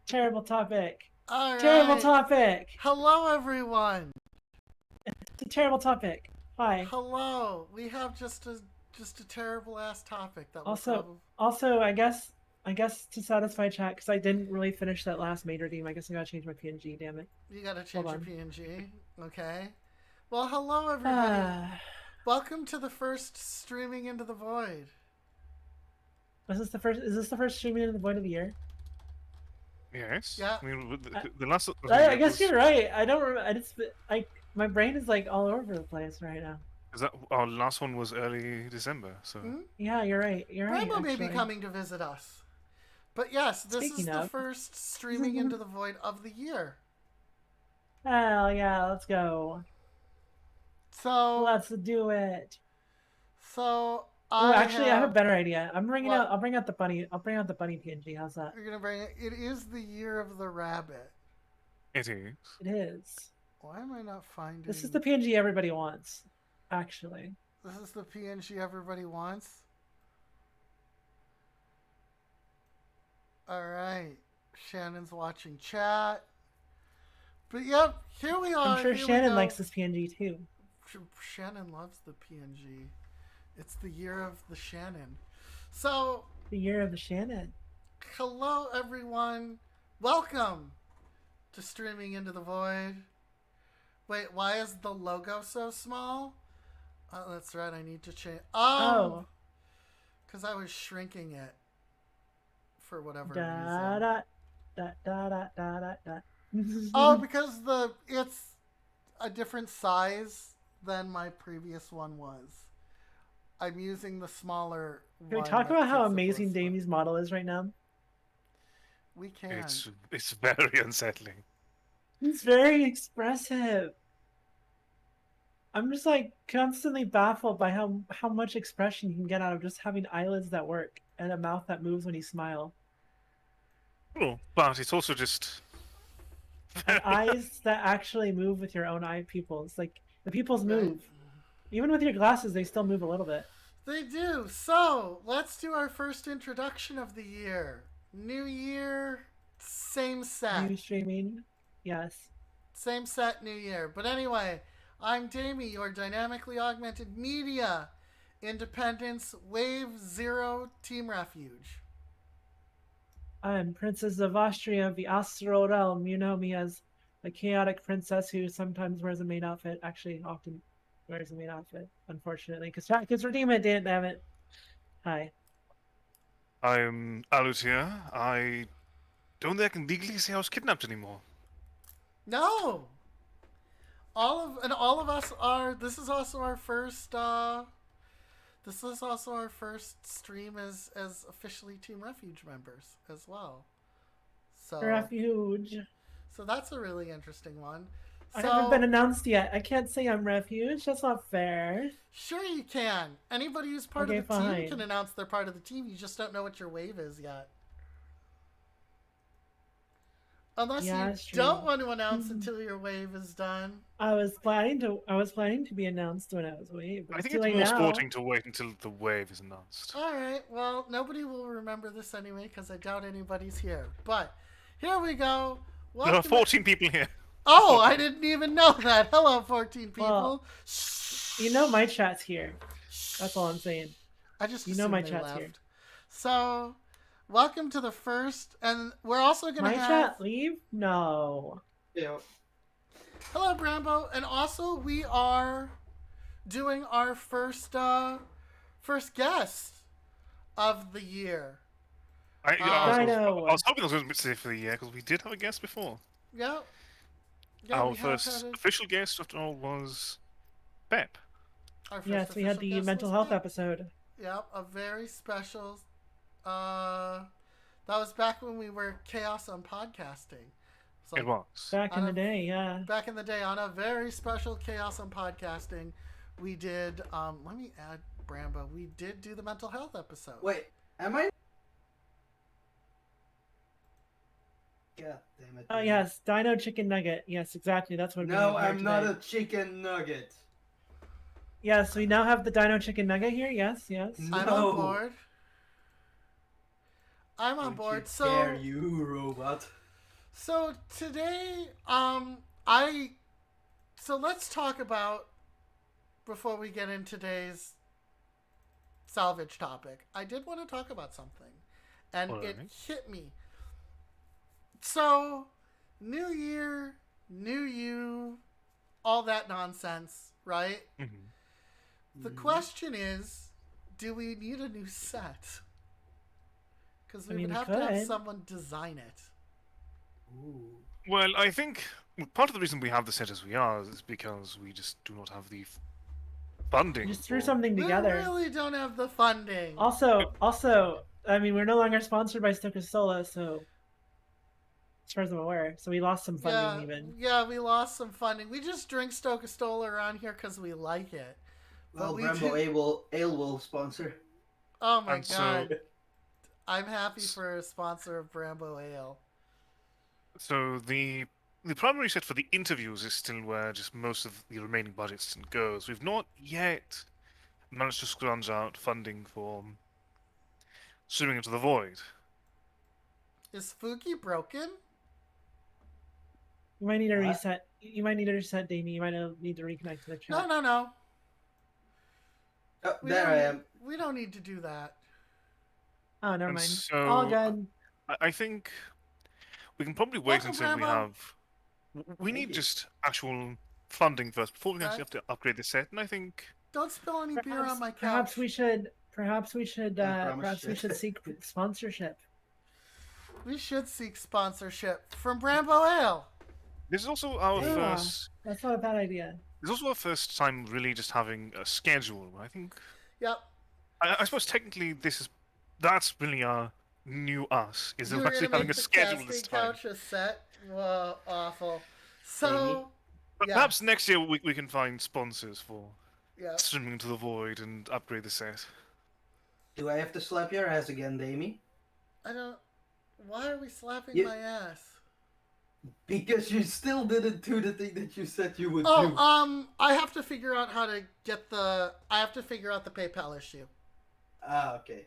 Terrible topic. All Terrible right. topic. Hello, everyone. It's a terrible topic. Hi. Hello. We have just a terrible ass topic that we'll Also, probably. also, I guess to satisfy chat, because I didn't really finish that last major team. I guess I gotta change my PNG. Damn it. You gotta change Hold your on. PNG. Okay. Well, hello, everybody. Ah, Welcome to the first streaming into the void. is this the first? Is this the first streaming in the void of the year? Yes. Yeah. I mean, I, the last. I guess you're right. I don't. I just. My brain is like all over the place right now. Our last one was early December, so. Hmm? Yeah, you're right. You're right. Bravo may be Actually. coming to visit us. But yes, this is Speaking the of. first streaming into the void of the year. Hell yeah, let's go. So. Let's do it. So. Oh, actually, I have a better idea. What? I'll bring out the bunny. I'll bring out the bunny PNG. How's that? You're gonna bring it. It is the year of the rabbit. It is. It is. Why am I not finding? This is the PNG everybody wants. Actually. This is the PNG everybody wants. All right, Shannon's watching chat. But yep, here we are. I'm sure here Shannon likes this PNG too. Shannon loves the PNG. It's the year of the Shannon. So, The year of the Shannon. hello everyone. Welcome to Streaming Into the Void. Wait, why is the logo so small? Oh, that's right. I need to change. Oh. Because I was shrinking it for whatever Da reason. da da da da da da da. Oh, because it's a different size than my previous one was. I'm using the smaller one. Can we talk that about how fits it amazing this way. Damie's model is right now? We can. It's very unsettling. It's very expressive. I'm just like constantly baffled by how much expression you can get out of just having eyelids that work and a mouth that moves when you smile. Oh, but it's also just. And eyes that actually move with your own eye pupils. Like the pupils Right. move. Even with your glasses, they still move a little bit. They do. So, let's do our first introduction of the year. New year, same set. New streaming. Yes. Same set, new year. But anyway, I'm Damie, your dynamically augmented media independence wave 0 team refuge. I'm Princess of Austria of the Astral Realm. You know me as a chaotic princess who sometimes wears a maid outfit. Actually, often wears a maid outfit, unfortunately. Because chat kids redeem it, damn it. Hi. I'm Alutia. I don't think I can legally say I was kidnapped anymore. No. All of us are. This is also our first. This is also our first stream as officially Team Refuge members as well. So Refuge. So that's a really interesting one. I So, haven't been announced yet. I can't say I'm Refuge. That's not fair. Sure you can. Anybody who's part Okay, of the team fine. can announce they're part of the team. You just don't know what your wave is yet. Unless Yeah, you that's true. don't want to announce until your wave is done. I was planning to be announced when I was waved. But I think too it's late more now. sporting to wait until the wave is announced. Alright, well, nobody will remember this anyway because I doubt anybody's here. But here we go. There are Welcome- 14 people here. Oh, I didn't even know that. Hello, 14 people. Well, You know my chat's here. That's all I'm saying. I just You know my assumed they chat's left. here. So, welcome to the first, and we're also going My to have... chat leave? No. Yeah. Hello, Brambo, and also we are doing our first guest of the year. Dino. I was hoping I was going to say for the year because we did have a guest before. Yep. Yeah, Our we have first had official guest, after all, was Pep. our first Yes, we had official the guest mental was health Pip. episode. Yep, a very special. That was back when we were Chaos on podcasting. So It was. Back in the day, yeah. back in the day, on a very special Chaos on podcasting, we did. Let me add Brambo. We did do the mental health episode. Wait, am I? God damn it. Oh yes, Dino Chicken Nugget. Yes, exactly. That's what. No, we're here I'm not today. a chicken nugget. Yes, we now have the Dino Chicken Nugget here. Yes, yes. I'm No. on board. I'm on Don't board. you So dare, you robot. So today, so let's talk about, before we get into today's salvage topic, I did want to talk about something, and All it right. hit me. So, new year, new you, all that nonsense, right? Mhm. The question is, do we need a new set? Because I we mean, would we have to have could. someone design it. Ooh. Well, I think part of the reason we have the set as we are is because we just do not have the funding. Just threw for- something We together. really don't have the funding. Also, I mean, we're no longer sponsored by Stokasola, so as far as I'm aware, so we lost some funding even. Yeah, we lost some funding. We just drink Stokastola around here because we like it. Well, we Bramble do- Ale will sponsor. Oh my And so- god. I'm happy for a sponsor of Brambo Ale. So the primary set for the interviews is still where just most of the remaining budget still goes. We've not yet managed to scrounge out funding for Swimming into the Void. Is Fuki broken? You might need a What? reset. You might need a reset, Damie. You might need to reconnect to the chat. No. Oh, We there don't I need- am. We don't need to do that. Oh, never And mind. so All good. I think we can probably wait Welcome, until we Rambo. have. We Thank need you. just actual funding first before we actually Right. have to upgrade the set. And I think Don't spill any beer on my couch. Perhaps we should. Perhaps we should. I promise Perhaps we shit. should seek sponsorship. We should seek sponsorship from Brambo Ale. this is also our Yeah. first. That's not a bad idea. This is also our first time really just having a schedule. I think. Yep. I suppose technically that's really our new us. Is You were actually gonna having make a the schedule casting this time. couch a set? Whoa, awful. So, But yeah. perhaps next year we can find sponsors for yeah. Swimming into the Void and upgrade the set. Do I have to slap your ass again, Damie? I don't. Why are we slapping You- my ass? Because you still didn't do the thing that you said you would do. I have to figure out how to get the. I have to figure out the PayPal issue. Ah, okay.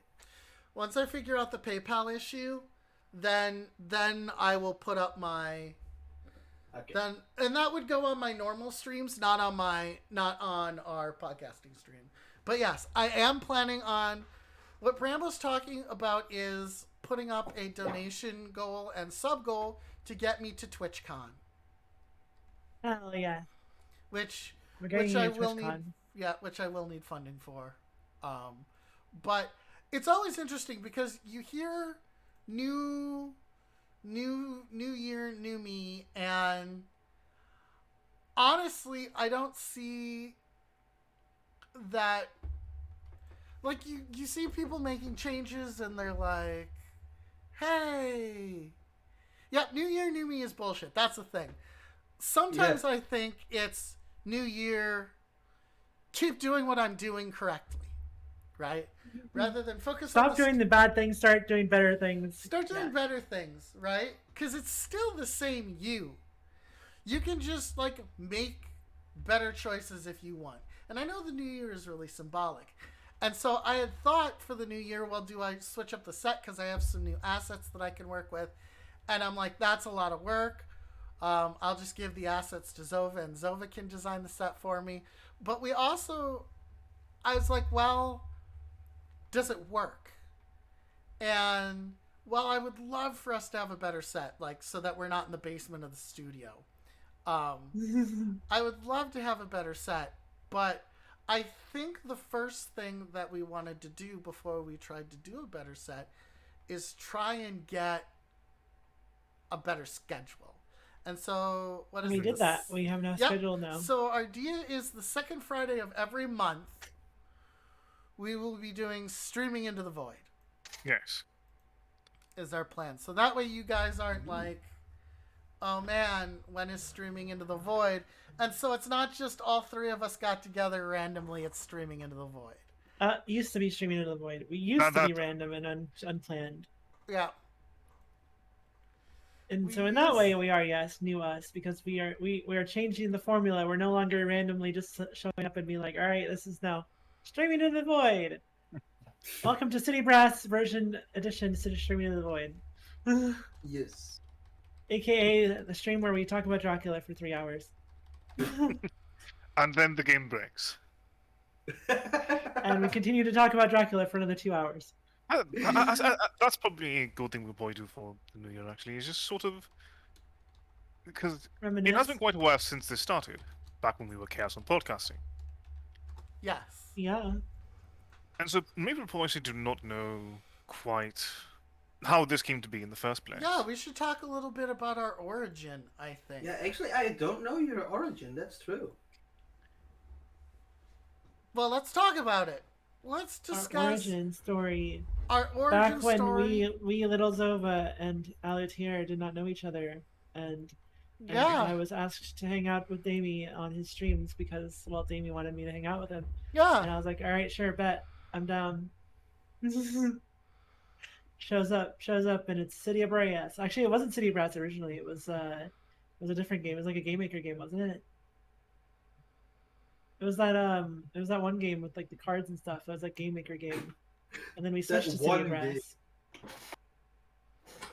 Once I figure out the PayPal issue, then I will put up my. Okay. And that would go on my normal streams, not on our podcasting stream. But yes, I am planning on. What Brambo's talking about is putting up a donation goal and sub goal to get me to TwitchCon, Hell yeah. which We're getting Which you I to will TwitchCon. which I will need funding for. But it's always interesting because you hear new year, new me, and honestly, I don't see that. Like you see people making changes and they're like, "Hey, yeah, new year, new me is bullshit." That's the thing. Sometimes I think it's new year, keep doing what I'm doing correctly, right? Rather than focus on Stop doing the bad things. Start doing better things. start doing Yeah. better things, right? Because it's still the same you. You can just like make better choices if you want. And I know the new year is really symbolic. And so I had thought for the new year, well, do I switch up the set because I have some new assets that I can work with? And I'm like, that's a lot of work. I'll just give the assets to Zova, and Zova can design the set for me. But we also, I was like, well, does it work? And well, I would love for us to have a better set, like so that we're not in the basement of the studio. I would love to have a better set, but I think the first thing that we wanted to do before we tried to do a better set is try and get a better schedule. And so, what is We it? did that. We have no Yep. schedule now. So our idea is the second Friday of every month, we will be doing Streaming into the Void. Yes. Is our plan. So that way you guys aren't like, oh man, when is Streaming into the Void? And so it's not just all three of us got together randomly, it's Streaming into the Void. Used to be Streaming into the Void. We used to be that- random and unplanned. Yeah. And We so in that used- way, we are new us because we are changing the formula. We're no longer randomly just showing up and being like, all right, this is now Streaming into the Void. Welcome to City Brass version edition to Streaming into the Void. Yes. aka the stream where we talk about Dracula for 3 hours. And then the game breaks. And we continue to talk about Dracula for another 2 hours. That's probably a good thing we'll probably do for the new year, actually. It's just sort of... Because it has Reminisce. been quite a while since this started, back when we were Chaos on Podcasting. Yes. Yeah. And so maybe people actually do not know quite how this came to be in the first place. Yeah, we should talk a little bit about our origin, I think. Yeah, actually, I don't know your origin. That's true. Well, let's talk about it. Let's Our discuss origin story. our origin Back when story. we little Zova and Alutier did not know each other, and Yeah. I was asked to hang out with Damie on his streams because, well, Damie wanted me to hang out with him, and Yeah. I was like, all right, sure, bet, I'm down. shows up, and it's City of Brass. Actually, it wasn't City of Brass originally. It was a different game. It was like a Game Maker game, wasn't it? It was that one game with like the cards and stuff. It was like Game Maker game, and then we That switched to City one of Brass. game.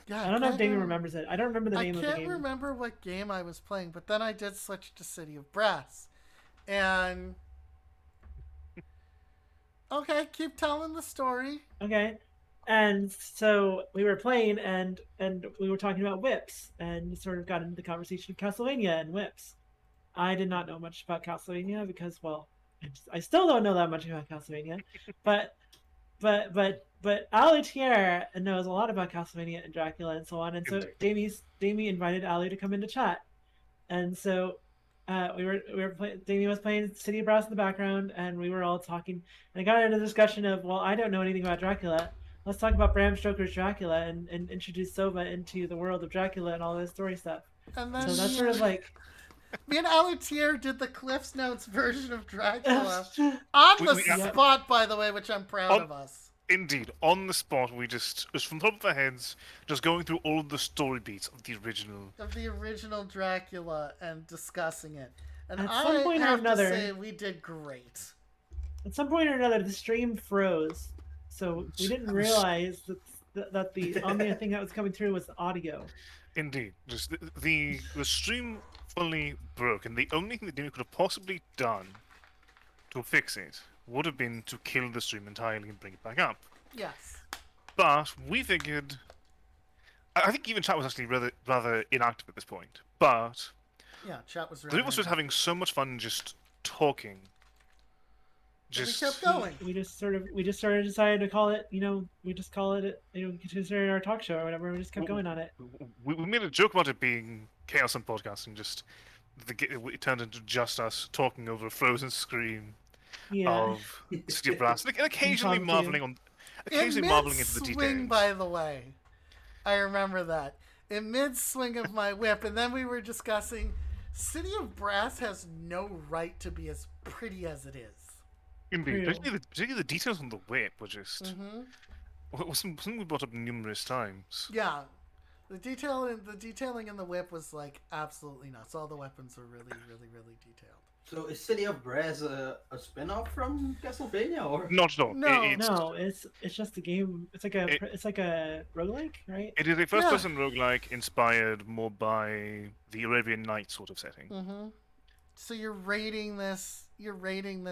Yeah. I don't know if can't Damien rem- remembers it. I don't remember the I name of the can't game. remember what game I was playing, but then I did switch to City of Brass. And okay, keep telling the story. Okay. And so we were playing and we were talking about whips and sort of got into the conversation of Castlevania and whips. I did not know much about Castlevania because, well, I still don't know that much about Castlevania, but Alutier knows a lot about Castlevania and Dracula and so on. And so Damie invited Ali to come into chat, and so we were playing. Damie was playing City of Brass in the background, and we were all talking. And I got into the discussion of, well, I don't know anything about Dracula. Let's talk about Bram Stoker's Dracula and introduce Sova into the world of Dracula and all this story stuff. And then So that's sort of like me and Alutier did the Cliff's Notes version of Dracula on the Yeah. spot, by the way, which I'm proud of us. Indeed, on the spot, we just from the top of our heads, just going through all of the story beats of the original. Of the original Dracula and discussing it. And At some point or have another- to say we did great. at some point or another, the stream froze, so we didn't realize that the only thing that was coming through was the audio. Indeed, just the stream fully broke, and the only thing that Damien could have possibly done to fix it would have been to kill the stream entirely and bring it back up. Yes. But we figured, I think even chat was actually rather inactive at this point. But Yeah, chat was the three of us right. was having so much fun just talking. We Just kept going. We just sort of decided to call it, we just call it, consider it our talk show or whatever. We just kept going on it. we made a joke about it being chaos on podcasting. Just it turned into just us talking over a frozen screen Yeah. of City of Brass, and occasionally Impromptu. marveling into the swing, details. by the way. I remember that. In mid-swing of my whip, and then we were discussing City of Brass has no right to be as pretty as it is. Indeed, True. particularly the details on the whip were just Mm-hmm. was something we brought up numerous times. Yeah. The detailing in the whip was like absolutely nuts. All the weapons were really, really, really detailed. So is City of Brass a spin-off from Castlevania, or? Not at all. No. No, it's just a game. It's like a roguelike, right? It is a first-person roguelike inspired more by the Arabian Nights sort of setting. Mm-hmm. So you're raiding this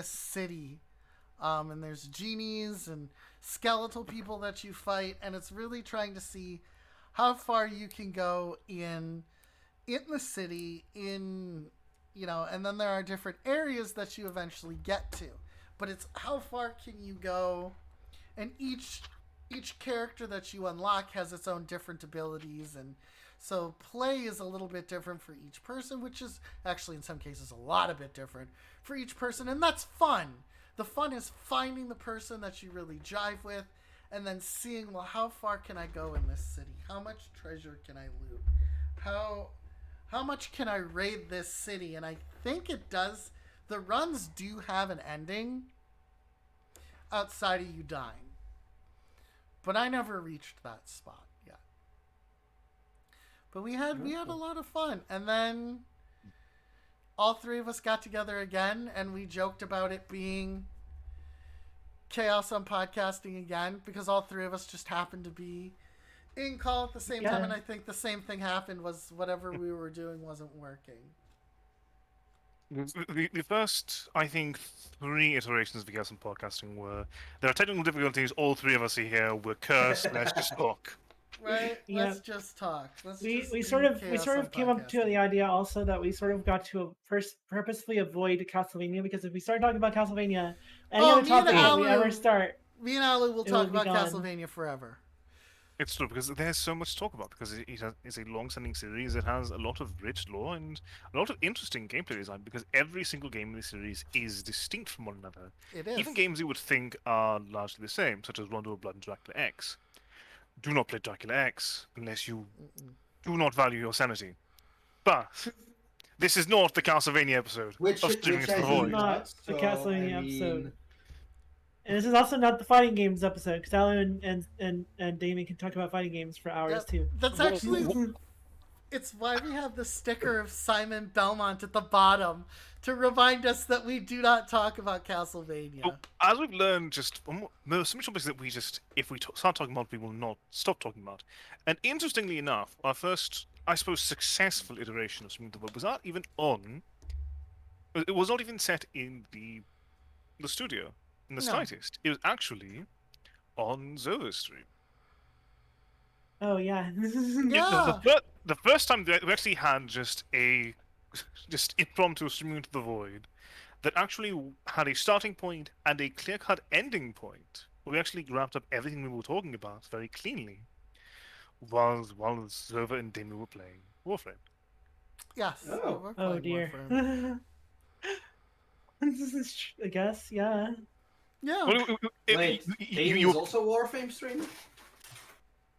city, and there's genies and skeletal people that you fight, and it's really trying to see how far you can go in the city, and then there are different areas that you eventually get to, but it's how far can you go, and each character that you unlock has its own different abilities, and so play is a little bit different for each person, which is actually in some cases a lot a bit different for each person, and that's fun. The fun is finding the person that you really jive with, and then seeing, well, how far can I go in this city? How much treasure can I loot? How much can I raid this city? And I think it does. The runs do have an ending outside of you dying, but I never reached that spot yet. But we had a lot of fun, and then all three of us got together again, and we joked about it being Chaos on Podcasting again, because all three of us just happened to be in call at the same Yeah. time, and I think the same thing happened. Was whatever we were doing wasn't working. The first, I think, 3 iterations of the Chaos and Podcasting were there are technical difficulties. All 3 of us are here. We're cursed. Let's just talk. Right? Yeah. Let's just talk. Let's we just we do sort of chaos on came up to the podcasting. idea also that we sort of got to purposefully avoid Castlevania, because if we start talking about Castlevania, any Oh, other me and topic that we Alu- ever start, Me and Ali will It talk will be about gone. Castlevania forever. It's true because there's so much to talk about because it's a long-standing series. It has a lot of rich lore and a lot of interesting gameplay design because every single game in the series is distinct from one another. It is. Even games you would think are largely the same, such as Rondo of Blood and Dracula X. Do not play Dracula X unless you do not value your sanity. But this is not the Castlevania episode Which of Streaming which to I the do Void. Not the so, Castlevania I mean, episode. And this is also not the fighting games episode, because Alan and Damien can talk about fighting games for hours Yep. too. That's actually it's why we have the sticker of Simon Belmont at the bottom to remind us that we do not talk about Castlevania. Oh, as we've learned, just there's so much topics that we just, if we start talking about, we will not stop talking about. And interestingly enough, our first, I suppose, successful iteration of Streaming to the Void was not even on. It was not even set in the studio in the No. slightest. It was actually on Zova's stream. Oh yeah. Yeah. The first time that we actually had just impromptu Streaming to the Void that actually had a starting point and a clear-cut ending point. We actually wrapped up everything we were talking about very cleanly while Zova and Damien were playing Warframe. Yes. Oh. we're Oh playing dear. Warframe. I guess, yeah. Yeah. Wait, Damien is also Warframe streamer?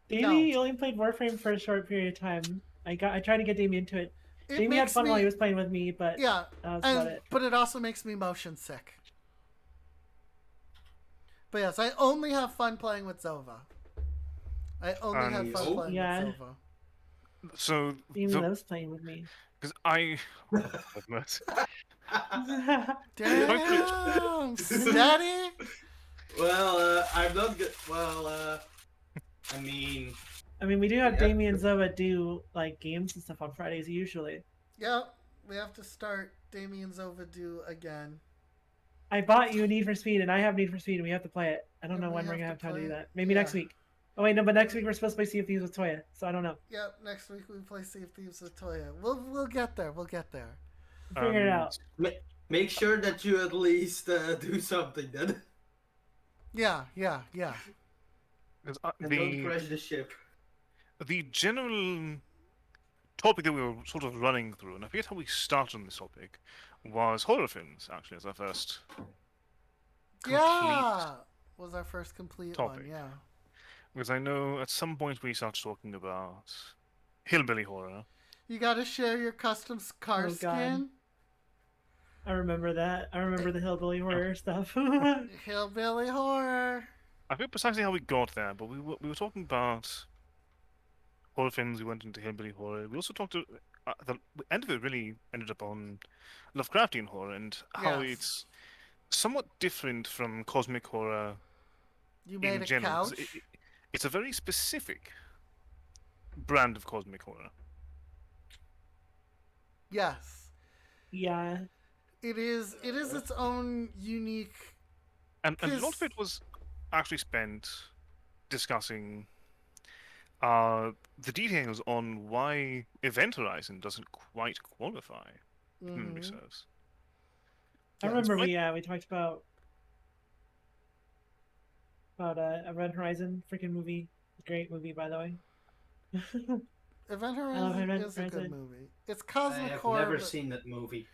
Davey only played Warframe for a short period of time. I tried to get Damien into it. It Damien had makes fun me, while he was playing with me, but Yeah. that was about And, it. but it also makes me motion sick. But yes, I only have fun playing with Zova. I only have And- fun playing Yeah. with Zova. So, Damien loves playing with me. because I, Damn, steady. Well, I'm not good. Well, I mean, I mean, we do have Yeah. Damien and Zova do like games and stuff on Fridays usually. Yep, we have to start Damien Zovadu again. I bought you Need for Speed, and I have Need for Speed, and we have to play it. I don't And know we when we're have gonna to have time to play do it. that. Maybe Yeah. next week. Oh wait, no, but next week we're supposed to play Sea of Thieves with Toya, so I don't know. Yep, next week we play Sea of Thieves with Toya. We'll get there. We'll get there. We'll figure it out. make sure that you at least do something then. Yeah. 'cause, And don't crash the ship. the general topic that we were sort of running through, and I forget how we started on this topic, was horror films, actually, as our first Yeah, was our first complete topic. one. Yeah. Because I know at some point we started talking about hillbilly horror. You got to share your custom car Oh, God. skin. I remember that. I remember the hillbilly horror stuff. Hillbilly horror. I forget precisely how we got there, but we were talking about horror films. We went into hillbilly horror. We also talked to the end of it really ended up on Lovecraftian horror and how Yes. it's somewhat different from cosmic horror You made in a general. 'cause couch. It's a very specific brand of cosmic horror. Yes. yeah. It is its own unique. And a lot of Because- it was actually spent discussing the details on why Event Horizon doesn't quite qualify, if memory Mhm. serves. I Yeah, remember it's we talked about Event Horizon, freaking movie. Great movie, by the way. Event love Horizon Event is a good Horizon. movie. It's I cosmic have horror. never but seen that movie.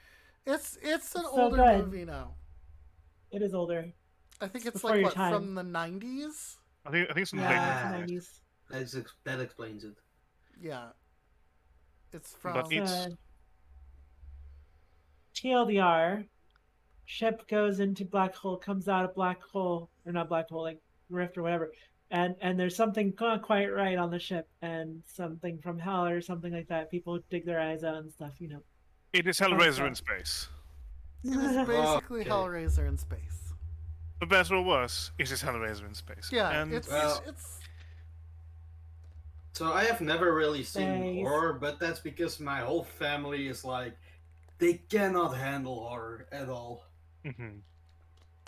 It's an so older good. movie now. It is older. I think It's it's before like your what time. from the 90s. I think it's in the Yeah, late it's 90s. 90s. That explains it. Yeah. It's from. But it's- TLDR. Ship goes into black hole, comes out of black hole, or not black hole, like rift or whatever. And there's something not quite right on the ship, and something from hell or something like that. People dig their eyes out and stuff, you know. It is Hellraiser in space. It is basically Okay. Hellraiser in space. For better or worse, it is Hellraiser in space. Yeah, and it's Well- it's So I have never really seen Thanks. horror, but that's because my whole family is like, they cannot handle horror at all. Hmm.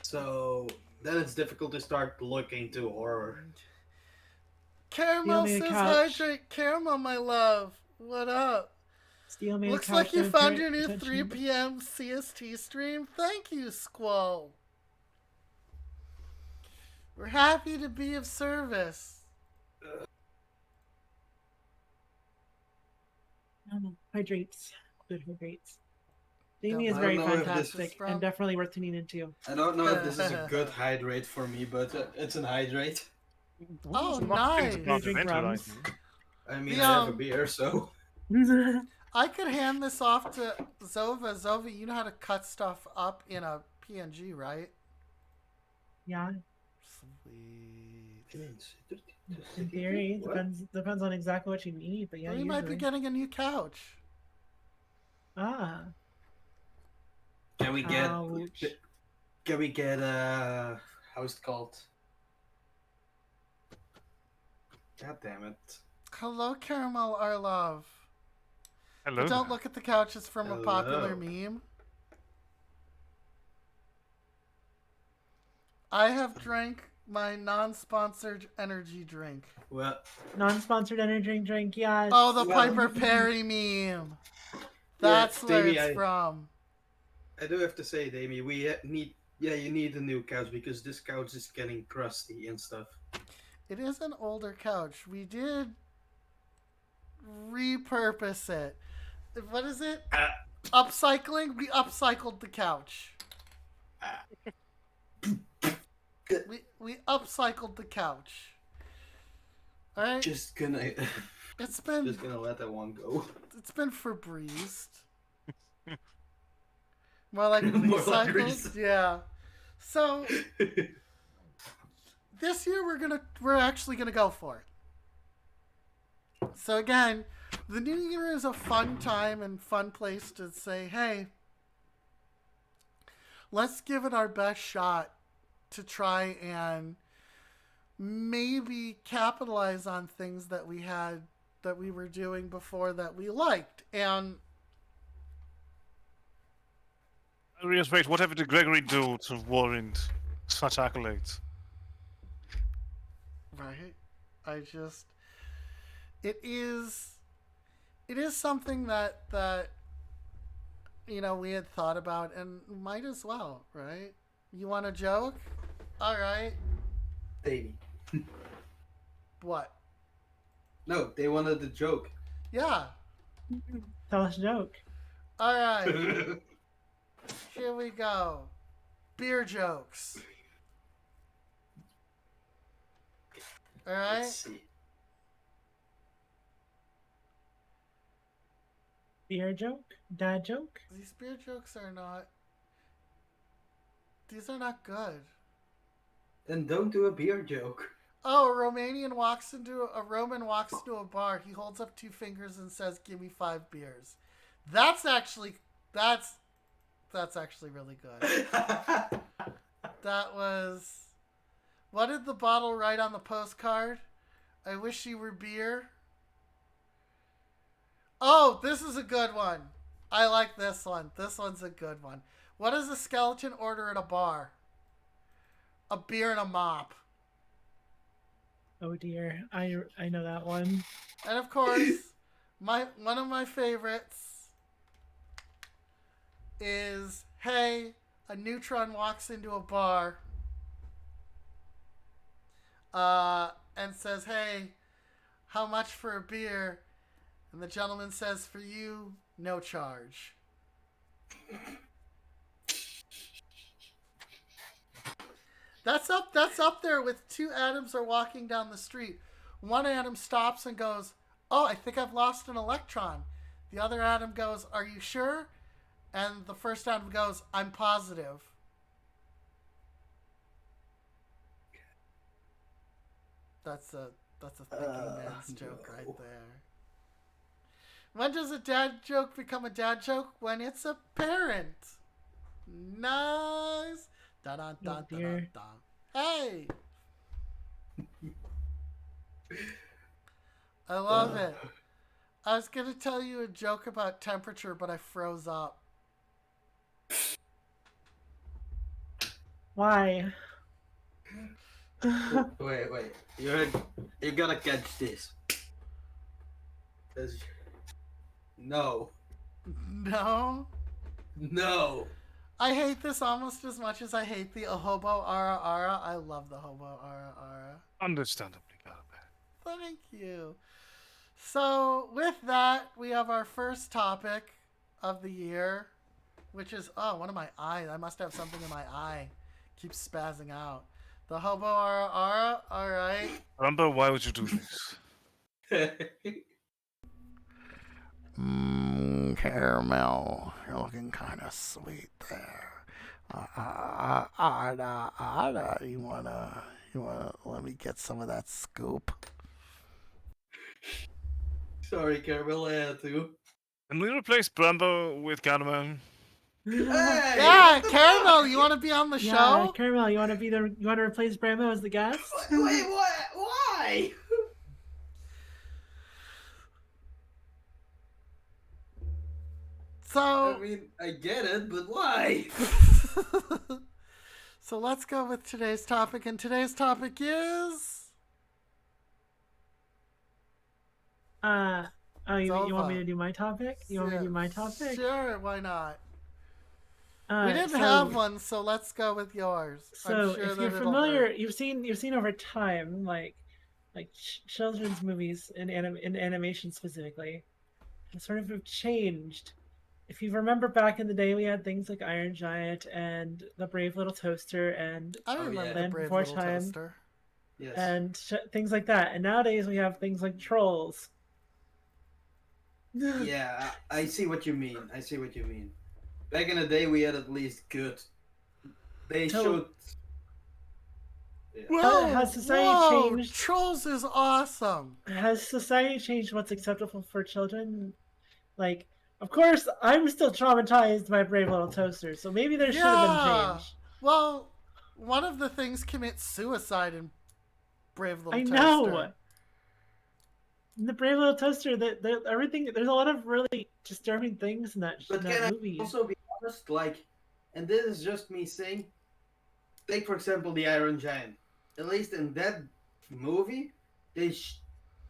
So then it's difficult to start looking to horror. Caramel me a says couch. hydrate. Caramel, my love. What up? Steal me a Looks couch. like you don't found turn your new attention. 3 p.m. CST stream. Thank you, Squall. We're happy to be of service. Hydrates. Good hydrates. Damie Don't is I very don't know if this- fantastic From- and definitely worth tuning into. I don't know if this is a good hydrate for me, but it's an hydrate. Oh, There's a lot of things nice. about Drink it, I rums. think. I mean, The, I have a um, beer, so. I could hand this off to Zova. Zova, you know how to cut stuff up in a PNG, right? Yeah, Sweet. in theory, What? depends on exactly what you need, but yeah, We might be usually. getting a new couch. Ah, Can we get? ouch. Can we get how's it called? God damn it! Hello, Caramel, our love. Hello. But don't there. look at the couches from a popular Hello. meme. I have drank my non-sponsored energy drink. Well, Non-sponsored energy drink, yes. Oh, the Well- Piper Perry meme. That's where Davey, it's from. I do have to say, Damie, we need. Yeah, you need a new couch because this couch is getting crusty and stuff. It is an older couch. We did repurpose it. What is it? Upcycling? We upcycled the couch. We upcycled the couch. Alright? Just gonna. It's been Just gonna let that one go. it's been Febrezed. More like More like recycled? recycled. Yeah. So this year we're actually gonna go for it. So again, the new year is a fun time and fun place to say, hey, let's give it our best shot to try and maybe capitalize on things that we were doing before that we liked. And I reiterate, whatever did Gregory do to warrant such accolades? right, it is something that we had thought about and might as well, right? You want a joke? All right. Davey. What? No, they wanted the joke. Yeah. Tell us a joke. All right. Here we go. Beer jokes. All right. Let's see. Beer joke? Dad joke? These beer jokes are not. These are not good. Then don't do a beer joke. Oh, a Roman walks into a bar. He holds up 2 fingers and says, "Give me 5 beers." That's actually really good. That was. What did the bottle write on the postcard? I wish you were beer. Oh, this is a good one. I like this one. This one's a good one. What does a skeleton order at a bar? A beer and a mop. Oh dear, I know that one. And of course, one of my favorites is, hey, a neutron walks into a bar and says, hey, how much for a beer? And the gentleman says, for you, no charge. That's up there with 2 atoms are walking down the street. One atom stops and goes, oh, I think I've lost an electron. The other atom goes, are you sure? And the first atom goes, I'm positive. That's a thinking man's joke right there. When does a dad joke become a dad joke? When it's a parent. Nice. Dun dun dun dun dun dun. Hey. I love it. I was gonna tell you a joke about temperature, but I froze up. Why? Wait. You're gonna catch this. That's- No. No. No. I hate this almost as much as I hate the hobo ara ara. I love the hobo ara ara. Understandably, Garabet. Thank you. So with that, we have our first topic of the year, which is one of my eyes. I must have something in my eye. Keeps spazzing out. The hobo ara ara. All right. Rumbo, why would you do this? Caramel, you're looking kind of sweet there. Ada, you wanna let me get some of that scoop? Sorry, Caramel, I had to. Can we replace Brumbo with Caramel? Hey, Yeah, what the Caramel, fuck? you want to be on the Yeah, show? Caramel, you want to replace Bramo as the guest? Wait, what? Why? I So, mean, I get it, but why? so let's go with today's topic, and today's topic is Oh, you want Zova. me to do my topic? You want me to do my topic? Sure, why not? Uh, We didn't so- have one, so let's go with yours. So I'm sure if that you're it'll familiar, hurt. you've seen over time, like children's movies in animation specifically, have sort of have changed. If you remember back in the day, we had things like Iron Giant and The Brave Little Toaster and I Oh, remember yeah. the Land Brave Before Little Time. Toaster. Yes. and things like that. And nowadays we have things like Trolls. Yeah, I see what you mean. I see what you mean. Back in the day, we had at least good. They So- showed. Whoa, has society whoa, changed? Trolls is awesome. Has society changed what's acceptable for children? Like, of course, I'm still traumatized by Brave Little Toaster, so maybe there should have been Yeah. change. Well, one of the things commits suicide in Brave Little I Toaster. know. In the Brave Little Toaster, everything, there's a lot of really disturbing things in that, But in can that I movie. also be honest? Like, and this is just me saying. Take for example the Iron Giant. At least in that movie, they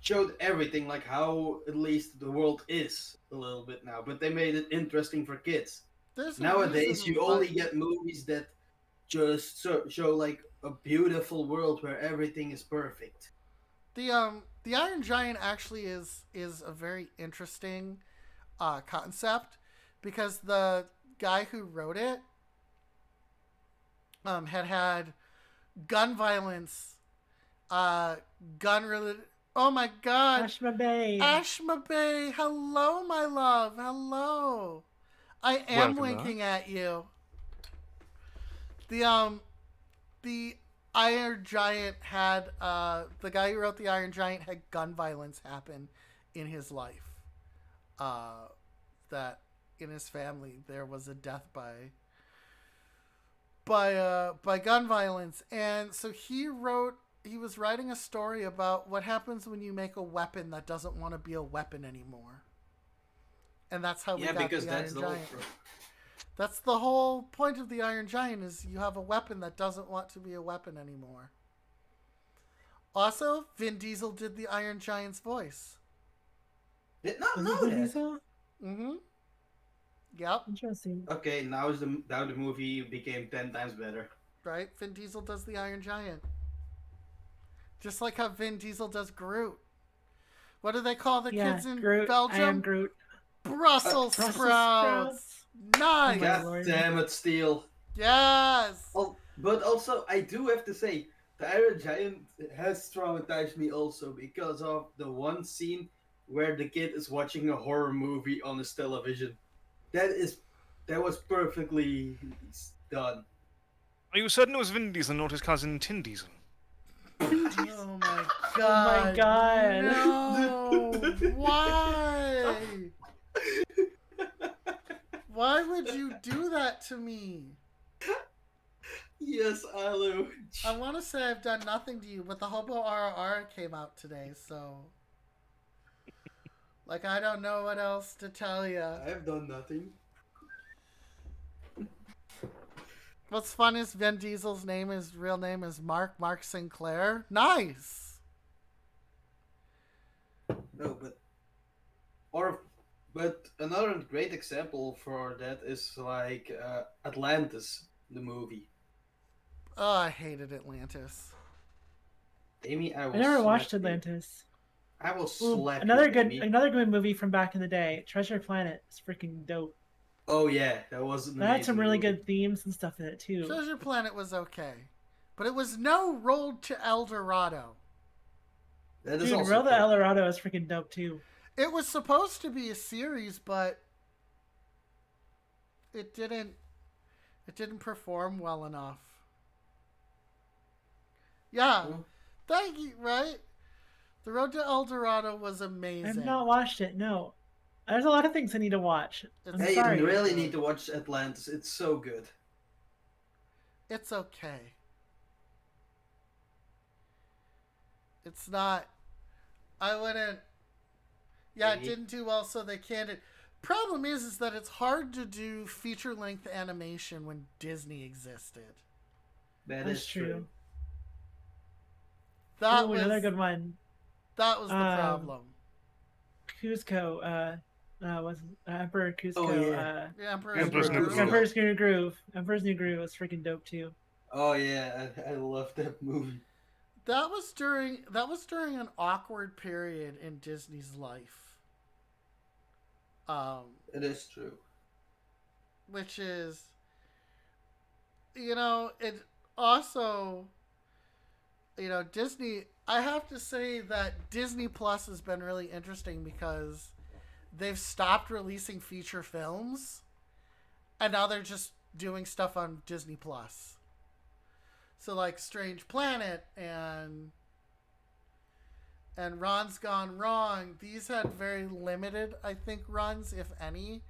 showed everything, like how at least the world is a little bit now. But they made it interesting for kids. There's a Nowadays, reason you only why- get movies that just show like a beautiful world where everything is perfect. the Iron Giant actually is a very interesting concept because the guy who wrote it had gun violence, gun related. Oh my God, Ashma Bay. Ashma Bay, hello, my love, hello. I am Welcome winking at you. The Iron Giant had the guy who wrote the Iron Giant had gun violence happen in his life. That in his family there was a death by gun violence, and so he was writing a story about what happens when you make a weapon that doesn't want to be a weapon anymore. And that's how we Yeah, got because the that's Iron the whole. Giant. That's the whole point of the Iron Giant is you have a weapon that doesn't want to be a weapon anymore. Also, Vin Diesel did the Iron Giant's voice. Did not Was know it Vin that. Diesel? Mm-hmm. Yep, Interesting. Okay, now the movie became 10 times better. right? Vin Diesel does the Iron Giant. Just like how Vin Diesel does Groot. What do they call the Yeah, kids in Groot. Belgium? I am Groot. Brussels Brussels sprouts. Nice. Oh my God lord. damn it, Steel. Yes. Oh, but also, I do have to say, the Iron Giant has traumatized me also because of the one scene where the kid is watching a horror movie on his television. That was perfectly done. Are you certain it was Vin Diesel, not his cousin Tin Diesel? Oh my god. Oh my god. No. Why? Why would you do that to me? Yes, Alu. I want to say I've done nothing to you, but the Hobo RR came out today, so. Like, I don't know what else to tell you. I have done nothing. What's fun is Vin Diesel's real name is Mark Sinclair. Nice. No, but another great example for that is like Atlantis, the movie. Oh, I hated Atlantis. Amy, I will I never slap watched you. Atlantis. I will Ooh, slap another you, good Amy. another good movie from back in the day, Treasure Planet. It's freaking dope. Oh yeah, that was an That had some amazing really movie. good themes and stuff in it too. Treasure Planet was okay, but it was no Road to El Dorado. That is Dude, also Roll the cool. El Dorado is freaking dope too. It was supposed to be a series, but it didn't perform well enough. Yeah, Hmm. thank you. Right, The Road to El Dorado was I amazing. have not watched it. No, there's a lot of things I need to watch. I'm It's- Hey, sorry. you really need to watch Atlantis. It's so good. It's okay. It's not. I wouldn't. Yeah, it Hey. didn't do well, so they can't. Problem is that it's hard to do feature length animation when Disney existed. That That's is true. That Ooh, was another good one. that was the Um, problem. Cusco. Was Emperor Cusco. Oh, yeah. The Emperor's Emperor's New New Groove. Groove. Emperor's New Groove. Emperor's New Groove was freaking dope too. Oh yeah, I love that movie. That was during an awkward period in Disney's life. It is true. Which is, it also, Disney. I have to say that Disney Plus has been really interesting because they've stopped releasing feature films, and now they're just doing stuff on Disney Plus. So like Strange Planet and Ron's Gone Wrong, these had very limited, I think, runs, if any,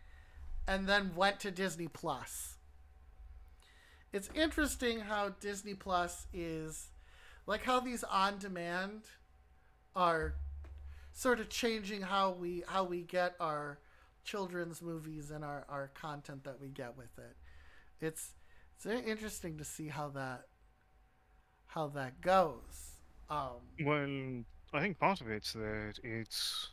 and then went to Disney Plus. It's interesting how Disney Plus is like how these on demand are sort of changing how we get our children's movies and our content that we get with it. It's very interesting to see how that goes. Well, I think part of it's that it's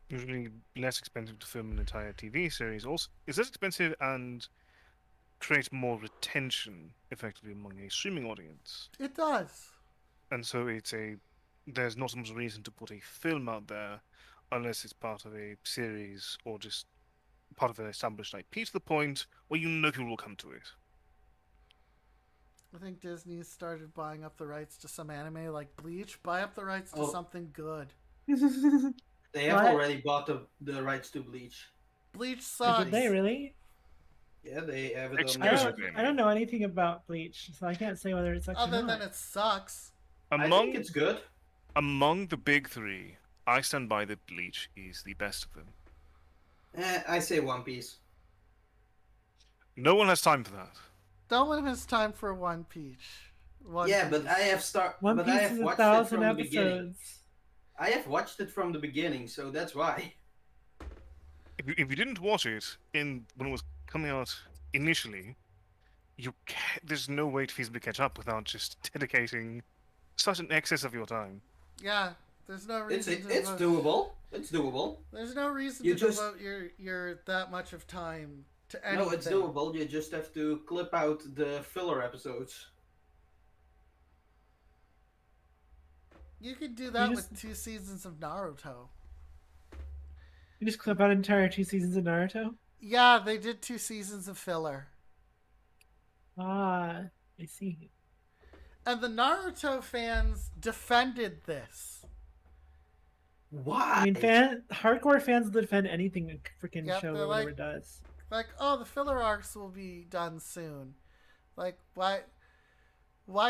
usually less expensive to film an entire TV series. Also, it's less expensive and creates more retention effectively among a streaming audience. It does. And so there's not so much reason to put a film out there unless it's part of a series or just part of an established IP to the point where you know people will come to it. I think Disney started buying up the rights to some anime like Bleach. Buy up the rights to Oh. something good. They have What? already bought the rights to Bleach. Bleach sucks. Did they really? Yeah, they have it on Exclusive. there. I don't know anything about Bleach, so I can't say whether it's actually Other not. than it sucks. I Among think it's good. among the big three, I stand by that Bleach is the best of them. I say One Piece. No one has time for that. No one has time for One Piece. Yeah, but I have One but Piece I have is watched it from 1,000 the beginning. episodes. I have watched it from the beginning, so that's why. If you didn't watch it when it was coming out initially, there's no way to feasibly catch up without just dedicating such an excess of your time. Yeah, there's no It's reason it's doable. It's doable. There's no reason You to just- devote your that much of time to anything. No, it's doable. You just have to clip out the filler episodes. You could do that just- with 2 seasons of Naruto. You just clip out entire 2 seasons of Naruto? Yeah, they did 2 seasons of filler. Ah, I see. And the Naruto fans defended this. Why? I mean, hardcore fans will defend anything a freaking Yep, show they're or whatever like- does. Like, oh, the filler arcs will be done soon. Like, why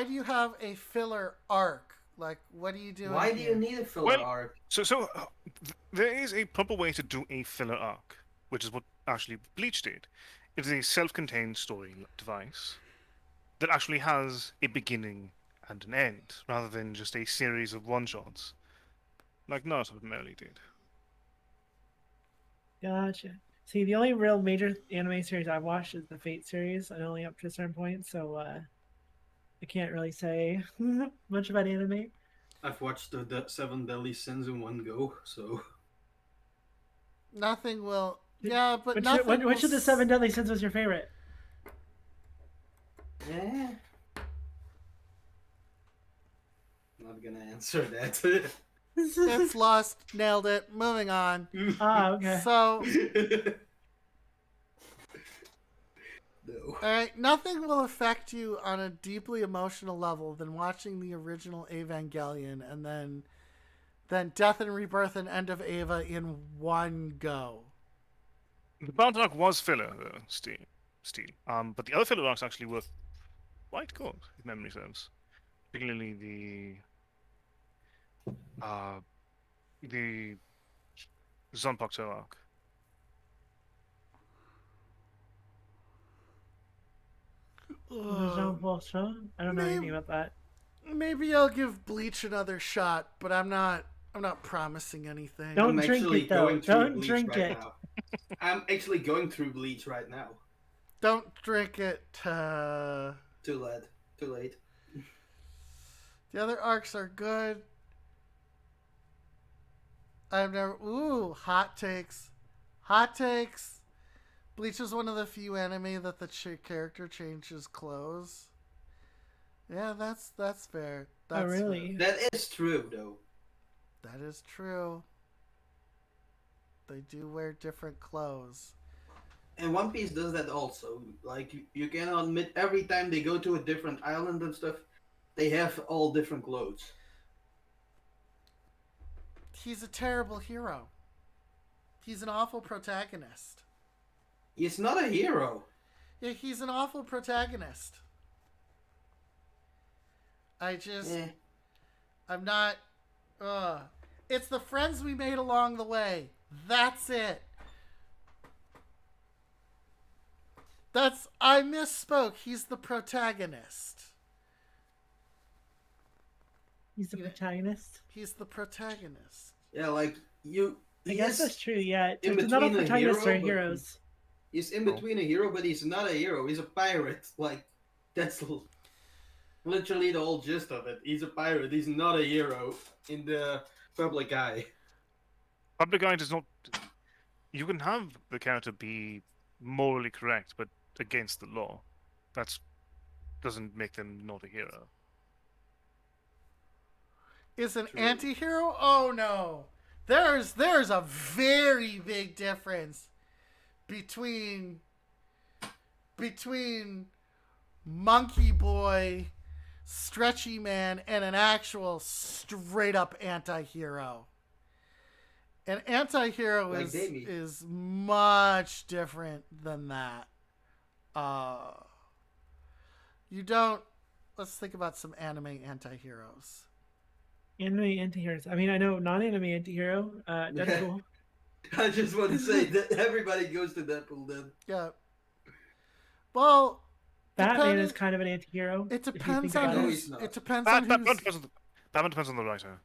do you have a filler arc? Like, what are you doing Why do here? you need a filler Well- arc? There is a proper way to do a filler arc, which is what actually Bleach did. It is a self-contained story device that actually has a beginning and an end, rather than just a series of one-shots, like Naruto primarily did. Gotcha. See, the only real major anime series I've watched is the Fate series, and only up to a certain point, so I can't really say much about anime. I've watched the Seven Deadly Sins in one go, so Nothing will. Yeah, but Which, nothing. which will of the Seven Deadly Sins was your favorite? yeah. Not gonna answer that. It's lost. Nailed it. Moving on. Ah, okay. So, No. all right, nothing will affect you on a deeply emotional level than watching the original Evangelion and then Death and Rebirth and End of Eva in one go. The Bound arc was filler, though, Steel. But the other filler arcs actually were quite good, if memory serves. Particularly the Zanpakuto arc. The Jean-Paul show? I don't know anything about that. Maybe I'll give Bleach another shot, but I'm not promising anything. Don't I'm drink actually it, though. going through Don't Bleach drink right it. now. I'm actually going through Bleach right now. Don't drink it. Too late. Too late. The other arcs are good. I've never. Ooh, hot takes. Hot takes. Bleach is one of the few anime that the character changes clothes. Yeah, that's fair. That's Oh, really? That is true, though. Fair. That is true. They do wear different clothes. And One Piece does that also. Like, you can admit every time they go to a different island and stuff, they have all different clothes. He's a terrible hero. He's an awful protagonist. He's not a hero. Yeah, he's an awful protagonist. I just... Eh. I'm not... It's the friends we made along the way. That's it. I misspoke. He's the protagonist. He's the protagonist. He's the protagonist. Yeah, like, you... I he guess is that's true, yeah. in There's not all between a protagonists hero, are but- heroes. He's in between a hero, but he's not a hero. He's a pirate. Like, that's literally the whole gist of it. He's a pirate. He's not a hero in the public eye. Public eye does not. You can have the character be morally correct, but against the law. That doesn't make them not a hero. Is an True. anti-hero? Oh no. There's a very big difference between Monkey Boy, Stretchy Man, and an actual straight up anti-hero. An anti-hero Like Davey. is much different than that. You don't. Let's think about some anime anti-heroes. Anime anti-heroes. I mean, I know non-anime anti-hero. Deadpool. I just want to say that everybody goes to Deadpool then. Yeah. Well, Batman depending- is kind of an anti-hero. It if you depends think on about No, it. he's who's. not. It depends Batman, on who's. Batman depends on the writer.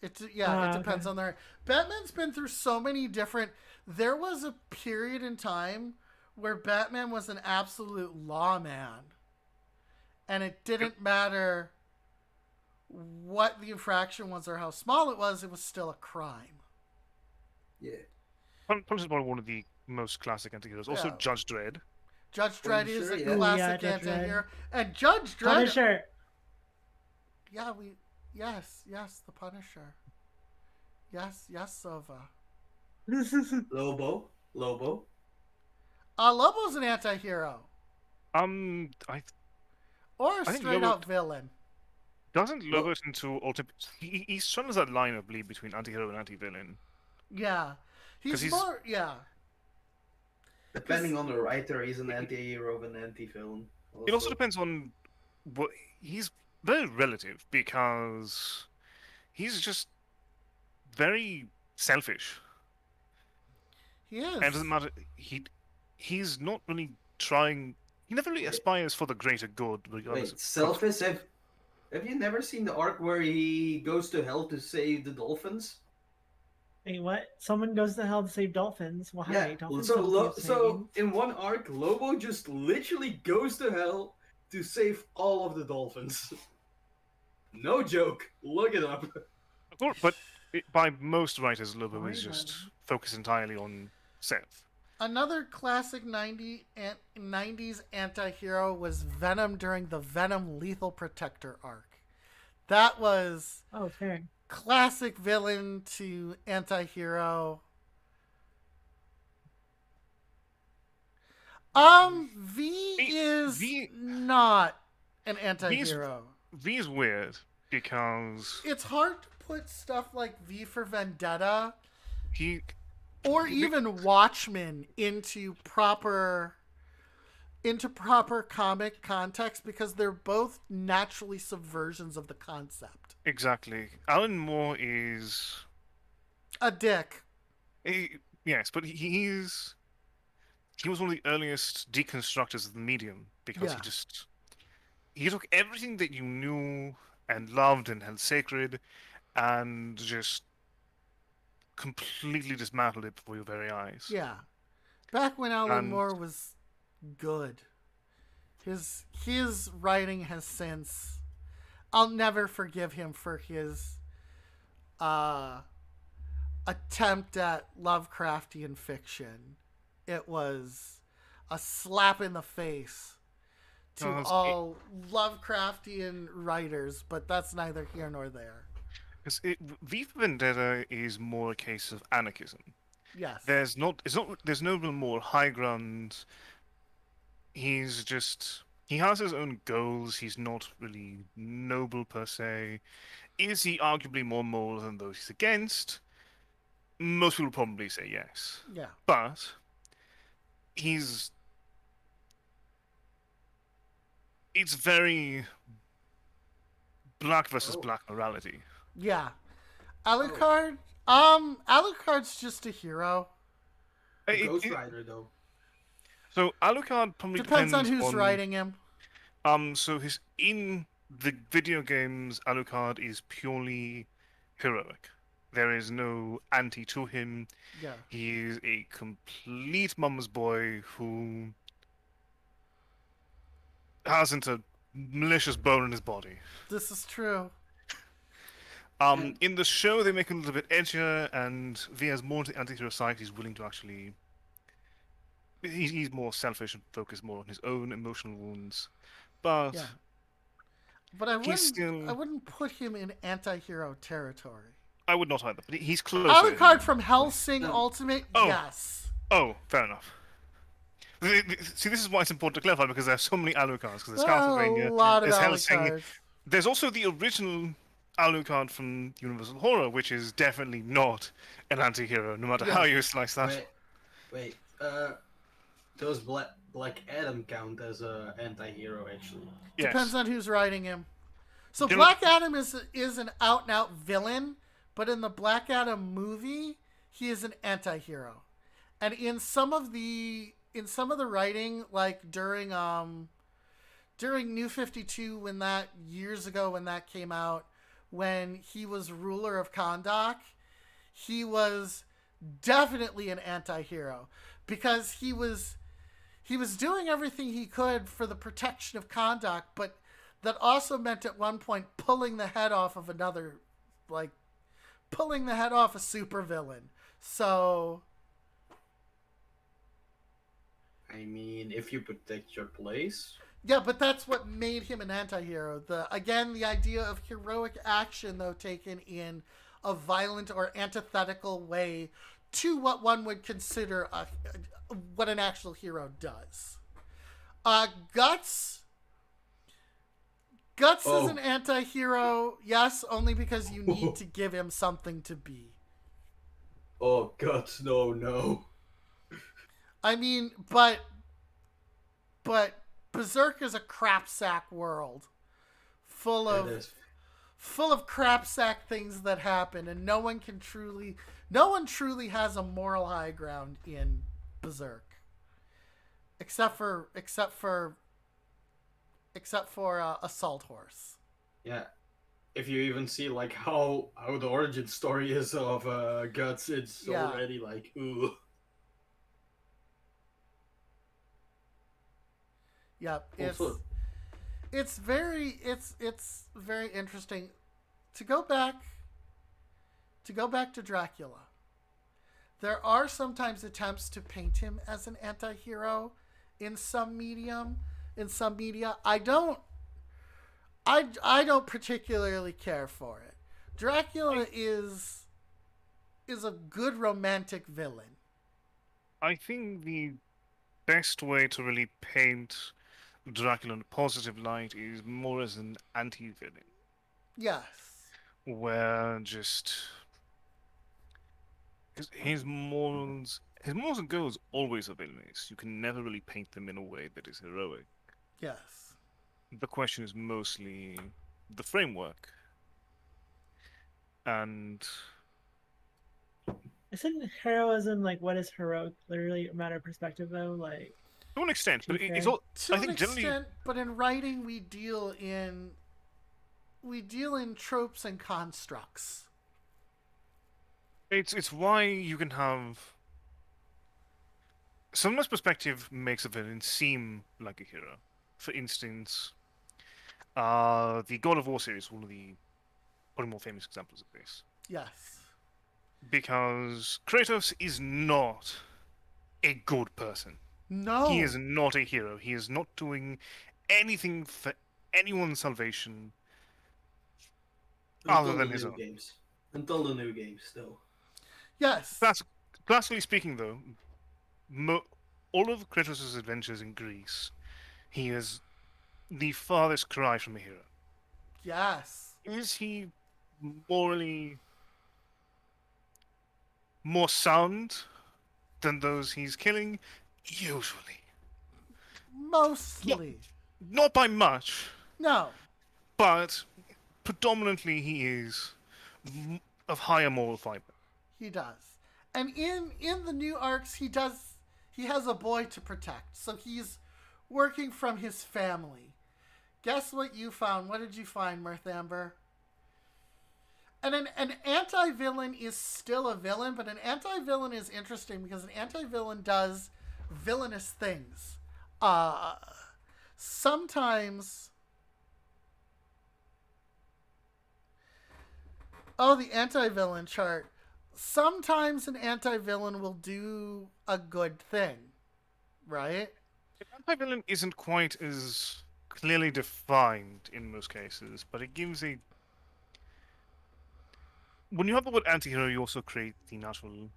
It Okay. depends on their. Batman's been through so many different. There was a period in time where Batman was an absolute lawman, and it didn't matter what the infraction was or how small it was still a crime. Yeah. Punisher is probably one of the most classic anti-heroes. Also, Yeah. Judge Dredd. Judge Dredd Punisher, is a yeah. Ooh, classic yeah, Judge Dredd. anti-hero, and Judge Dredd. Punisher. Yeah, yes, the Punisher. Yes, Sova. Lobo. Lobo's an anti-hero I or a think straight Lobo- up villain. doesn't Lobo into ultimate. He straddles that line, I believe, between anti-hero and anti-villain. Yeah, 'Cause he's- more. Yeah, Depending on the writer, he's an anti-hero of an anti-villain. It also depends on what he's very relative because he's just very selfish. he is. And it doesn't matter. He's not really trying. He never really aspires for the greater good, regardless. Wait, selfish? Have you never seen the arc where he goes to hell to save the dolphins? Wait, what? Someone goes to hell to save dolphins. Why? Yeah. Dolphins So don't need so saving. in one arc, Lobo just literally goes to hell to save all of the dolphins. No joke. Look it up. Of course, but by most writers, Lobo is Why just then? focused entirely on Seth. Another classic 90s anti-hero was Venom during the Venom Lethal Protector arc. That was Oh, fair. classic villain to anti-hero. V is V- not an anti-hero. V is weird because It's hard to put stuff like V for Vendetta he or even Watchmen into proper comic context because they're both naturally subversions of the concept. exactly Alan Moore is A dick. yes, but he was one of the earliest deconstructors of the medium because Yeah. he took everything that you knew and loved and held sacred and just completely dismantled it before your very eyes. Yeah. Back when Alan And- Moore was good. His writing has since I'll never forgive him for his attempt at Lovecraftian fiction. It was a slap in the face to No, it's- all Lovecraftian writers, but that's neither here nor there. Because V for Vendetta is more a case of anarchism. Yes. There's no real more high ground. He has his own goals. He's not really noble per se. Is he arguably more moral than those he's against? Most people probably say yes. Yeah. But it's very black versus Oh. black morality. Yeah. Alucard? Alucard's just a hero. Ghost Rider though. So Alucard probably Depends on depends who's writing him. So in the video games, Alucard is purely heroic. There is no anti to him. Yeah. He is a complete mama's boy who hasn't a malicious bone in his body. This is true. In the show, they make it a little bit edgier, and V has more to the anti-hero side. He's willing to actually. He's more selfish and focused more on his own emotional wounds. But Yeah. But I still- wouldn't put him in anti-hero territory. I would not either. But he's close. Alucard from Hellsing No. Ultimate, Oh. yes. Oh, fair enough. See, this is why it's important to clarify because there are so many Alucards. Because there's There are Castlevania, a lot of there's Hellsing. Alucards. There's also the original Alucard from Universal Horror, which is definitely not an anti-hero, no matter Yeah. how you slice that. Wait. Does Black Adam count as a anti-hero actually? Yes. Depends on who's writing him. So There- Black Adam is an out and out villain, but in the Black Adam movie, he is an anti-hero. And in some of the writing, like during New 52 when that years ago when that came out, when he was ruler of Kahndaq, he was definitely an anti-hero because he was doing everything he could for the protection of Kahndaq, but that also meant at one point pulling the head off of another, like pulling the head off a supervillain. So I mean, if you protect your place. yeah, but that's what made him an anti-hero. The idea of heroic action though taken in a violent or antithetical way to what one would consider what an actual hero does. Guts is Oh. an anti-hero, yes, only because you need to give him something to be. Oh God, no. I mean, but Berserk is a crapsack world full That of is. crapsack things that happen, and no one truly has a moral high ground in Berserk, except for Assault Horse. Yeah. if you even see like how the origin story is of Guts, it's Yeah. already like ooh. Yep. Also- It's very interesting to go back to Dracula. There are sometimes attempts to paint him as an anti-hero in some media. I don't particularly care for it. Dracula is a good romantic villain. I think the best way to really paint Dracula in a positive light is more as an anti-villain, Yes. where just his morals and goals always are villainous. You can never really paint them in a way that is heroic. Yes. The question is mostly the framework, and Isn't heroism like what is heroic literally a matter of perspective though? Like, to an extent, To but be it's fair. all. To I an think generally, extent, but in writing we deal in tropes and constructs. it's why you can have. Someone's perspective makes a villain seem like a hero. For instance, the God of War series, one of the probably more famous examples of this, Yes. because Kratos is not a good person. No. He is not a hero. He is not doing anything for anyone's salvation other Until than the his new own. games. Until the new games, still. Yes. Classically speaking, though, all of Kratos' adventures in Greece, he is the farthest cry from a hero. Yes. Is he morally more sound than those he's killing? Usually. Mostly. Not by much, No. but predominantly he is of higher moral fiber. He does. And in the new arcs he has a boy to protect. So he's working from his family. Guess what you found? What did you find, Mirth Amber? And an anti-villain is still a villain, but an anti-villain is interesting because an anti-villain does villainous things. Sometimes... Oh, the anti-villain chart. Sometimes an anti-villain will do a good thing, right? The anti-villain isn't quite as clearly defined in most cases, but it gives a... When you have the word anti-hero, you also create the natural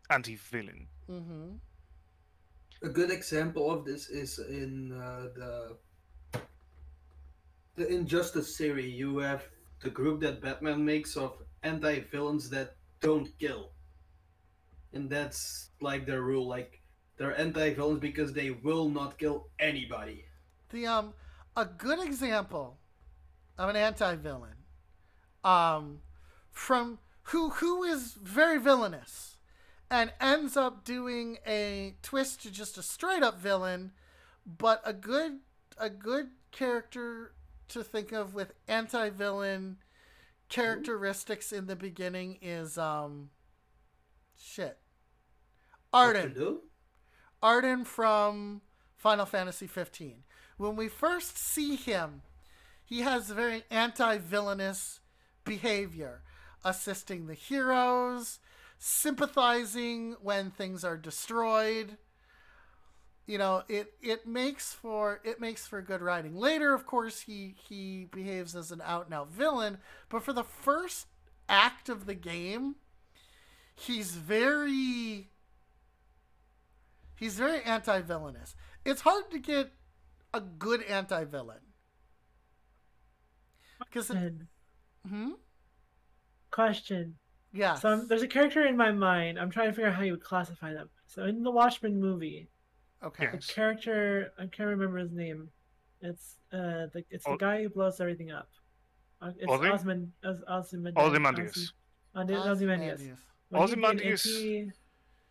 anti-villain. Mm-hmm. A good example of this is in the Injustice series. You have the group that Batman makes of anti-villains that don't kill, and that's like their rule. Like they're anti-villains because they will not kill anybody. A good example of an anti-villain, from who is very villainous, and ends up doing a twist to just a straight up villain, but a good character to think of with anti-villain characteristics in the beginning is Arden. What to do? Arden from Final Fantasy 15. When we first see him, he has very anti-villainous behavior, assisting the heroes, sympathizing when things are destroyed. You know, it makes for good writing. Later, of course, he behaves as an out and out villain, but for the first act of the game, he's very anti-villainous. It's hard to get a good anti-villain. Question. Yeah. So there's a character in my mind. I'm trying to figure out how you would classify them. So in the Watchmen movie, Okay. the character, I can't remember his name. It's the guy who blows everything up. It's Ozymandias. Ozymandias. When he did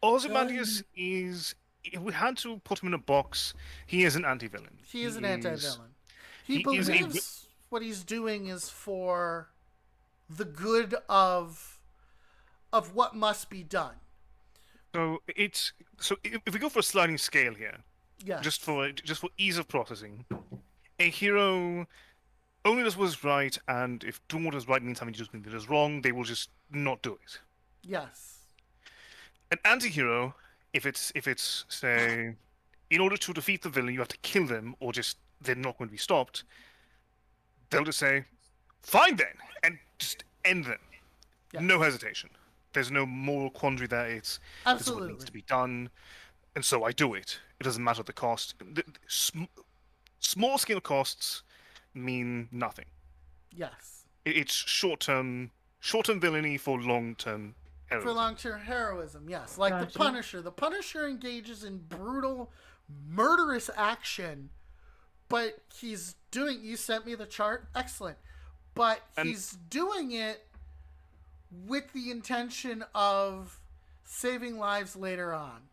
Ozymandias is... If we had to put him in a box, he is an anti-villain. He is an anti-villain. he is a what he's doing is for the good of what must be done. So if we go for a sliding scale here, Yes. just for ease of processing, a hero only does what is right, and if doing what is right means having to do something that is wrong, they will just not do it. Yes. An anti-hero, if it's say, in order to defeat the villain, you have to kill them, or just they're not going to be stopped. They'll just say, "Fine then," and just end them. Yes. No hesitation. There's no moral quandary there. It's this is what Absolutely. needs to be done, and so I do it. It doesn't matter the cost. Small scale costs mean nothing. Yes. It's short-term villainy for long-term heroism. For long-term heroism, yes. Like Gotcha. the Punisher. The Punisher engages in brutal, murderous action, but he's doing... You sent me the chart? Excellent. But And- he's doing it with the intention of saving lives later on.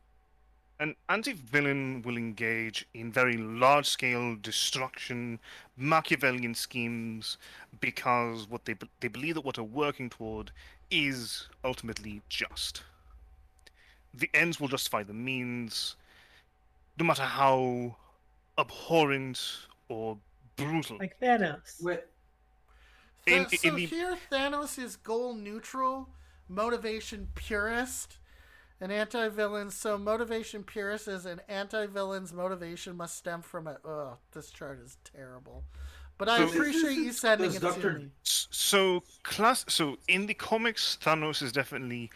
An anti-villain will engage in very large-scale destruction, Machiavellian schemes, because what they believe that what they're working toward is ultimately just. The ends will justify the means, no matter how abhorrent or brutal. Like Thanos. Wait, In So the- here, Thanos is goal neutral, motivation purist, an anti-villain. So motivation purist is an anti-villain's motivation must stem from a... Oh, this chart is terrible. But I So- appreciate you sending Does it to Dr. me. So in the comics, Thanos is definitely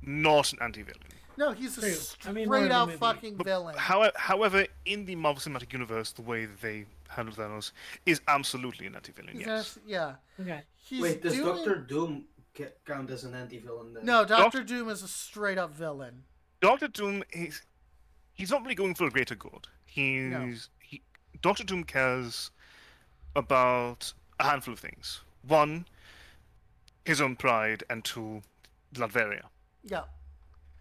not an anti-villain. No, he's a True. I mean, more of straight the out movie. fucking villain. However, in the Marvel Cinematic Universe, the way that they handle Thanos is absolutely an anti-villain. He's Yes. yeah. Okay. He's wait, does doing... Doctor Doom count as an anti-villain then? No, Doctor Doom is a straight up villain. Doctor Doom he's not really going for a greater good. Doctor Doom cares about a handful of things. One, his own pride, and two, Latveria. Yeah.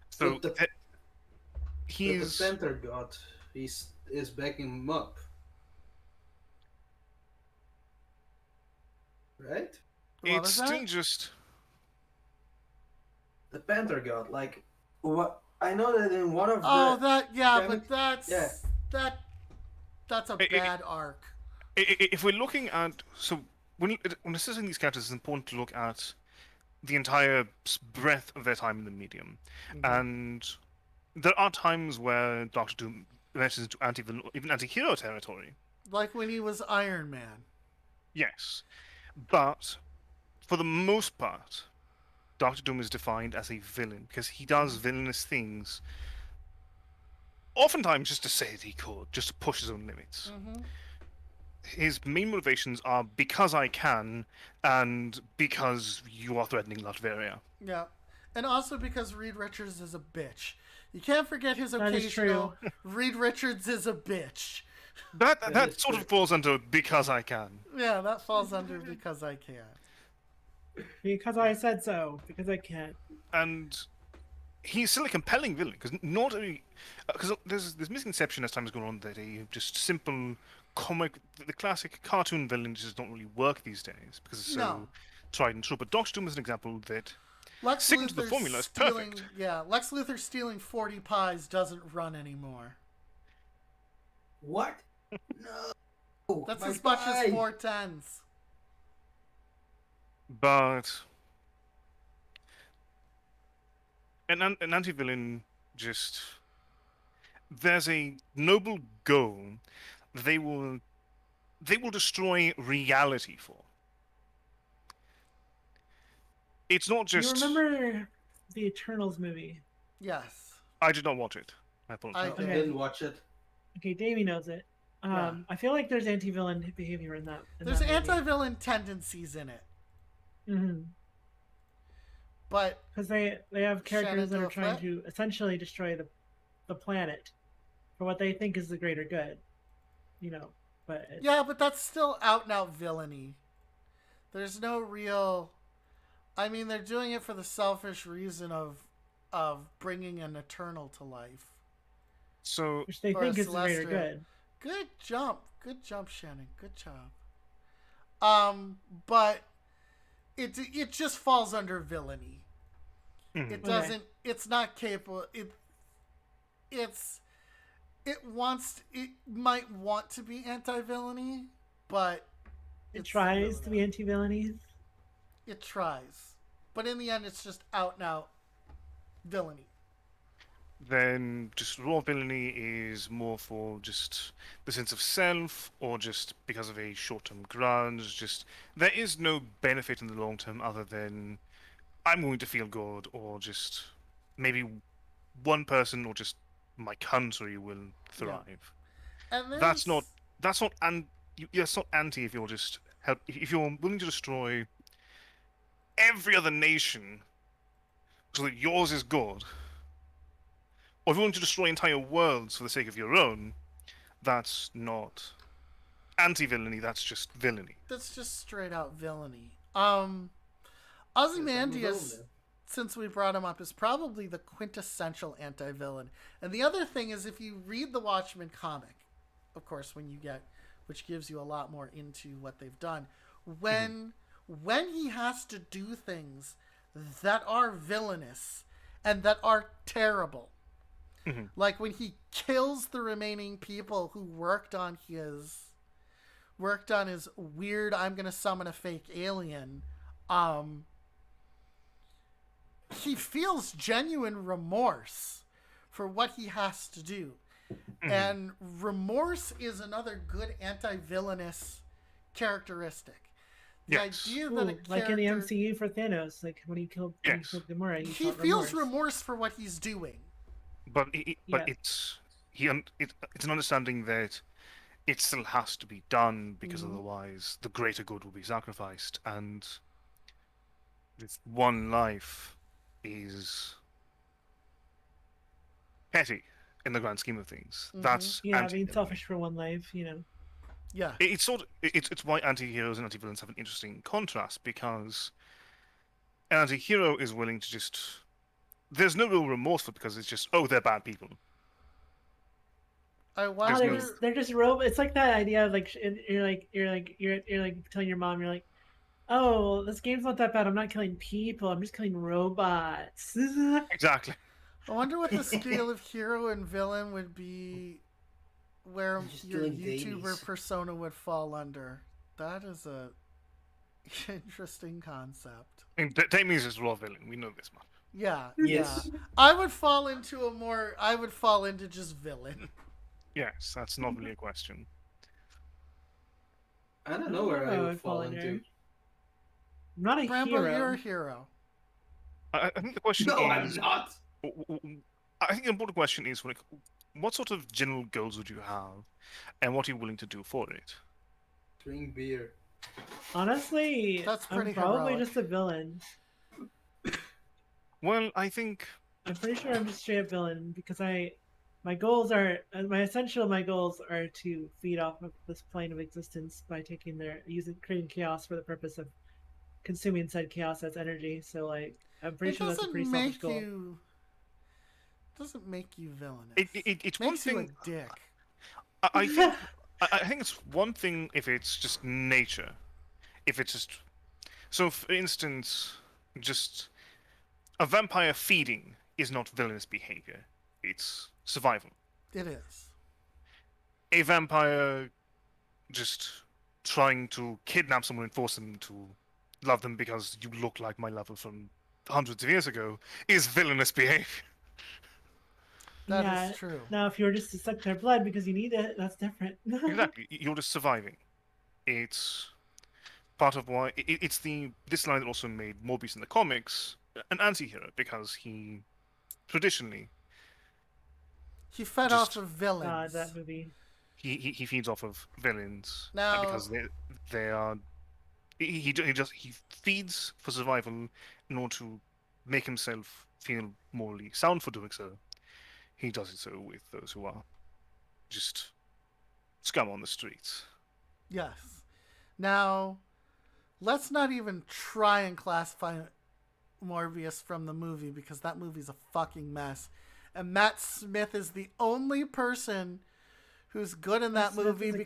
So But the- eh, But he's the Panther God is backing him up. Right? What it's was still that? just The Panther God, like what I know that in one of Oh, the that yeah, comics- but that's yeah. that's a It- bad arc. if we're looking at when assessing these characters, it's important to look at the entire breadth of their time in the medium, and there are times where Doctor Doom ventures into anti-villain, or even anti-hero territory. Like when he was Iron Man. Yes, but for the most part, Doctor Doom is defined as a villain because he does villainous things. Oftentimes, just to say that he could, just to push his own limits. Mm-hmm. His main motivations are because I can, and because you are threatening Latveria. Yeah. And also because Reed Richards is a bitch. You can't forget his That is occasional Reed Richards is a bitch. That is sort true. of falls under because I can. Yeah, that falls under because I can. Because I said so. Because I can't. And he's still a compelling villain because not only because there's this misconception as time has gone on that a just simple the classic cartoon villain just don't really work these days because it's so No. tried and true. But Doctor Doom is an example that Lex Sticking to the Luthor formula is stealing, perfect. yeah, Lex Luthor stealing 40 pies doesn't run anymore. what? No. That's my as much as pie! 410s. but an anti-villain just there's a noble goal they will destroy reality for. It's not just You remember the Eternals movie? Yes. I did not watch it. I apologize. I I Okay. didn't watch it. Okay, Davey knows it. Yeah. I feel like there's anti-villain behavior in that. There's anti-villain tendencies in it. Mm-hmm. But Because they have characters that Shannon are trying Doe to essentially destroy the planet for what they think is the greater good. You know, but yeah, but that's still out and out villainy. There's no real. I mean, they're doing it for the selfish reason of bringing an Eternal to life. So which they or think a is the greater Celestial. good. Good jump, Shannon. Good job. But it just falls under villainy. Mhm. It doesn't. It's not capable. It's it might want to be anti-villainy, but It it's tries really to be not. anti-villainy. It tries, but in the end, it's just out and out villainy. Then just raw villainy is more for just the sense of self, or just because of a short-term grudge. Just there is no benefit in the long term other than I'm going to feel good, or just maybe one person or just my country will thrive. And That's not there's that's not that's not anti if you're just help if you're willing to destroy every other nation so that yours is good, or if you're willing to destroy entire worlds for the sake of your own. That's not anti-villainy. That's just villainy. that's just straight out villainy. Yes, I'm a villain Ozymandias, then. since we brought him up, is probably the quintessential anti-villain. And the other thing is, if you read the Watchmen comic, of course, which gives you a lot more into what they've done, when he has to do things that are villainous and that are terrible, Mhm. like when he kills the remaining people who worked on his weird I'm gonna summon a fake alien, um he feels genuine remorse for what he has to do. And remorse is another good anti-villainous characteristic. The Yes. idea that a Ooh, character, like in the MCU for Thanos, like when he killed Yes. Gamora, he, he felt feels remorse. remorse for what he's doing. But Yeah. it's an understanding that it still has to be done because Mhm. otherwise the greater good will be sacrificed, and this one life is petty in the grand scheme of things. Mhm. That's Yeah, anti. being selfish for one life, you know. Yeah. It's sort of it's why anti-heroes and anti-villains have an interesting contrast, because an anti-hero is willing to just there's no real remorse for it because it's just, oh, they're bad people. I Oh, There's they're no wonder. just It's like that idea of like you're telling your mom, you're like, oh, this game's not that bad. I'm not killing people. I'm just killing robots. exactly. I wonder what the scale of hero and villain would be, where I'm just your killing YouTuber babies. persona would fall under. That is a interesting concept. And Damien's is raw villain. We know this much. Yeah, Yes. yeah. I would fall into just villain. Yes, that's not really a question. I don't know where I Oh, would I'd fall in there. into. I'm not a Brambo, hero. you're a hero. I think the question No, I'm is, not. I think the important question is, what sort of general goals would you have, and what are you willing to do for it? Drink beer. Honestly, That's pretty I'm probably heroic. just a villain. Well, I think I'm pretty sure I'm just straight up villain because my goals are my goals are to feed off of this plane of existence by creating chaos for the purpose of consuming said chaos as energy. So like I'm pretty It sure that's a doesn't pretty selfish make goal. you. Doesn't make you villainous. it's one Makes you a thing. dick. I think I think it's one thing if it's just nature, if it's just so. For instance, just a vampire feeding is not villainous behavior; it's survival. It is. A vampire just trying to kidnap someone and force them to love them because you look like my lover from hundreds of years ago is villainous behavior. That is Yeah. true. Now, if you were just to suck their blood because you need it, that's different. Exactly, you're just surviving. It's part of why it's this line that also made Morbius in the comics an anti-hero, because he traditionally He fed just off of villains. that movie. he feeds off of villains Now- because they are he feeds for survival in order to make himself feel morally sound for doing so. He does it so with those who are just scum on the streets. Yes. Now, let's not even try and classify Morbius from the movie, because that movie's a fucking mess. And Matt Smith is the only person who's good in Matt that Smith movie is a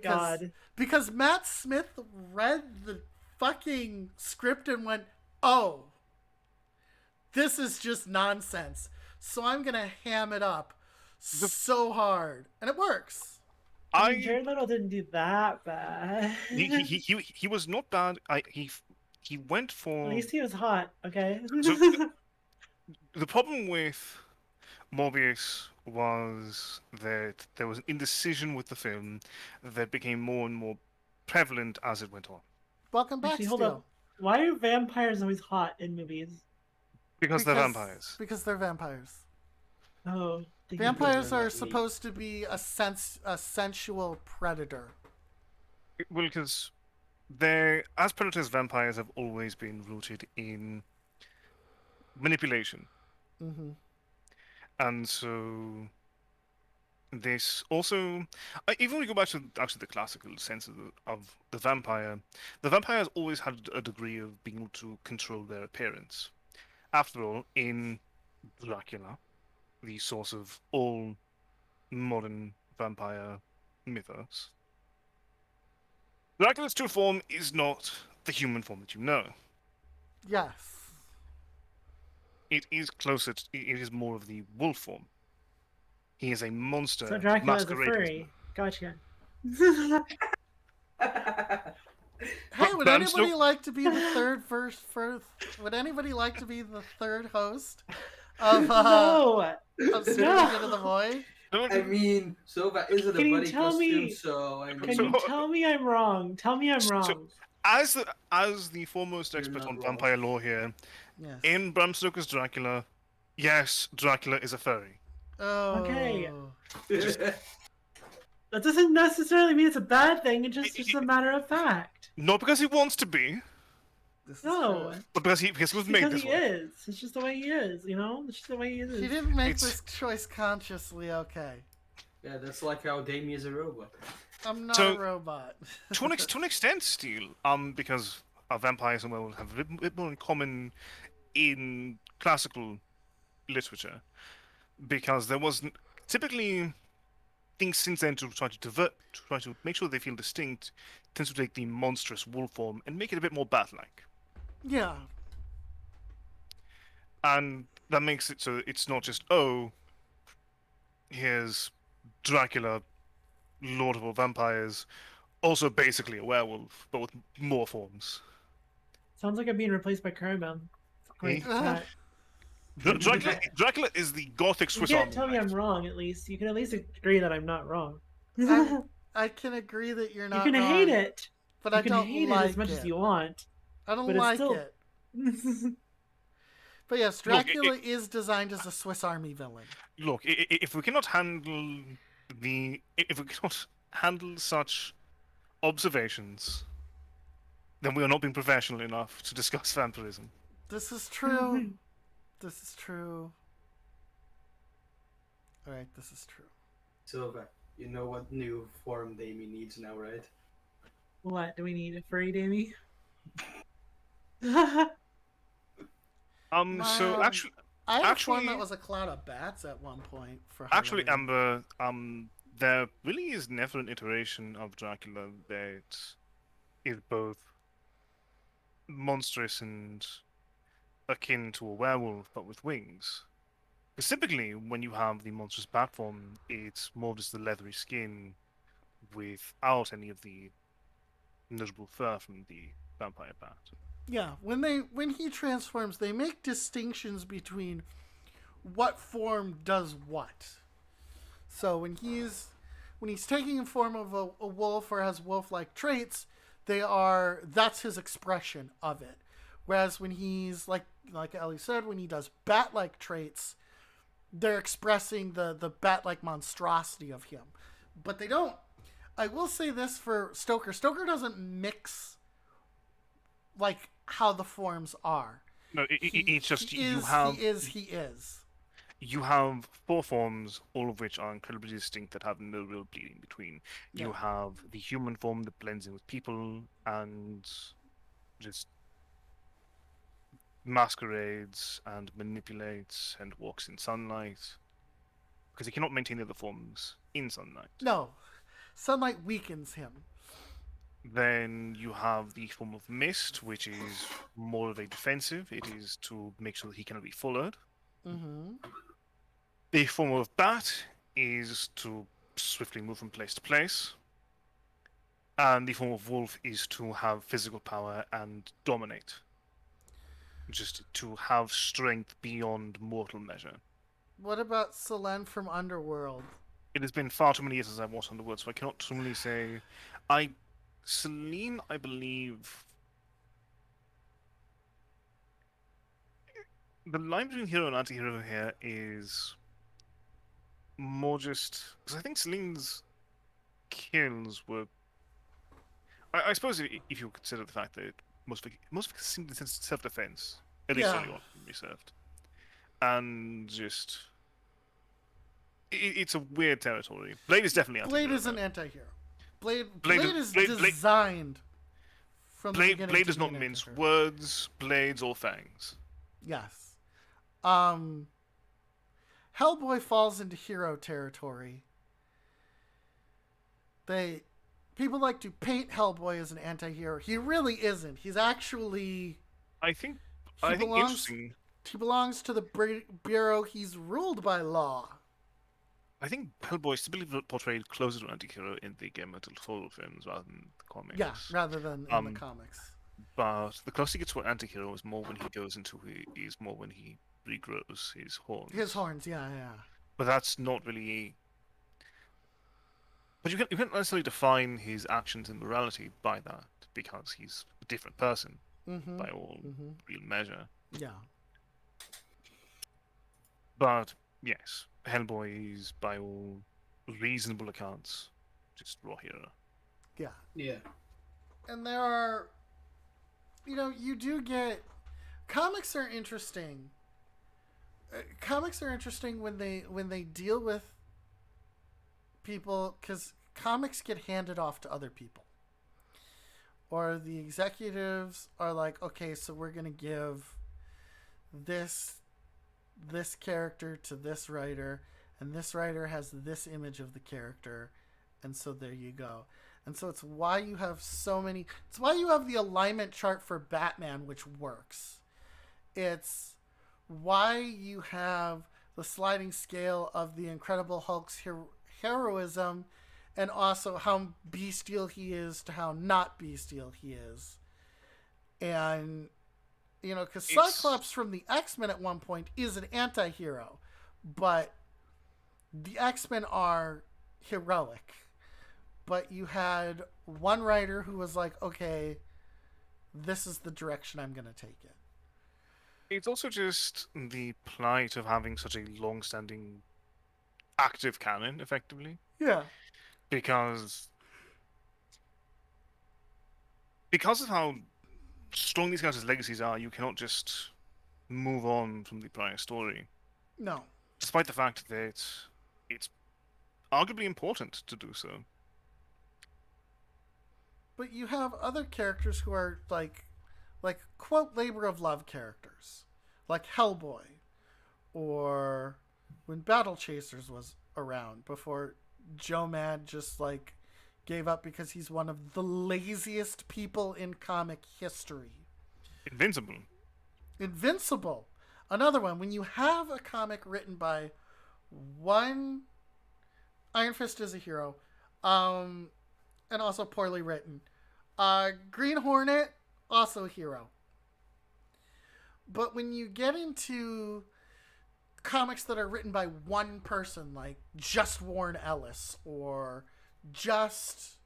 because god. Matt Smith read the fucking script and went, "Oh, this is just nonsense. So I'm gonna ham it up so hard," and it works. I mean, I Jared Leto didn't do that bad. he was not bad. He went At for least he was hot. Okay. so the problem with Morbius was that there was an indecision with the film that became more and more prevalent as it went on. Welcome back, Actually, hold Steel. up. Why are vampires always hot in movies? Because they're vampires. Because they're vampires. Oh, thank you. Vampires they're are not supposed to be a sensual predator. Well, because they're as predators, vampires have always been rooted in manipulation, Mm-hmm. and so this also, even when we go back to actually the classical sense of the vampire has always had a degree of being able to control their appearance. After all, in Dracula, the source of all modern vampire mythos, Dracula's true form is not the human form that you know. Yes. It is closer. It is more of the wolf form. He is a monster. So Dracula's a masquerading as furry. Gotcha. Hey, would Bram anybody Stoker- like to be the third would anybody like to be the third host of No. Spinning No. Into the Void? No, I mean, Sova isn't a Can you buddy tell costume, me- so I mean, Can So- you tell me I'm wrong? Tell me I'm So- wrong. as the foremost You're expert not on wrong. vampire lore here, Yes. in Bram Stoker's Dracula, yes, Dracula is a furry. Oh. Okay. That doesn't necessarily mean it's a bad thing. It's just a matter of fact. Not because he wants to be, This is No. true. but because he was made Because this he way. is. It's just the way he is, you know? It's just the way he is. He didn't make It's- this choice consciously, okay. Yeah, that's like how Damien is a robot. I'm not So- a robot. To an extent, still, because vampires and werewolves have a bit more in common in classical literature, because there wasn't typically things since then to try to make sure they feel distinct, tends to take the monstrous wolf form and make it a bit more bat-like, Yeah. and that makes it so it's not just here's Dracula, Lord of all vampires, also basically a werewolf, but with more forms. Sounds like I'm being replaced by Caramel. Great. Ah. Dracula is the gothic You Swiss can't Army tell me knife. I'm wrong, at least. You can at least agree that I'm not wrong. I can agree that you're not You can wrong, hate it. but You I can don't hate like it as much it. as you want. I don't but it's like still- it. But yes, Look, Dracula is designed as a Swiss Army villain. Look, if we cannot handle if we cannot handle such observations, then we are not being professional enough to discuss vampirism. This is true. This is true. Alright, this is true. Sova, you know what new form Damien needs now, right? What? Do we need a furry Damie? So Um, actually, I had one Actually- that was a cloud of bats at one point for actually, Halloween. Amber, there really is never an iteration of Dracula that is both monstrous and akin to a werewolf, but with wings. Because typically, when you have the monstrous bat form, it's more just the leathery skin without any of the notable fur from the vampire bat. Yeah, when he transforms, they make distinctions between what form does what. So when he's taking the form of a wolf or has wolf-like traits, that's his expression of it. Whereas when he's like Ellie said, when he does bat-like traits, they're expressing the bat-like monstrosity of him. But they don't. I will say this for Stoker. Stoker doesn't mix like how the forms are. No, it's just he is. He is. you have four forms, all of which are incredibly distinct that have no real bleeding between. You Yeah. have the human form that blends in with people and just masquerades and manipulates and walks in sunlight. Because he cannot maintain the other forms in sunlight. No. Sunlight weakens him. Then you have the form of mist, which is more of a defensive. It is to make sure that he cannot be followed. Mm-hmm. The form of bat is to swiftly move from place to place. And the form of wolf is to have physical power and dominate. Just to have strength beyond mortal measure. What about Selene from Underworld? It has been far too many years since I've watched Underworld, so I cannot truly say. Celine, I believe. The line between hero and anti-hero here is more just because I think Celine's kills were. I suppose if you consider the fact that most of it seemed in self-defense, at least Yeah. early on in Reserved, and just it's a weird territory. Blade is definitely Blade anti-hero. is an anti-hero. Blade Blade is Blade- designed from the beginning Blade to does be not an mince anti-hero. words, blades or fangs. Yes. Hellboy falls into hero territory. People like to paint Hellboy as an anti-hero. He really isn't. He's actually I think he belongs interesting. he belongs to the bureau. He's ruled by law. I think Hellboy is typically portrayed closer to an anti-hero in the Guillermo del Toro films rather than the comics. Yeah, rather than in the Um, comics. But the closer he gets to an anti-hero is more when he goes into is more when he regrows his horns. His horns, yeah. But that's not really. But you can't necessarily define his actions and morality by that because he's a different person Mm-hmm. by all Mm-hmm. real measure. Yeah. But yes, Hellboy is by all reasonable accounts just raw hero. Yeah. Yeah. And there are, you do get comics are interesting. Comics are interesting when they deal with people, because comics get handed off to other people, or the executives are like, okay, so we're gonna give this character to this writer, and this writer has this image of the character, and so there you go. And so it's why you have it's why you have the alignment chart for Batman, which works. It's why you have the sliding scale of the Incredible Hulk's heroism, and also how bestial he is to how not bestial he is. And, because Cyclops from the X-Men at one point is an anti-hero, but the X-Men are heroic. But you had one writer who was like, okay, this is the direction I'm going to take it. It's also just the plight of having such a long-standing active canon, effectively, Yeah. because of how strong these characters' legacies are, you cannot just move on from the prior story, No. despite the fact that it's arguably important to do so. But you have other characters who are like quote labor of love characters, like Hellboy, or when Battle Chasers was around before Joe Mad just gave up because he's one of the laziest people in comic history. Invincible. Another one. When you have a comic written by one, Iron Fist is a hero, and also poorly written. Green Hornet, also a hero. But when you get into comics that are written by one person, like just Warren Ellis, or just,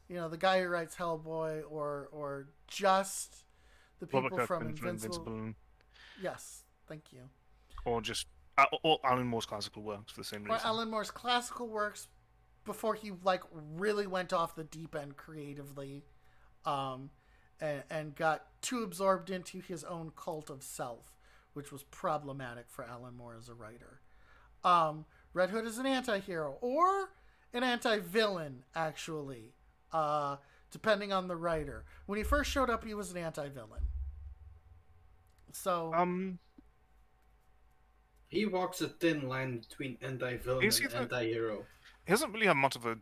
the guy who writes Hellboy, or just the people Robert from Kirkman Invincible. Yes, thank you. or just or Alan Moore's classical works for the same Or reason. Alan Moore's classical works before he really went off the deep end creatively, and got too absorbed into his own cult of self, which was problematic for Alan Moore as a writer. Red Hood is an anti-hero or an anti-villain, actually, depending on the writer. When he first showed up, he was an anti-villain. So He walks a thin line between anti-villain Is he and the- anti-hero. He doesn't really have much of a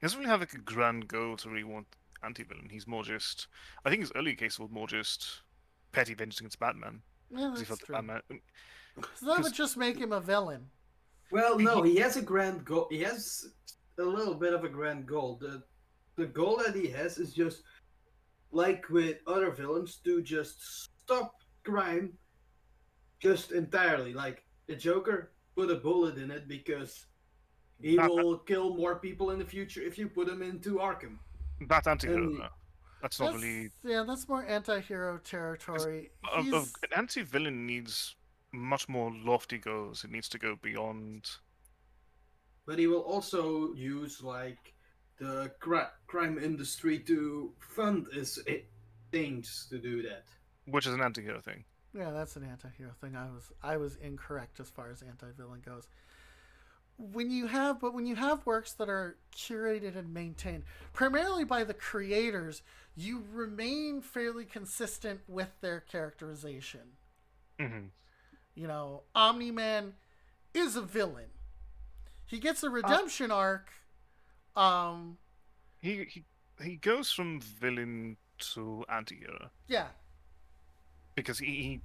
He doesn't really have like a grand goal to really want anti-villain. He's more just, I think his early case was more just petty vengeance against Batman. Yeah, 'Cause he that's felt that true. Batman, So that would 'cause- just make him a villain. Well, no, he has a grand goal. He has a little bit of a grand goal. The goal that he has is just like with other villains to just stop crime just entirely. Like the Joker put a bullet in it because he Batman- will kill more people in the future if you put him into Arkham. That's anti-hero. And- though. That's not really. That's more anti-hero territory. He's, An anti-villain needs much more lofty goals. It needs to go beyond. But he will also use like the crime industry to fund his things to do that. Which is an anti-hero thing. yeah, that's an anti-hero thing. I was incorrect as far as anti-villain goes. When you have works that are curated and maintained primarily by the creators, you remain fairly consistent with their characterization. Hmm. You know, Omni-Man is a villain. He gets a redemption arc. He goes from villain to anti-hero Yeah, because he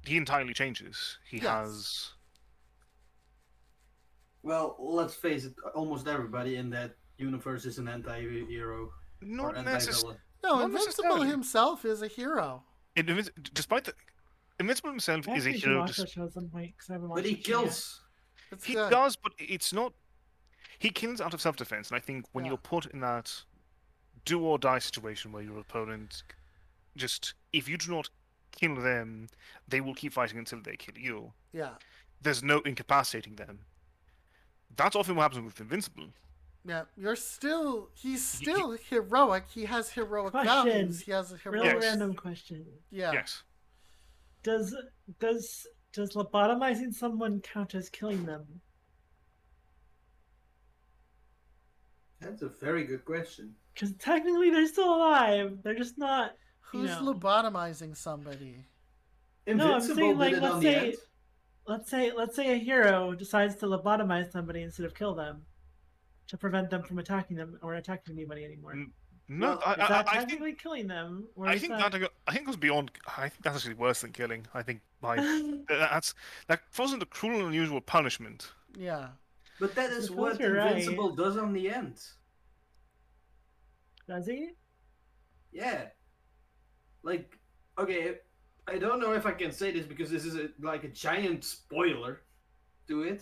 entirely changes. He Yes. has. Well, let's face it, almost everybody in that universe is an anti-hero or Not necessarily. anti-villain. no, Not Invincible necessarily. himself is a hero. Despite the Invincible himself I is a actually should hero. watch that show at some point because I haven't watched But he it yet. kills. It's He good. does, but it's not. He kills out of self-defense, and I think when Yeah. you're put in that do or die situation where your opponent just, if you do not kill them, they will keep fighting until they kill you. Yeah, There's no incapacitating them. That's often what happens with Invincible. yeah. He's still heroic. He has heroic Question. values. He has a Real heroic. Yes. random question. Yeah. Yes. Does lobotomizing someone count as killing them? That's a very good question. Because technically they're still alive. They're just not. Who's know. lobotomizing somebody? No, I'm Invincible saying, like, did it let's on say- the end. Let's say a hero decides to lobotomize somebody instead of kill them, to prevent them from attacking them or attacking anybody anymore. No, Well, Is that I think technically killing them? Or I is think that... I think it goes beyond. I think that's actually worse than killing. I think by that falls into cruel and unusual punishment. Yeah. But that is Suppose what you're right. Invincible does on the end. Does he? Yeah. Like, okay, I don't know if I can say this because this is like a giant spoiler to it.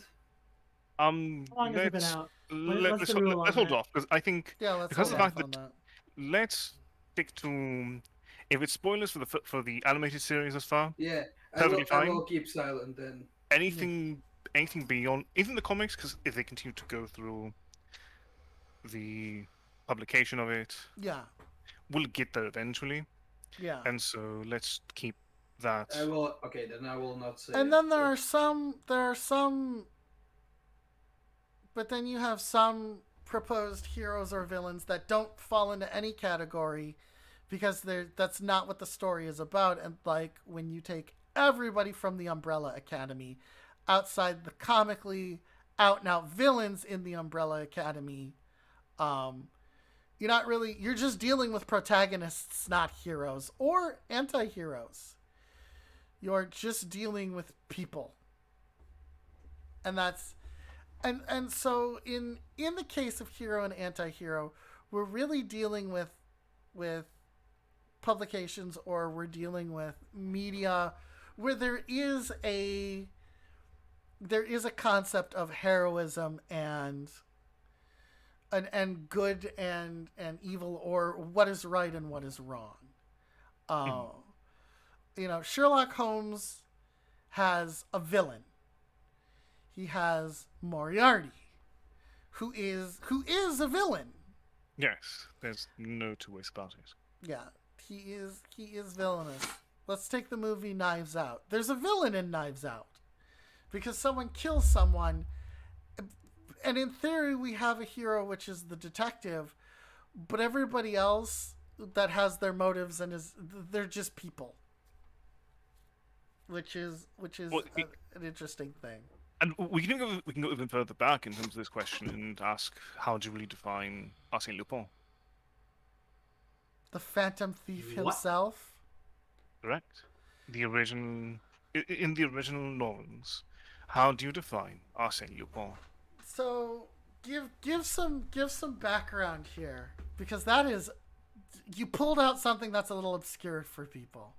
How long has it been out? What's the rule on let's hold that? off because I think Yeah, let's Because hold of the off fact on that. let's stick to if it's spoilers for the animated series as far. Yeah, Perfectly I fine. will keep silent then. Anything beyond even the comics because if they continue to go through the publication of it, Yeah. we'll get there eventually. Yeah. And so let's keep that. I will. Okay, then I will not say. And it, then there but- are some but then you have some proposed heroes or villains that don't fall into any category because that's not what the story is about. And like when you take everybody from the Umbrella Academy outside the comically out and out villains in the Umbrella Academy, you're just dealing with protagonists, not heroes or anti-heroes. You're just dealing with people. And that's and so in the case of hero and anti-hero, we're really dealing with publications, or we're dealing with media where there is a concept of heroism and good and evil, or what is right and what is wrong. Sherlock Holmes has a villain. He has Moriarty, who is a villain. Yes, there's no two ways about it. Yeah, he is villainous. Let's take the movie Knives Out. There's a villain in Knives Out because someone kills someone, and in theory we have a hero, which is the detective, but everybody else that has their motives they're just people, which is Well, an interesting thing. And we can go even further back in terms of this question and ask, how do you really define Arsène Lupin? The Phantom Thief What? himself. Correct? The original, in the original novels, how do you define Arsène Lupin? So give some background here, because that is, you pulled out something that's a little obscure for people.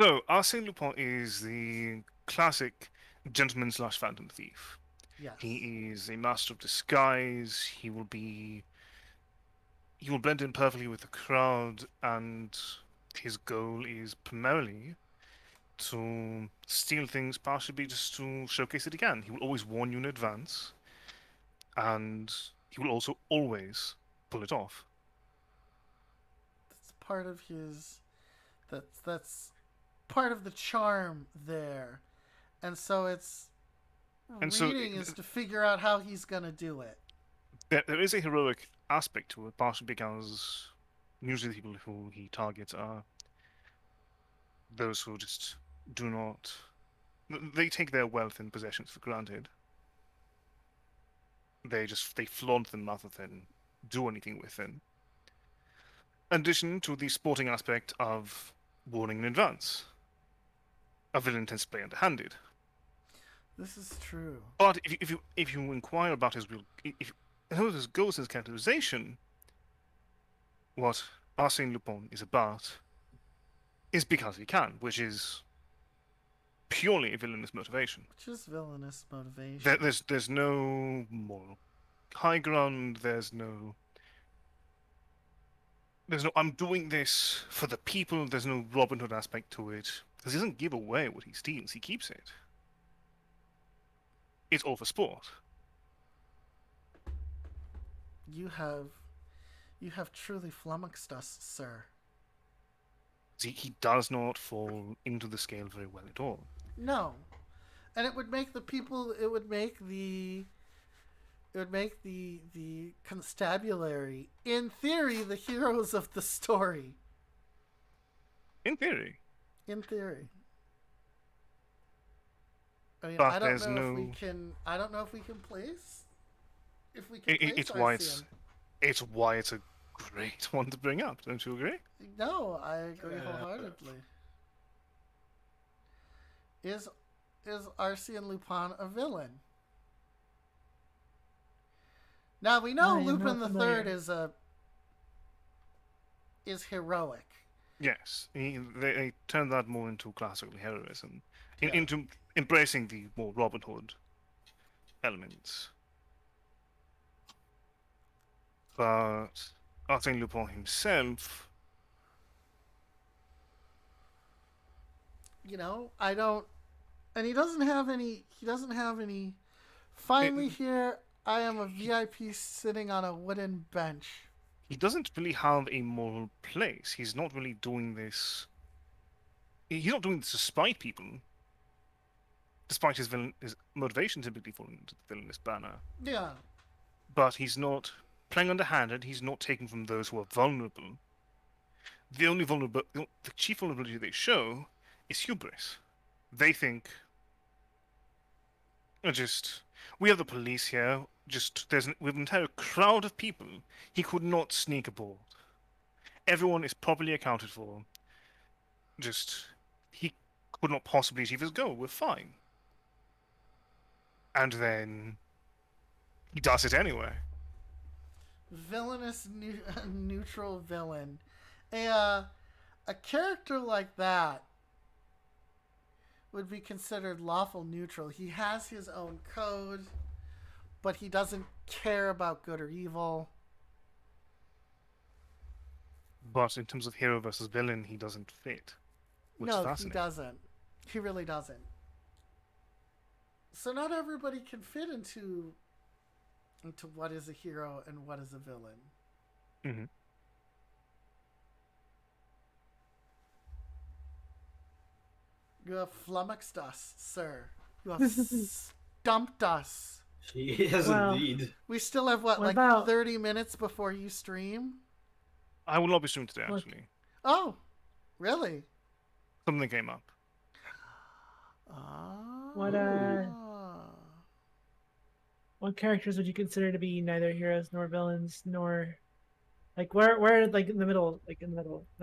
So, Arsène Lupin is the classic gentleman slash phantom thief. Yes. He is a master of disguise. He will blend in perfectly with the crowd, and his goal is primarily to steal things, partially just to showcase it again. He will always warn you in advance, and he will also always pull it off. That's part of his. That's part of the charm there, and so it's And so reading is to figure out how he's gonna do it. there is a heroic aspect to it, partially because usually the people who he targets are those who just do not. They take their wealth and possessions for granted. They flaunt them rather than do anything with them. In addition to the sporting aspect of warning in advance, a villain tends to play underhanded. This is true. But if you inquire about his real, if his goals, his characterization, what Arsène Lupin is about, is because he can, which is purely a villainous motivation. Which is villainous motivation. There's no moral high ground. There's no I'm doing this for the people. There's no Robin Hood aspect to it, because he doesn't give away what he steals. He keeps it. It's all for sport. You have truly flummoxed us, sir. He does not fall into the scale very well at all. No, and it would make the people. It would make the constabulary, in theory, the heroes of the story. In theory. In theory. I mean, But I don't there's know if we no- can. I don't know if we can place. If we can place It's why Arcean. it's why it's a great one to bring up. Don't you agree? No, I agree wholeheartedly. Is Arsène Lupin a villain? Now we know I am Lupin not the Third familiar. is heroic. Yes. They turned that more into classical heroism, Yeah. into embracing the more Robin Hood elements. But Arsène Lupin himself, You know, I don't, and he doesn't have any. He doesn't have any. Finally, here I am a VIP sitting on a wooden bench. he doesn't really have a moral place. He's not really doing this. He's not doing this to spite people, despite his motivation typically falling into the villainous banner. Yeah, But he's not playing underhanded. He's not taking from those who are vulnerable. The chief vulnerability they show is hubris. They think, we have the police here. We have an entire crowd of people. He could not sneak aboard. Everyone is properly accounted for. He could not possibly achieve his goal. We're fine. And then he does it anyway. villainous neutral villain. A character like that would be considered lawful neutral. He has his own code, but he doesn't care about good or evil. But in terms of hero versus villain, he doesn't fit. Which is No, he fascinating. doesn't. He really doesn't. So not everybody can fit into what is a hero and what is a villain. Mm-hmm. You have flummoxed us, sir. You have stumped us. She has Well, indeed. We still have what, What like about- 30 minutes before you stream? I will not be streaming today, Look. actually. Oh, really? Something came up. Ah. What Ah. what characters would you consider to be neither heroes nor villains nor like where like in the middle, like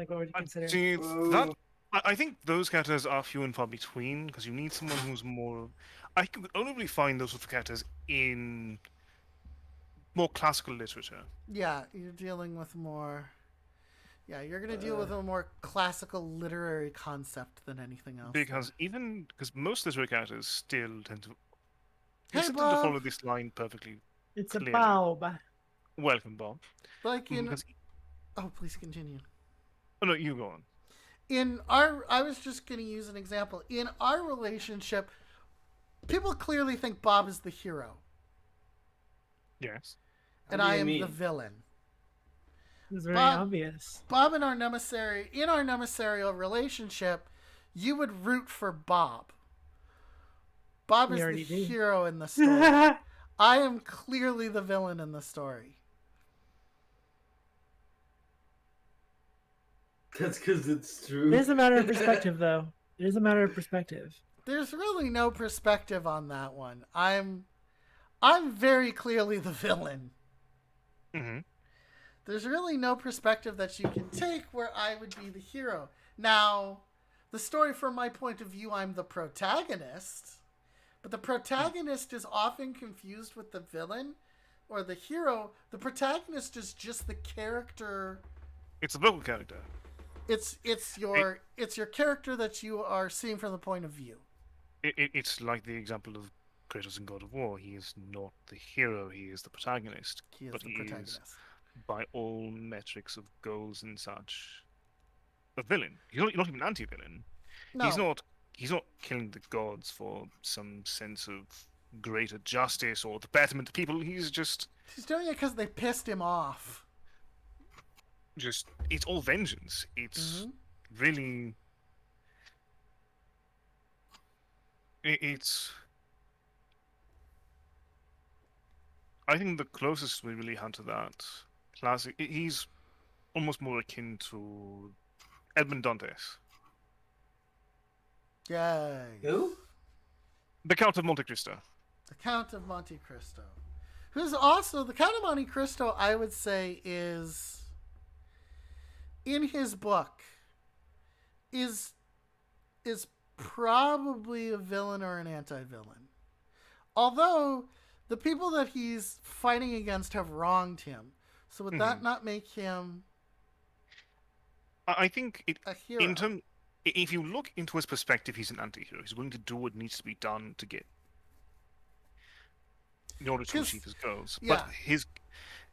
what would you consider? See, that Oh, I think those characters are few and far between because you need someone who's more. I can only really find those sorts of characters in more classical literature. Yeah, you're dealing with more. Yeah, you're gonna deal with a more classical literary concept than anything else. Because most literary characters still tend to Hey, tend to Bob. follow this line perfectly It's a clearly. Bob. Welcome, Bob. Like in. Because Oh, please continue. oh no, you go on. In our, I was just gonna use an example. In our relationship, people clearly think Bob is the hero, Yes. and What do I you am mean? the villain. It's very Bob- obvious. Bob and our nemesaryal relationship, you would root for Bob. Bob We is the already do. hero in the story. I am clearly the villain in the story. that's because it's true. It is a matter of perspective, though. It is a matter of perspective. There's really no perspective on that one. I'm very clearly the villain. Mm-hmm. There's really no perspective that you can take where I would be the hero. Now, the story from my point of view, I'm the protagonist, but the protagonist is often confused with the villain or the hero. The protagonist is just the character. It's a local character. It's your character that you are seeing from the point of view. It's like the example of Kratos in God of War. He is not the hero; he is the protagonist. He is but the he protagonist. is, by all metrics of goals and such, a villain. You're not even anti-villain. No, He's not killing the gods for some sense of greater justice or the betterment of people. He's just he's doing it because they pissed him off. it's all vengeance. It's Mhm. really it's I think the closest we really had to that classic. He's almost more akin to Edmond Dantes, Yay. Who? the Count of Monte Cristo. The Count of Monte Cristo. Who's also the Count of Monte Cristo, I would say, is in his book is probably a villain or an anti-villain. Although the people that he's fighting against have wronged him. So would that not make him I think a hero? if you look into his perspective, he's an anti-hero. He's willing to do what needs to be done to get in order to 'Cause- achieve his goals. yeah.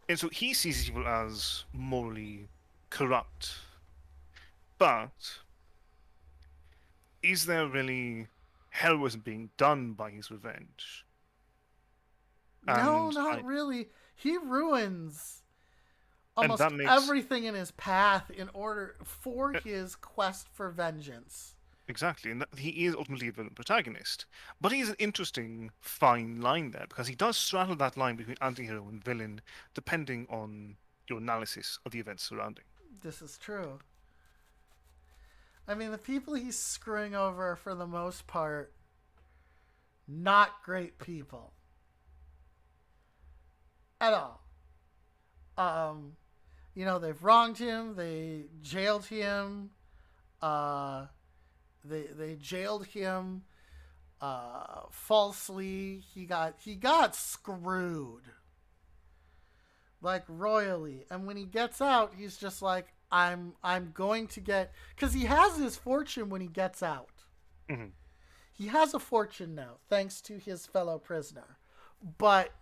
And so he sees evil as morally corrupt. But is there really heroism being done by his revenge? No, And not I- really. He ruins And almost that makes- everything in his path in order for his quest for vengeance. Exactly, and he is ultimately a villain protagonist. But he's an interesting fine line there because he does straddle that line between anti-hero and villain, depending on your analysis of the events surrounding. This is true. I mean, the people he's screwing over are, for the most part, not great people. At all. They've wronged him, they jailed him, they jailed him falsely. He got screwed. Like royally. And when he gets out, he's just like, I'm going to get, because he has his fortune when he gets out. Mm-hmm. He has a fortune now, thanks to his fellow prisoner. But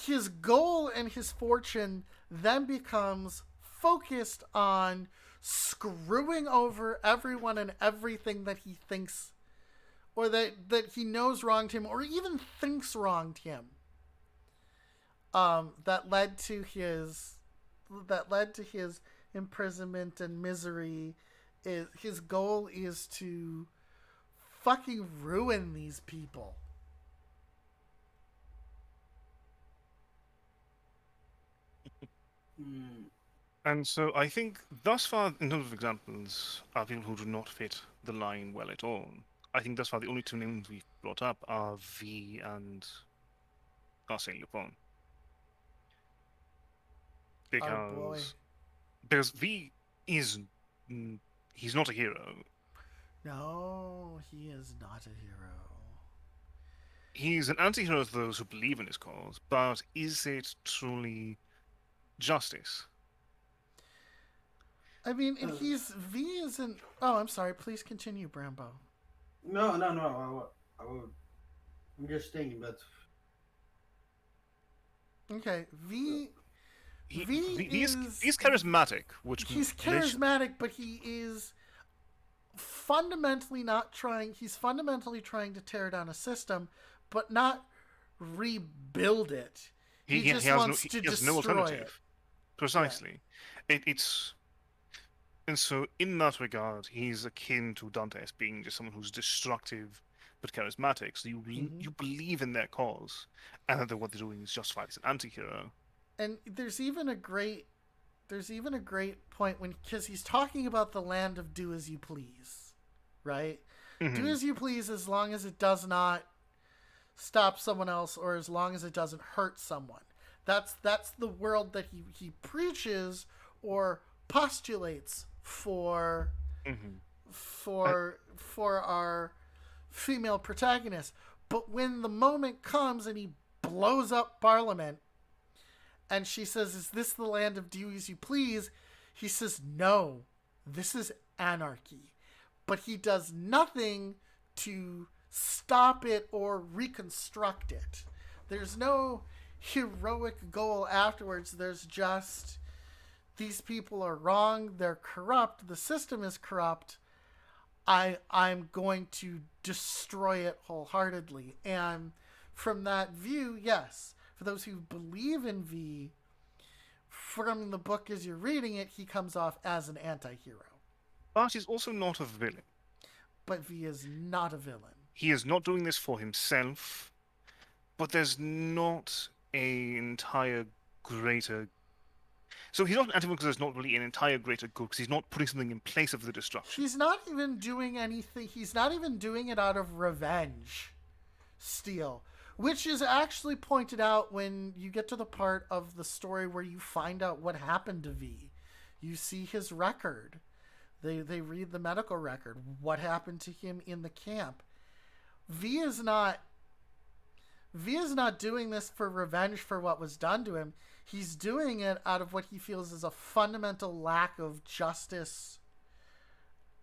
his goal and his fortune then becomes focused on screwing over everyone and everything that he thinks or that he knows wronged him or even thinks wronged him. That led to his imprisonment and misery. His goal is to fucking ruin these people. And so I think thus far, in terms of examples, are people who do not fit the line well at all. I think thus far the only two names we've brought up are V and Arsene Lupin. Our boy. Because V is he's not a hero. No, he is not a hero. He's an anti-hero to those who believe in his cause, but is it truly justice? I mean, and V isn't. Oh, I'm sorry. Please continue, Brambo. No. I'm just thinking, but Okay, V He's charismatic, which he's charismatic, but he is fundamentally not trying. He's fundamentally trying to tear down a system, but not rebuild it. He just wants to he has destroy no alternative. it. Precisely. It's and so in that regard, he's akin to Dante as being just someone who's destructive but charismatic. So you believe in their cause, and that what they're doing is justified as an anti-hero. And there's even a great point when, because he's talking about the land of do as you please, right? Do as you please as long as it does not stop someone else, or as long as it doesn't hurt someone. That's the world that he preaches or postulates for our female protagonist. But when the moment comes and he blows up Parliament, and she says, "Is this the land of do as you please?" He says, "No, this is anarchy." But he does nothing to stop it or reconstruct it. There's no heroic goal afterwards. There's just, these people are wrong, they're corrupt, the system is corrupt, I'm going to destroy it wholeheartedly. And from that view, yes, for those who believe in V, from the book as you're reading it, he comes off as an anti-hero. But he's also not a villain. But V is not a villain. He is not doing this for himself, but there's not an entire greater... So he's not an anti-villain because there's not really an entire greater good, because he's not putting something in place of the destruction. He's not even doing anything. He's not even doing it out of revenge, Steele. Which is actually pointed out when you get to the part of the story where you find out what happened to V. You see his record. They read the medical record. What happened to him in the camp. V is not doing this for revenge for what was done to him. He's doing it out of what he feels is a fundamental lack of justice.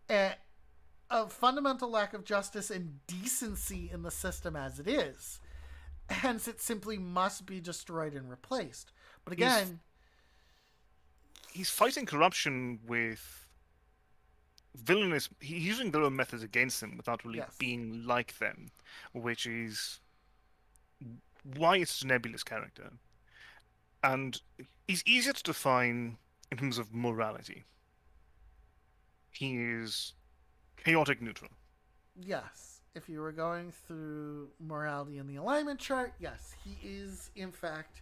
A fundamental lack of justice and decency in the system as it is. Hence, it simply must be destroyed and replaced. But again... He's fighting corruption with villainous... He's using their own methods against them without really being like them, which is why it's a nebulous character. And he's easier to define in terms of morality. He is chaotic neutral. Yes. If you were going through morality in the alignment chart, yes, he is, in fact,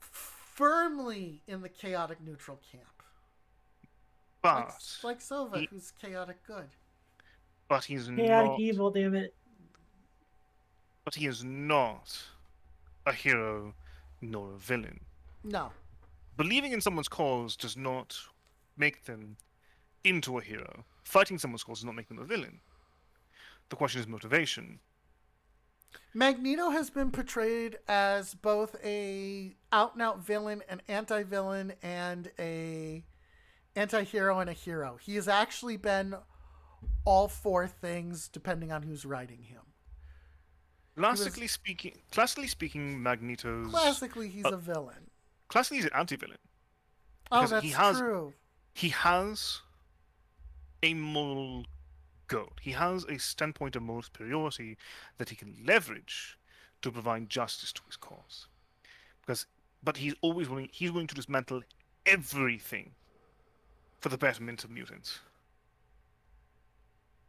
firmly in the chaotic neutral camp. But... Like Silva, who's chaotic good. But he's chaotic not... evil, damn it. But he is not a hero nor a villain. No. Believing in someone's cause does not make them into a hero. Fighting someone's cause does not make them a villain. The question is motivation. Magneto has been portrayed as both a out-and-out villain, an anti-villain, and a anti-hero and a hero. He has actually been all four things depending on who's writing him. Classically speaking, Magneto's... Classically, he's a villain. Classically, he's an anti-villain. Oh, that's true. He has a moral goal. He has a standpoint of moral superiority that he can leverage to provide justice to his cause. But he's always willing to dismantle everything for the betterment of mutants.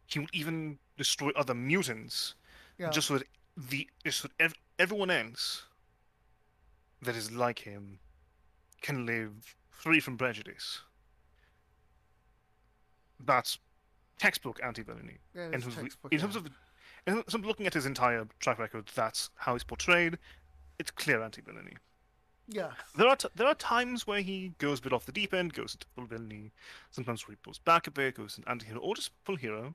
He will even destroy other mutants just so that everyone else that is like him can live free from prejudice. That's textbook anti-villainy. Yeah, In it's terms of, textbook, in terms yeah. of in terms of looking at his entire track record, that's how he's portrayed. It's clear anti-villainy. Yes. There are times where he goes a bit off the deep end, goes into full villainy. Sometimes where he pulls back a bit, goes into anti-hero, or just full hero.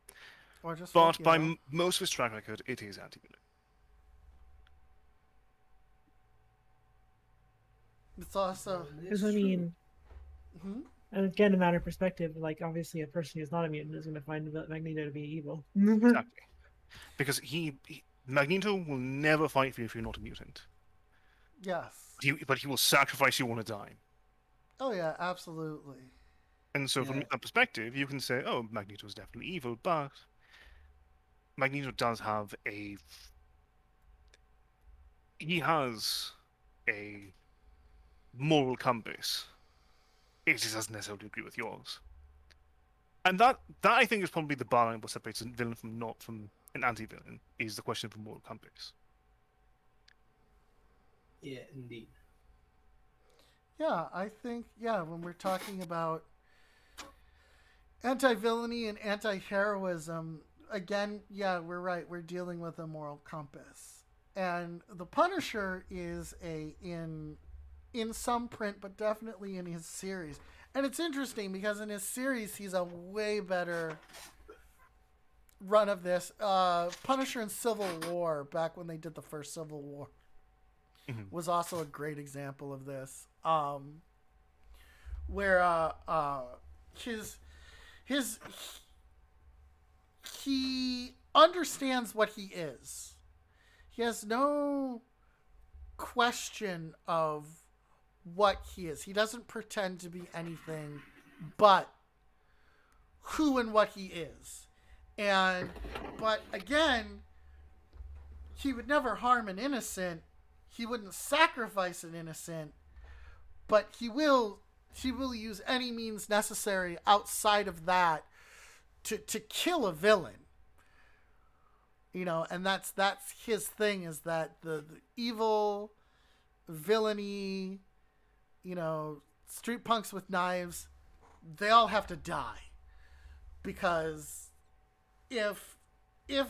Or just full But by hero. most of his track record, it is anti-villainy. It's also. Because I mean, Hmm? and again, a matter of perspective. Like obviously, a person who's not a mutant is going to find Magneto to be evil. Exactly. Because Magneto will never fight for you if you're not a mutant. Yes. But he will sacrifice you on a dime. Oh yeah, absolutely. And so from Yeah. that perspective, you can say, oh, Magneto is definitely evil, but Magneto does have a... He has a moral compass. It just doesn't necessarily agree with yours. And that I think is probably the bar what separates a villain from an anti-villain, is the question of a moral compass. Yeah, indeed. Yeah, I think, yeah, when we're talking about anti-villainy and anti-heroism, again, yeah, we're right. We're dealing with a moral compass. And the Punisher is in some print, but definitely in his series. And it's interesting because in his series, he's a way better run of this. Punisher in Civil War, back when they did the first Civil War, was also a great example of this. Where he understands what he is. He has no question of what he is. He doesn't pretend to be anything but who and what he is. But again, he would never harm an innocent. He wouldn't sacrifice an innocent, but he will use any means necessary outside of that to kill a villain. You know, and that's his thing, is that the evil, villainy, you know, street punks with knives, they all have to die. Because if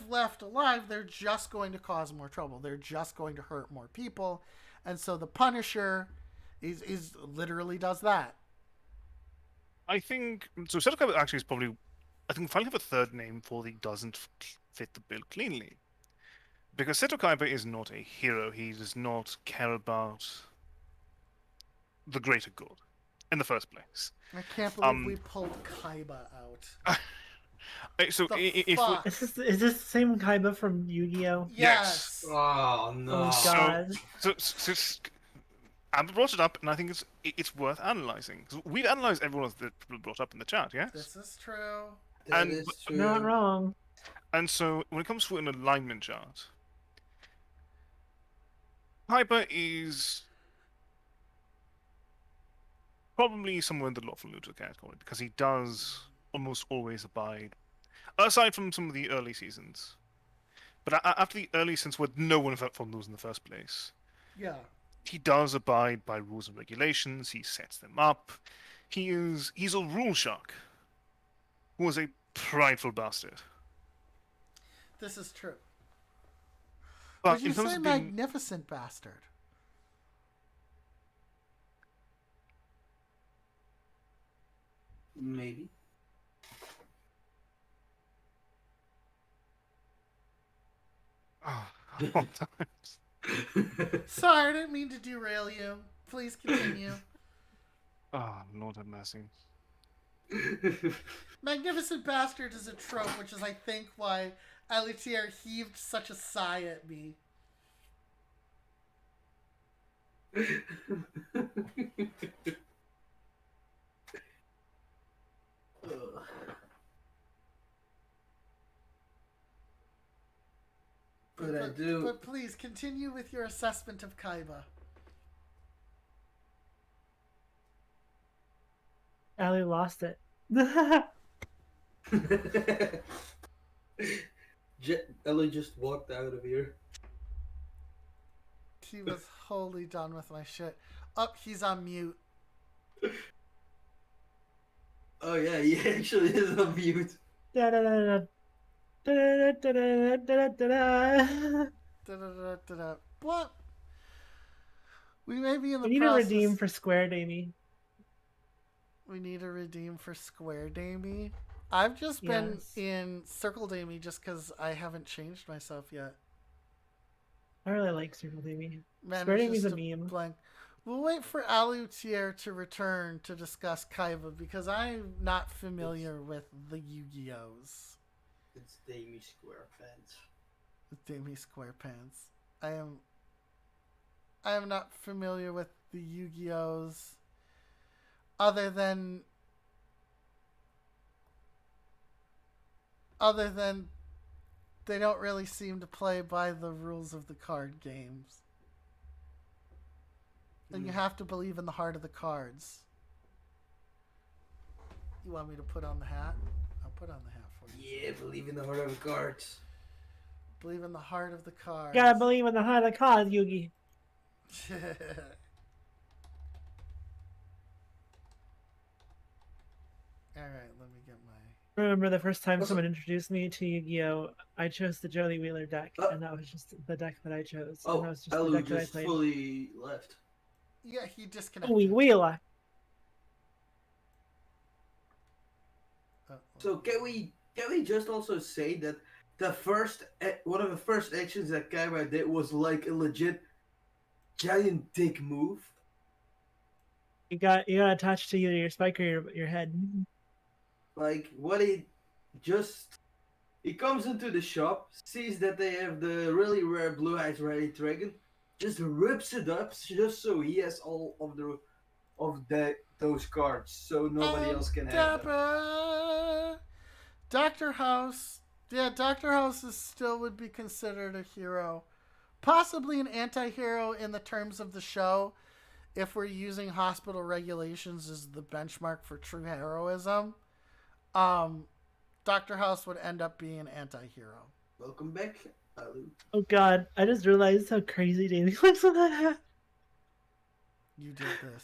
left alive, they're just going to cause more trouble. They're just going to hurt more people. And so the Punisher is literally does that. I think so. Seto Kaiba actually is probably. I think we finally have a third name for the doesn't fit the bill cleanly. Because Seto Kaiba is not a hero. He does not care about the greater good in the first place. I can't believe we pulled Kaiba out. So The if fuck? Is this the same Kaiba from Yu-Gi-Oh? Yes. Oh no. Oh God. so Amber brought it up, and I think it's worth analyzing. We've analyzed everyone that brought up in the chat, yes? This is true. That And- is true. Not wrong. And so when it comes to an alignment chart, Kaiba is probably somewhere in the lawful neutral category, because he does almost always abide, aside from some of the early seasons. But after the early seasons where no one felt from those in the first place, Yeah. he does abide by rules and regulations. He sets them up. He's a rule shark who is a prideful bastard. This is true. But Would you in terms say of being, magnificent bastard? Maybe. sometimes. Sorry, I didn't mean to derail you. Please continue. Oh, Lord have mercy. Magnificent bastard is a trope, which is, I think, why Alitier heaved such a sigh at me. Ugh. But I do. But please continue with your assessment of Kaiba. Ali lost it. Ellie just walked out of here. He was wholly done with my shit. Up, he's on mute. Oh yeah, he actually is on mute. Da-da-da-da. Da-da-da-da-da-da-da-da. Da-da-da-da-da. What? We may be in the We need to process. redeem for Square Damie. We need to redeem for Square Damie. I've just been Yes. in Circle Damie just because I haven't changed myself yet. I really like Circle Damie. Man, Square it's Damie's just a meme. blank. We'll wait for Alutier to return to discuss Kaiba because I'm not familiar with the Yu-Gi-Ohs. It's Damie SquarePants. With Damie SquarePants. I am not familiar with the Yu-Gi-Ohs other than they don't really seem to play by the rules of the card games. And you have to believe in the heart of the cards. You want me to put on the hat? I'll put on the hat for you. Yeah, believe in the heart of the cards. Believe in the heart of the cards. Gotta believe in the heart of the cause, Yugi. Alright, let me get my... I remember the first time Also- someone introduced me to Yu-Gi-Oh! I chose the Jody Wheeler deck, Oh. and that was just the deck that I chose. Oh, and that was just the Elu deck that I just played. fully left. Yeah, he disconnected. Joey Wheeler. Oh, So can we just also say that the first one of the first actions that Kaiba did was like a legit giant dick move? You got attached to your spike or your head. Like what he comes into the shop, sees that they have the really rare Blue Eyes Ready Dragon, just rips it up just so he has all of those cards, so nobody else can have them. Dapper! Dr. House. Yeah, Dr. House still would be considered a hero. Possibly an anti-hero in the terms of the show, if we're using hospital regulations as the benchmark for true heroism. Dr. House would end up being an anti-hero. Welcome back, Alu. Oh god, I just realized how crazy Davey looks on that hat. You did this.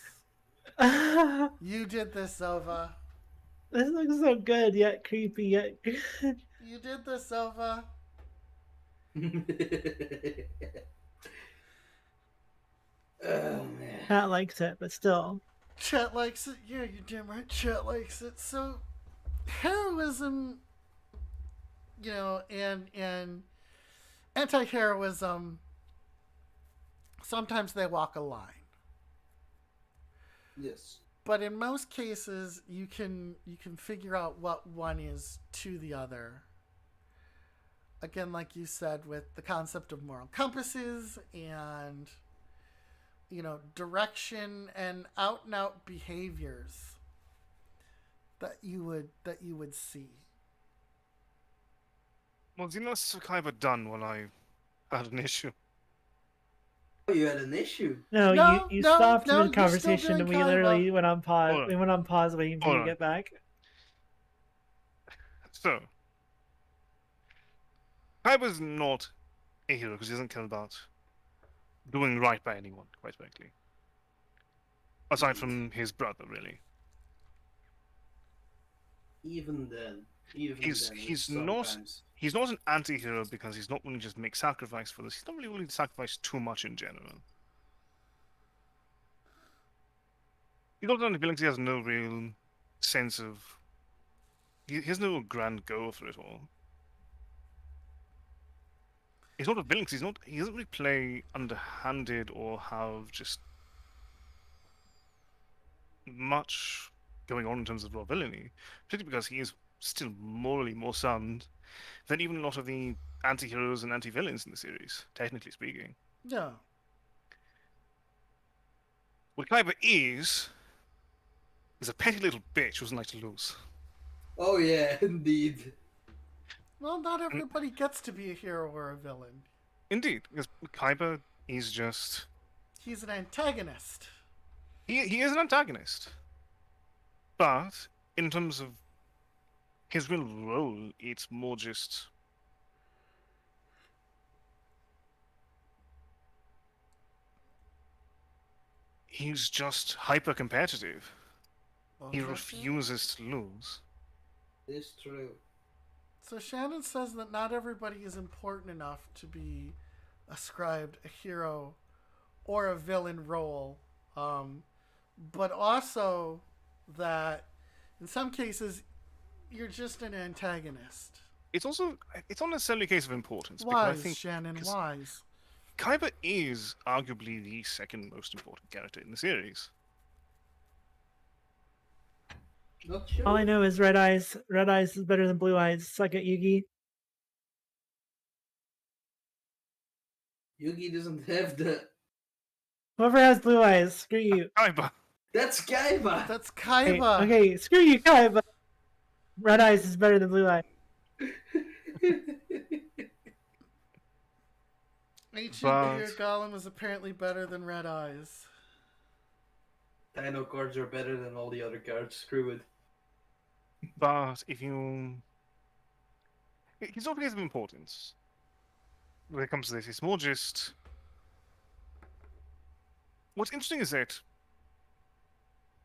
this You did this, Zova. looks so good, yet creepy, yet good. You did this, Zova. Oh man. Pat likes it, but still. Chet likes it. Yeah, you're damn right. Chet likes it. So, heroism, you know, and anti-heroism, sometimes they walk a line. Yes. But in most cases, you can figure out what one is to the other. Again, like you said, with the concept of moral compasses and, you know, direction and out and out behaviors that you would see. Well, Xenos Kaiba done when I had an issue. Oh, you had an issue. No, No, you no, stopped no, mid you're still conversation doing and we Kaiba. literally went on pause. Hold on. We went on pause waiting for Hold you to on. get back. So, Kaiba's not a hero because he doesn't care about doing right by anyone, quite frankly. Aside from his brother, really. Even then. He's sometimes. he's not an anti-hero because he's not willing to just make sacrifice for this. He's not really willing to sacrifice too much in general. He's not an ability. He has no real sense of. He has no grand goal for it all. He's not a villain 'cause he's not. He doesn't really play underhanded or have just much going on in terms of raw villainy. Particularly because he is still morally more sound than even a lot of the anti-heroes and anti-villains in the series, technically speaking. Yeah. What Kaiba is a petty little bitch who doesn't like to lose. Oh yeah, indeed. Well, not everybody gets to be a hero or a villain. Indeed, because Kaiba is just... He's an antagonist. He is an antagonist. But, in terms of his real role, it's more just... He's just hyper-competitive. He Okay. refuses to lose. It's true. So Shannon says that not everybody is important enough to be ascribed a hero or a villain role, but also that in some cases you're just an antagonist. It's not necessarily a case of importance because I Wise, think Shannon, because wise. Kaiba is arguably the second most important character in the series. Not sure. All I know is Red Eyes. Red Eyes is better than Blue Eyes. Suck it, Yugi. Yugi doesn't have the. Whoever has Blue Eyes, screw you. Kaiba. That's Kaiba. That's Okay, Kaiba. okay, screw you, Kai. But Red Eyes is better than Blue Eyes. Ancient But- Gear Golem is apparently better than Red Eyes. Dino cards are better than all the other cards. Screw it. But if you, it's not a case of importance. When it comes to this, it's more just. What's interesting is that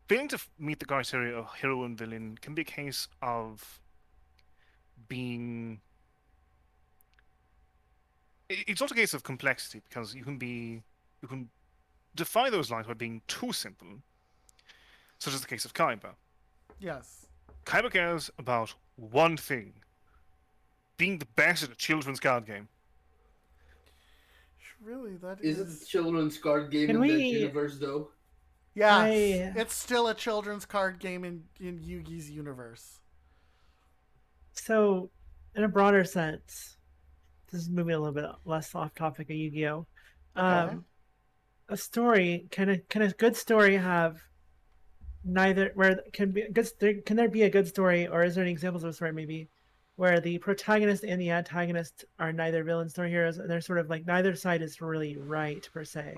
failing to meet the criteria of hero and villain can be a case of being. It's not a case of complexity because you can defy those lines by being too simple, such as the case of Kaiba. Yes. Kaiba cares about one thing: being the best at a children's card game. Really, that Is is. it a children's card game Can in that we- universe, though? Yes, it's still a children's card game in Yugi's universe. So, in a broader sense, this is moving a little bit less off topic of Yu-Gi-Oh. Okay. A story can a good story have neither where can be good can there be a good story, or is there any examples of a story maybe where the protagonist and the antagonist are neither villains nor heroes, and they're sort of like neither side is really right per se?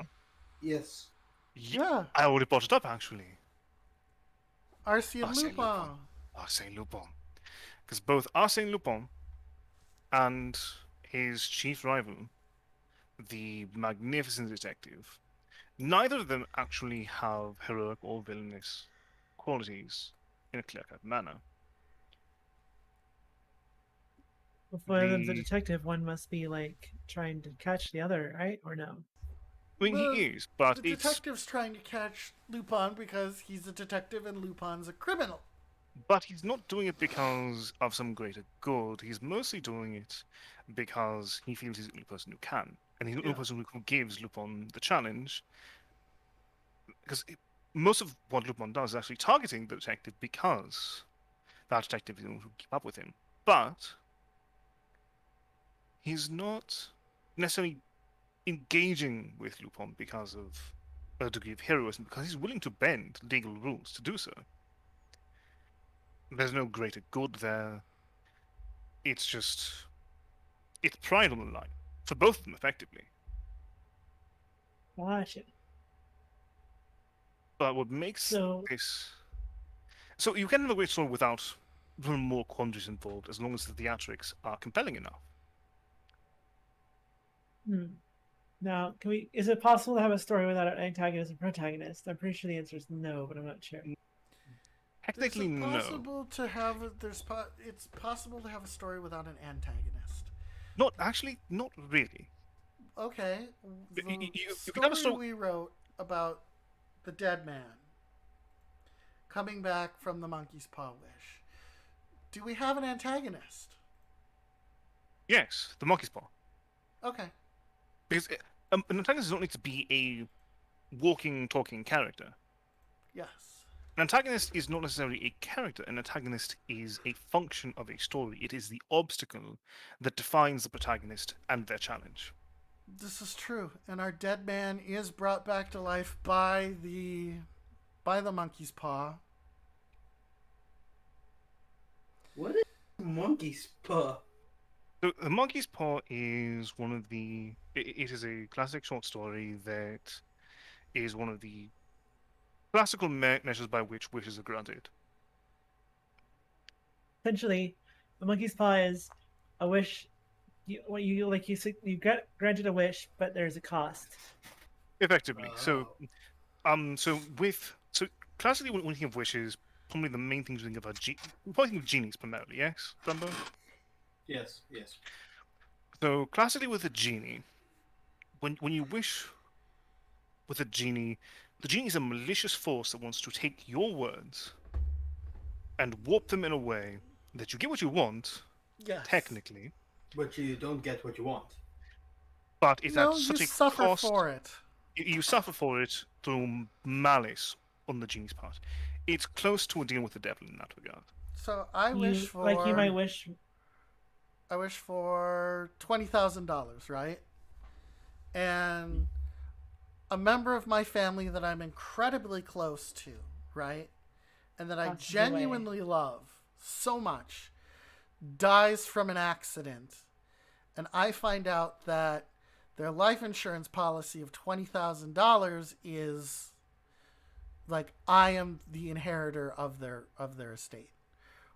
Yes. Yeah. I already brought it up actually. Arsene Arsène Lupin. Lupin. Arsène Lupin. Because both Arsène Lupin and his chief rival, the magnificent detective, neither of them actually have heroic or villainous qualities in a clear-cut manner. If one of them's a The- detective, one must be like trying to catch the other, right? Or no? I mean, Well, he is, but The it's detective's trying to catch Lupin because he's a detective and Lupin's a criminal. but he's not doing it because of some greater good. He's mostly doing it because he feels he's the only person who can, and he's the only Yeah. person who gives Lupin the challenge. Because most of what Lupin does is actually targeting the detective because that detective is able to keep up with him. But he's not necessarily engaging with Lupin because of a degree of heroism, because he's willing to bend legal rules to do so. There's no greater good there. It's just it's pride on the line for both of them, effectively. Gotcha. But what makes So this so you can have a great story without more quandaries involved, as long as the theatrics are compelling enough. now, can we? Is it possible to have a story without an antagonist and protagonist? I'm pretty sure the answer is no, but I'm not sure. Technically, Is it no. possible to have it's possible to have a story without an antagonist. Not actually, not really. Okay. The you can have a story story- we wrote about the dead man coming back from the monkey's paw wish. Do we have an antagonist? Yes, the monkey's paw. Okay. Because an antagonist does not need to be a walking, talking character. Yes. An antagonist is not necessarily a character. An antagonist is a function of a story. It is the obstacle that defines the protagonist and their challenge. This is true, and our dead man is brought back to life by the monkey's paw. What is monkey's paw? So the monkey's paw is one of the. It is a classic short story that is one of the classical measures by which wishes are granted. Essentially, the monkey's paw is a wish. You get granted a wish, but there's a cost. Effectively. So Oh. so classically when we think of wishes, probably the main things we think of are we probably think of genies primarily, yes, Dumbo? Yes, yes. So classically with a genie, when you wish with a genie, the genie is a malicious force that wants to take your words and warp them in a way that you get what you want, Yes. technically, But you don't get what you want. but it's at No, you such a suffer cost. for it. You suffer for it through malice on the genie's part. It's close to a deal with the devil in that regard. So I You wish for like you might wish. I wish for $20,000, right? And a member of my family that I'm incredibly close to, right? And that I Passes genuinely love so much dies from an accident. And I find out that their life insurance policy of $20,000 is like I am the inheritor of their estate.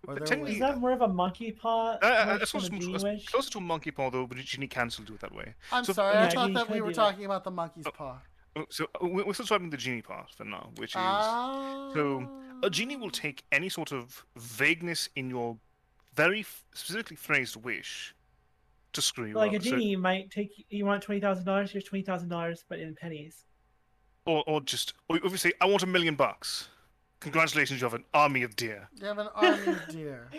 Or But their technically- Is will. that more of a monkey paw It's wish than a genie wish? closer to a monkey paw, though, but genie can still do it that way. I'm So- sorry, Yeah, I thought you that we could were do that. talking about the monkey's paw. So we're still describing the genie part for now, which is so a genie will take any sort of vagueness in your very specifically phrased wish to screw you Like up. a genie might take you want $20,000. Here's $20,000, but in pennies. Or if you say, I want $1 million. Congratulations, you have an army of deer. You have an army of deer.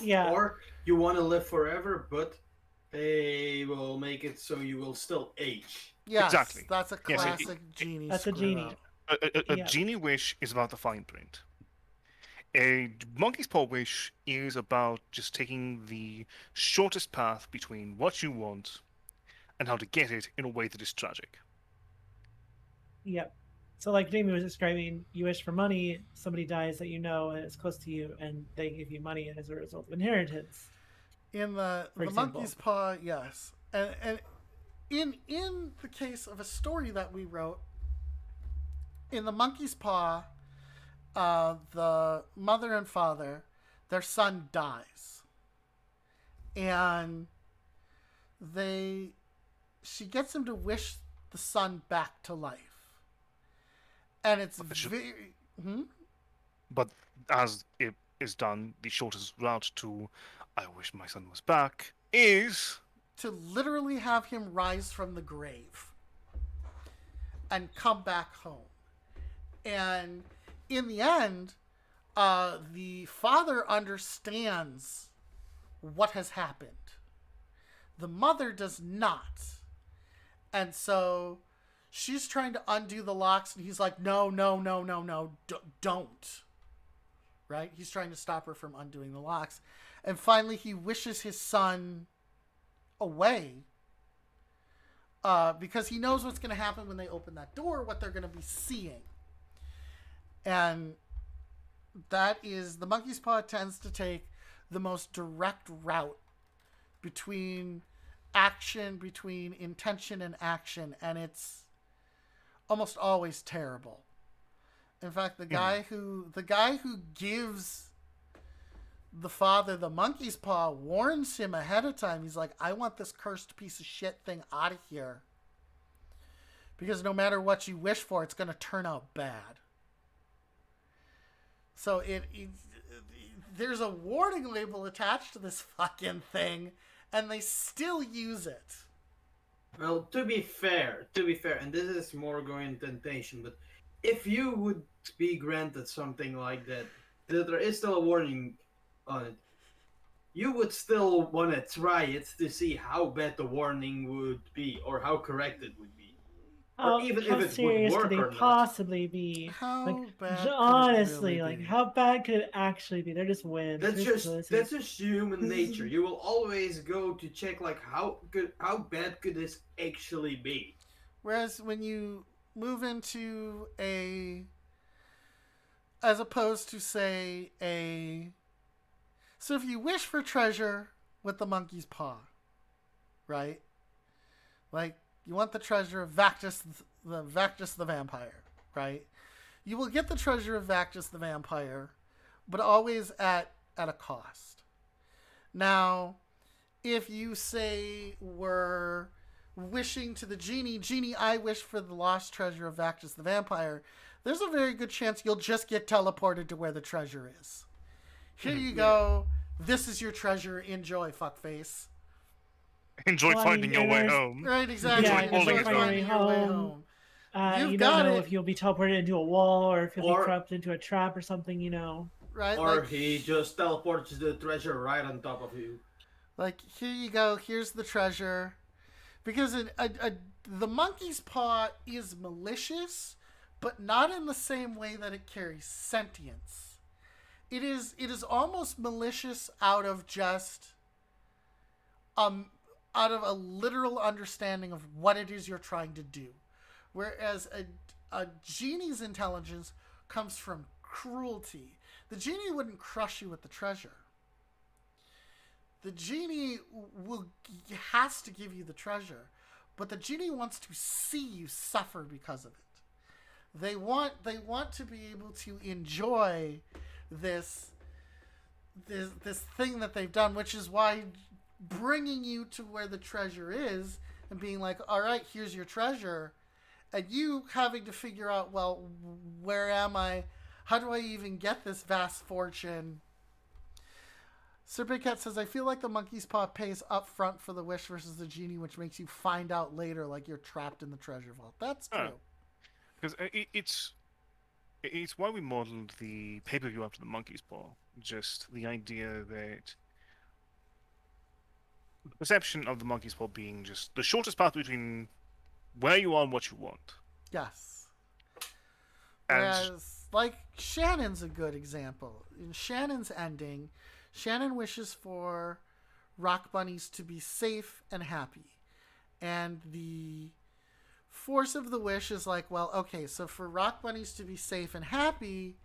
Yeah. Or you want to live forever, but they will make it so you will still age. Yes, Exactly. that's a Yes, classic genie. That's a screw genie. up. A Yeah. genie wish is about the fine print. A monkey's paw wish is about just taking the shortest path between what you want and how to get it in a way that is tragic. Yep. So like Jamie was describing, you wish for money, somebody dies that you know and is close to you, and they give you money as a result of inheritance. In the For monkey's paw, yes, and in the case of a story that we wrote, in the monkey's paw, the mother and father, their son dies, and she gets him to wish the son back to life, and it's very. But as it is done, the shortest route to I wish my son was back is To literally have him rise from the grave and come back home. And in the end, the father understands what has happened. The mother does not. And so she's trying to undo the locks, and he's like, no, don't. Right? He's trying to stop her from undoing the locks. And finally, he wishes his son away because he knows what's going to happen when they open that door, what they're going to be seeing. And that is, the monkey's paw tends to take the most direct route between intention and action, and it's almost always terrible. In fact, the guy who gives the father the monkey's paw warns him ahead of time. He's like, I want this cursed piece of shit thing out of here, because no matter what you wish for, it's going to turn out bad. So there's a warning label attached to this fucking thing, and they still use it. Well, to be fair, and this is more going temptation, but if you would be granted something like that there is still a warning on it, you would still want to try it to see how bad the warning would be, or how correct it would be. How, even if how it would serious work could they or not. possibly be? How Like, bad could it honestly, really like be? how bad could it actually be? They're just wimps. That's They're just pussies. human nature. You will always go to check like how bad could this actually be. Whereas when you move into as opposed to say so if you wish for treasure with the monkey's paw, right? Like you want the treasure of Vactus the vampire, right? You will get the treasure of Vactus the vampire, but always at a cost. Now, if you say were wishing to the genie, I wish for the lost treasure of Vactus the vampire, there's a very good chance you'll just get teleported to where the treasure is. Here you go. this is your treasure. Enjoy, fuckface. Enjoy Well, I finding mean, your way there's- home. Right, exactly. Yeah, Enjoy Enjoy falling as well. finding your way home. You've You got don't know it. if you'll be teleported into a wall or if you'll Or- be trapped into a trap or something, you know. Right? Or like, he just teleports the treasure right on top of you. Like, here you go. Here's the treasure. Because the monkey's paw is malicious, but not in the same way that it carries sentience. It is almost malicious out of just out of a literal understanding of what it is you're trying to do. Whereas a genie's intelligence comes from cruelty. The genie wouldn't crush you with the treasure. The genie has to give you the treasure, but the genie wants to see you suffer because of it. They want to be able to enjoy this thing that they've done, which is why bringing you to where the treasure is and being like, all right, here's your treasure, and you having to figure out, well, where am I? How do I even get this vast fortune? Sir Big Cat says, I feel like the monkey's paw pays up front for the wish versus the genie, which makes you find out later like you're trapped in the treasure vault. That's true. Because it's why we modeled the pay-per-view after the monkey's paw. Just the idea that the perception of the monkey's paw being just the shortest path between where you are and what you want. Yes. And Whereas, like, Shannon's a good example. In Shannon's ending, Shannon wishes for Rock Bunnies to be safe and happy. And the force of the wish is like, well, okay, so for Rock Bunnies to be safe and happy,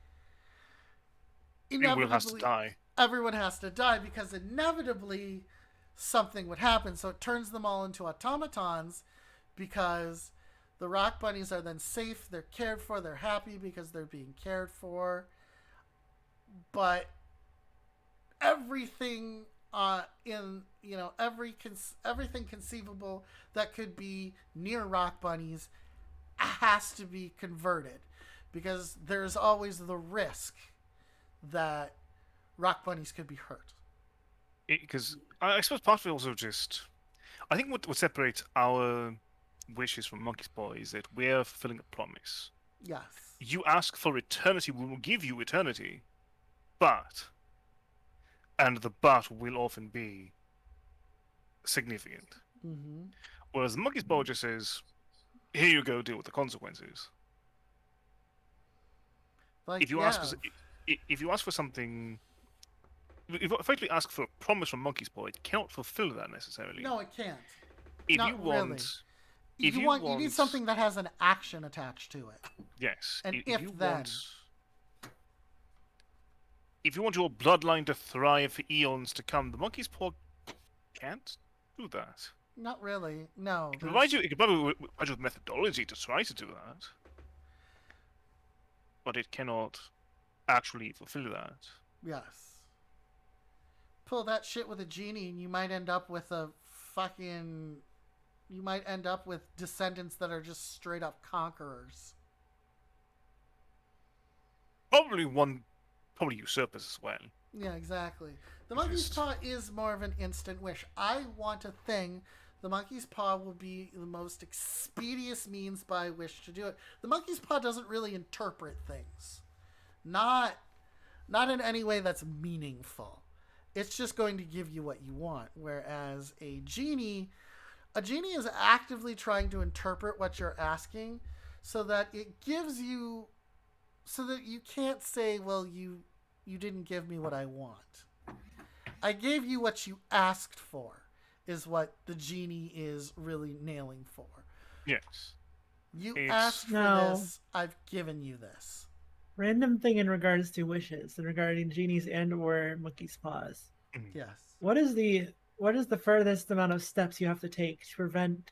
everyone has to die. everyone has to die because inevitably something would happen. So it turns them all into automatons because the Rock Bunnies are then safe, they're cared for, they're happy because they're being cared for. But everything everything conceivable that could be near Rock Bunnies has to be converted because there's always the risk that Rock Bunnies could be hurt. Because I suppose part of it also just, I think what separates our wishes from monkey's paw is that we're fulfilling a promise. Yes. You ask for eternity, we will give you eternity, but, and the but will often be significant. Mm-hmm. Whereas the monkey's paw just says, here you go, deal with the consequences. Like, If you ask for something, if you effectively ask for a promise from monkey's paw, it cannot fulfill that necessarily. no, it can't. if not you want, really. if You need something that has an action attached to it. yes, An if you if-then. want, if you want your bloodline to thrive for eons to come, the monkey's paw can't do that. Not really. No. It can provide you with methodology to try to do that, but it cannot actually fulfill that. Yes. Pull that shit with a genie and you might end up with you might end up with descendants that are just straight up conquerors. Probably usurpers as well. Yeah, exactly. The monkey's paw is more of an instant wish. I want a thing. The monkey's paw will be the most expeditious means by which to do it. The monkey's paw doesn't really interpret things. Not in any way that's meaningful. It's just going to give you what you want. Whereas a genie is actively trying to interpret what you're asking so that it gives you, so that you can't say, well, you didn't give me what I want. I gave you what you asked for, is what the genie is really nailing for. Yes. You It's- asked for No. this, I've given you this. Random thing in regards to wishes and regarding genies and or monkey's paws. Yes. What is the furthest amount of steps you have to take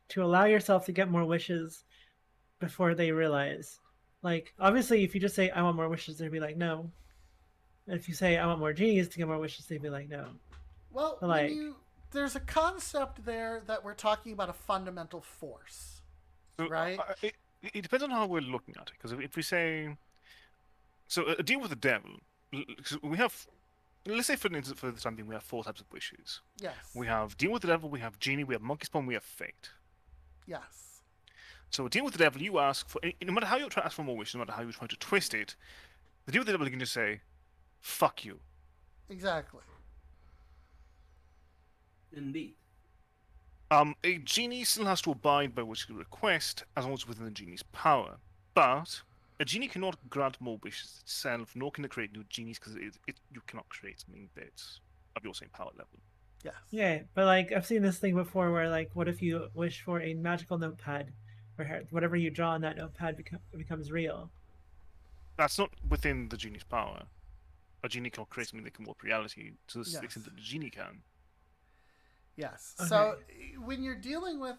to allow yourself to get more wishes before they realize? Like, obviously, if you just say I want more wishes, they'd be like no. If you say I want more genies to get more wishes, they'd be like no. Well, Like- there's a concept there that we're talking about a fundamental force. So, Right. It depends on how we're looking at it. Because if we say, so a deal with the devil, 'cause we have let's say for instance, for the time being, we have 4 types of wishes. Yes. We have Deal with the Devil, we have Genie, we have Monkey Spawn, we have Fate. Yes. So Deal with the Devil, you ask for, no matter how you try to ask for more wishes, no matter how you try to twist it, the Deal with the Devil, you can just say, fuck you. Exactly. Indeed. A genie still has to abide by what you request, as long as it's within the genie's power. But a genie cannot grant more wishes itself, nor can it create new genies, because you cannot create something that's of your same power level. Yes. Yeah, but like I've seen this thing before where like what if you wish for a magical notepad where whatever you draw on that notepad becomes real? That's not within the genie's power. A genie cannot create something that can warp reality to the Yes. extent that the genie can. Yes. Okay. So when you're dealing with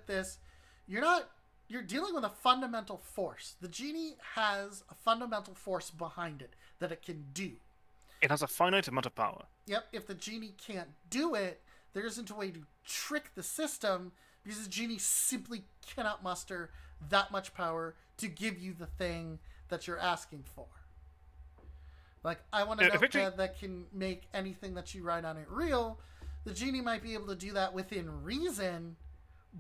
this, you're dealing with a fundamental force. The genie has a fundamental force behind it that it can do. It has a finite amount of power. Yep, if the genie can't do it, there isn't a way to trick the system because the genie simply cannot muster that much power to give you the thing that you're asking for. Like, I want a If it notepad that can make anything that you write on it real. The genie might be able to do that within reason,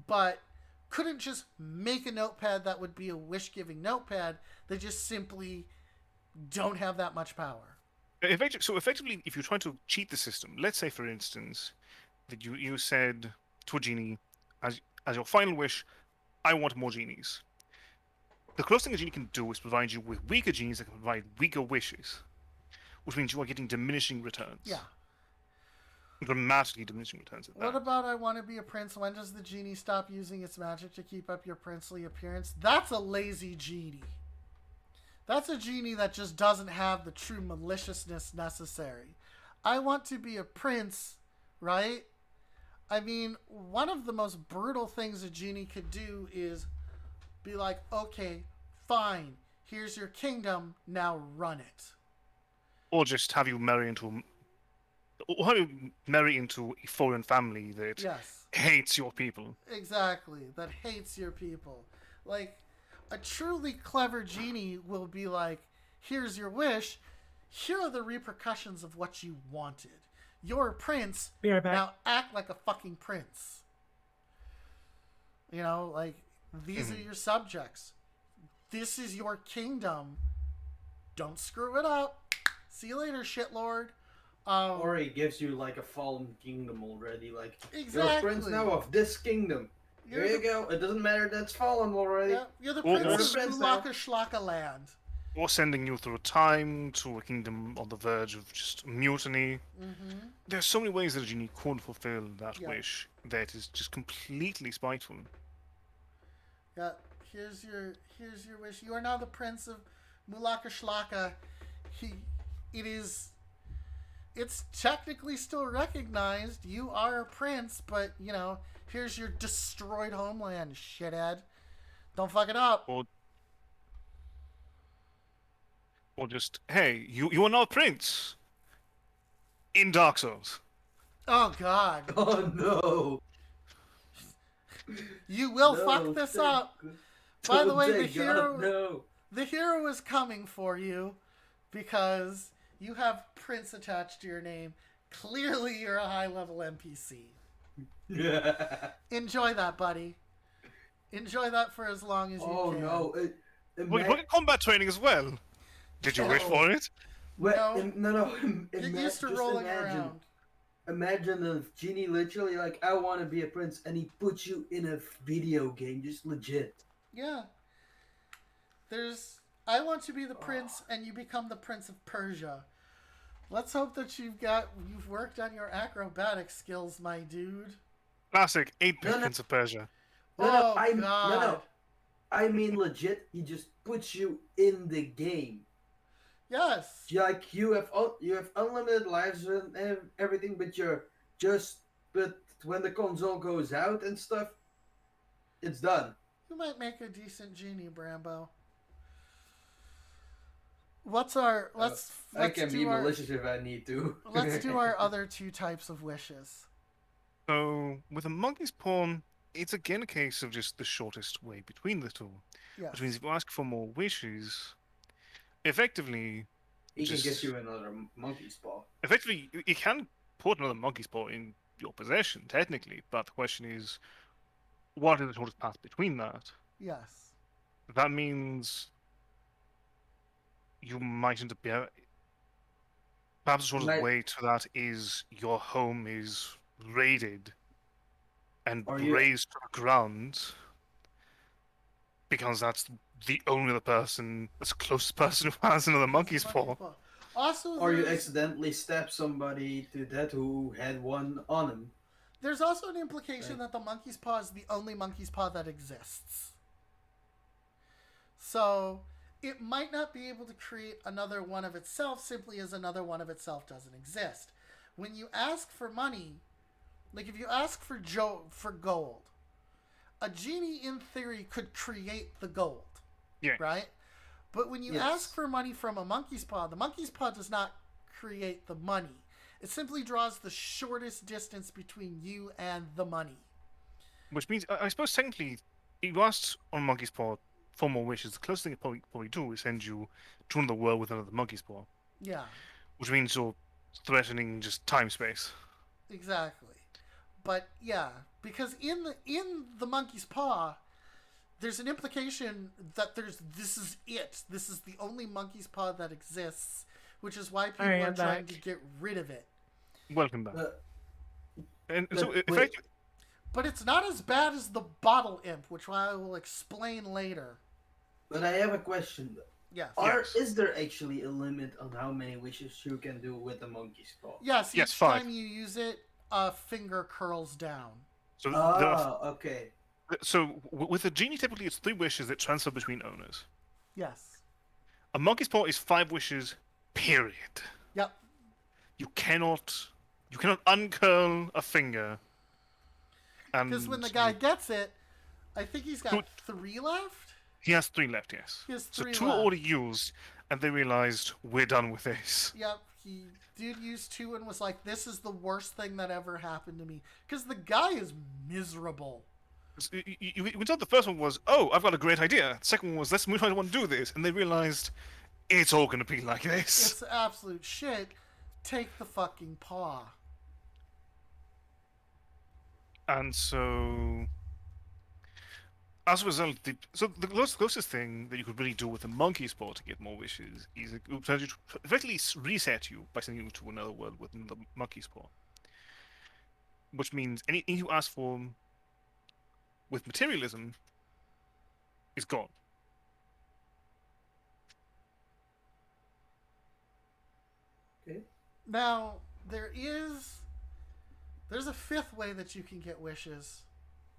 but couldn't just make a notepad that would be a wish-giving notepad. They just simply don't have that much power. So effectively, if you're trying to cheat the system, let's say, for instance, that you said to a genie, as your final wish, I want more genies. The closest thing a genie can do is provide you with weaker genies that can provide weaker wishes, which means you are getting diminishing returns. Yeah. Dramatically diminishing returns at that. What about I want to be a prince? When does the genie stop using its magic to keep up your princely appearance? That's a lazy genie. That's a genie that just doesn't have the true maliciousness necessary. I want to be a prince, right? I mean, one of the most brutal things a genie could do is be like, okay, fine, here's your kingdom, now run it. Or just have you marry into a foreign family that Yes. hates your people. Exactly. That hates your people. Like, a truly clever genie will be like, here's your wish. Here are the repercussions of what you wanted. You're a prince. Be right back. Now act like a fucking prince. You know, like, these are your subjects. This is your kingdom. Don't screw it up. See you later, shitlord. Or he gives you like a fallen kingdom already. Like, you're a Exactly. prince now of this kingdom. Here You're you go. It doesn't matter that's fallen already. Yeah, you're the Or- prince or- of Mulaka Shlaka land. Or sending you through time to a kingdom on the verge of just mutiny. Mm-hmm. There's so many ways that a genie could fulfill that Yeah. wish that is just completely spiteful. Yeah, here's your wish. You are now the prince of Mulaka Shlaka. It's technically still recognized. You are a prince, but you know, here's your destroyed homeland, shithead. Don't fuck it up. Or just, hey, you are now a prince in Dark Souls. Oh god. Oh no. You will No, fuck this thank up. God. By the way, the Thank God, hero No. the hero is coming for you because you have prince attached to your name. Clearly you're a high level NPC. Enjoy that, buddy. Enjoy that for as long as you Oh can. no. We get combat training as well. Did you wish No. for it? No. Get used to rolling around. Imagine if Genie literally like, I want to be a prince, and he puts you in a video game, just legit. Yeah. I want to be the prince, and you become the Prince of Persia. Let's hope that you've worked on your acrobatic skills, my dude. Classic 8-bit No. Prince of Persia. Oh, No, God. I mean legit. He just puts you in the game. Yes. Like you have unlimited lives and everything, but when the console goes out and stuff, it's done. You might make a decent genie, Brambo. I can be malicious if I need to. Let's do our other two types of wishes. So, with a monkey's pawn, it's again a case of just the shortest way between the two. Yes. Which means if you ask for more wishes, effectively, He can Just- get you another monkey's paw. Effectively, you can put another monkey's paw in your possession, technically, but the question is, what is the shortest path between that? Yes. That means you might end up perhaps the shortest Might- way to that is your home is raided and Or you- razed to the ground because that's the only other person, that's the closest person who has another monkey's paw. Also, Or you there's- accidentally stab somebody to death who had one on him. There's also an implication Right. that the monkey's paw is the only monkey's paw that exists. So it might not be able to create another one of itself simply as another one of itself doesn't exist. When you ask for money, like if you ask for gold, a genie in theory could create the gold. Yeah. Right? But when you Yes. ask for money from a monkey's paw, the monkey's paw does not create the money. It simply draws the shortest distance between you and the money. Which means, I suppose, technically, you asked on monkey's paw for more wishes. The closest thing it probably do is send you to another world with another monkey's paw, Yeah, which means you're threatening just time space. exactly. But yeah, because in the monkey's paw, there's an implication that this is it. This is the only monkey's paw that exists, which is why people Alright, are I'm trying back. to get rid of it. Welcome back. And so, wait. effectively, But it's not as bad as the bottle imp, which I will explain later. But I have a question. Yes. Yes. Is there actually a limit on how many wishes you can do with a monkey's paw? Yes, Yes, each 5. time you use it, a finger curls down. so there are Ah, okay. So with a genie, typically it's 3 wishes that transfer between owners. Yes. A monkey's paw is 5 wishes. Period. Yep. You cannot uncurl a finger. Because when the guy gets it, I think he's got Good. 3 left. He has 3 left, yes. He has So 3 2 left. are already used, and they realized we're done with this. Yep. Dude used 2 and was like, "This is the worst thing that ever happened to me." Because the guy is miserable. You thought the first one was, oh, I've got a great idea. The second one was, let's move on to want to do this, and they realized it's all going to be like this. It's absolute shit. Take the fucking paw. And so, as a result, the closest thing that you could really do with a monkey's paw to get more wishes is it would tell you to effectively reset you by sending you to another world with another monkey's paw. Which means anything you ask for with materialism is gone. Now, there's a 5th way that you can get wishes,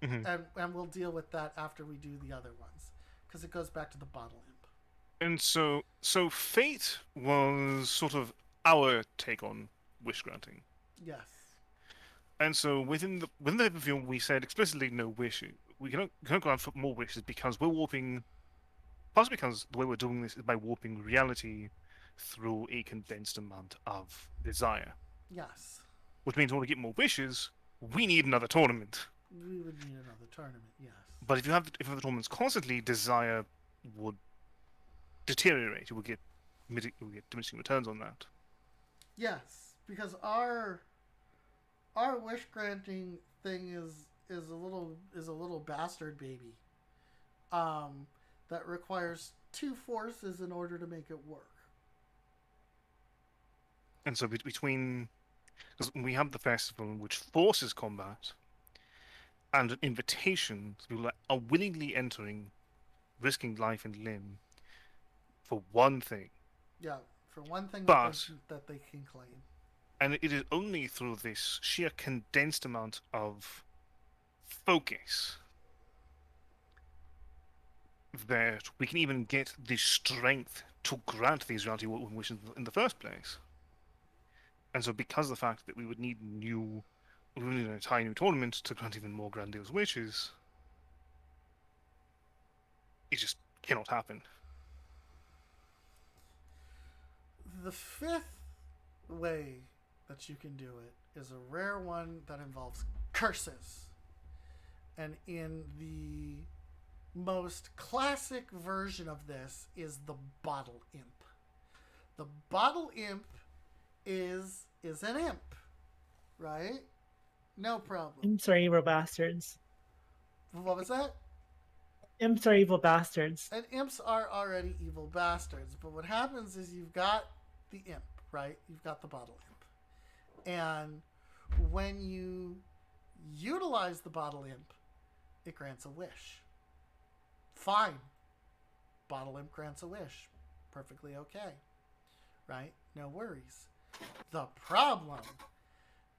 Mhm. and we'll deal with that after we do the other ones, because it goes back to the bottle imp. And so fate was sort of our take on wish granting. Yes. And so within the film, we said explicitly no wish. We cannot grant for more wishes because we're warping. Possibly because the way we're doing this is by warping reality through a condensed amount of desire. Yes. Which means when we get more wishes, we need another tournament. We would need another tournament. Yes. But if you have the tournaments constantly, desire would deteriorate. You will get diminishing returns on that. Yes, because our wish granting thing is a little bastard baby. That requires 2 forces in order to make it work. And so between, because we have the festival which forces combat, and an invitation to people that are willingly entering, risking life and limb, for one thing. Yeah, for one thing But- that they can claim. And it is only through this sheer condensed amount of focus that we can even get the strength to grant these reality wishes in the first place. And so because of the fact that we would need an entire new tournament to grant even more grandiose wishes, it just cannot happen. The 5th way that you can do it is a rare one that involves curses. And in the most classic version of this is the bottle imp. The bottle imp is an imp, right? No problem. Imps are evil bastards. What was that? Imps are evil bastards. And imps are already evil bastards. But what happens is you've got the imp, right? You've got the bottle imp. And when you utilize the bottle imp, it grants a wish. Fine. Bottle imp grants a wish. Perfectly okay. Right? No worries. The problem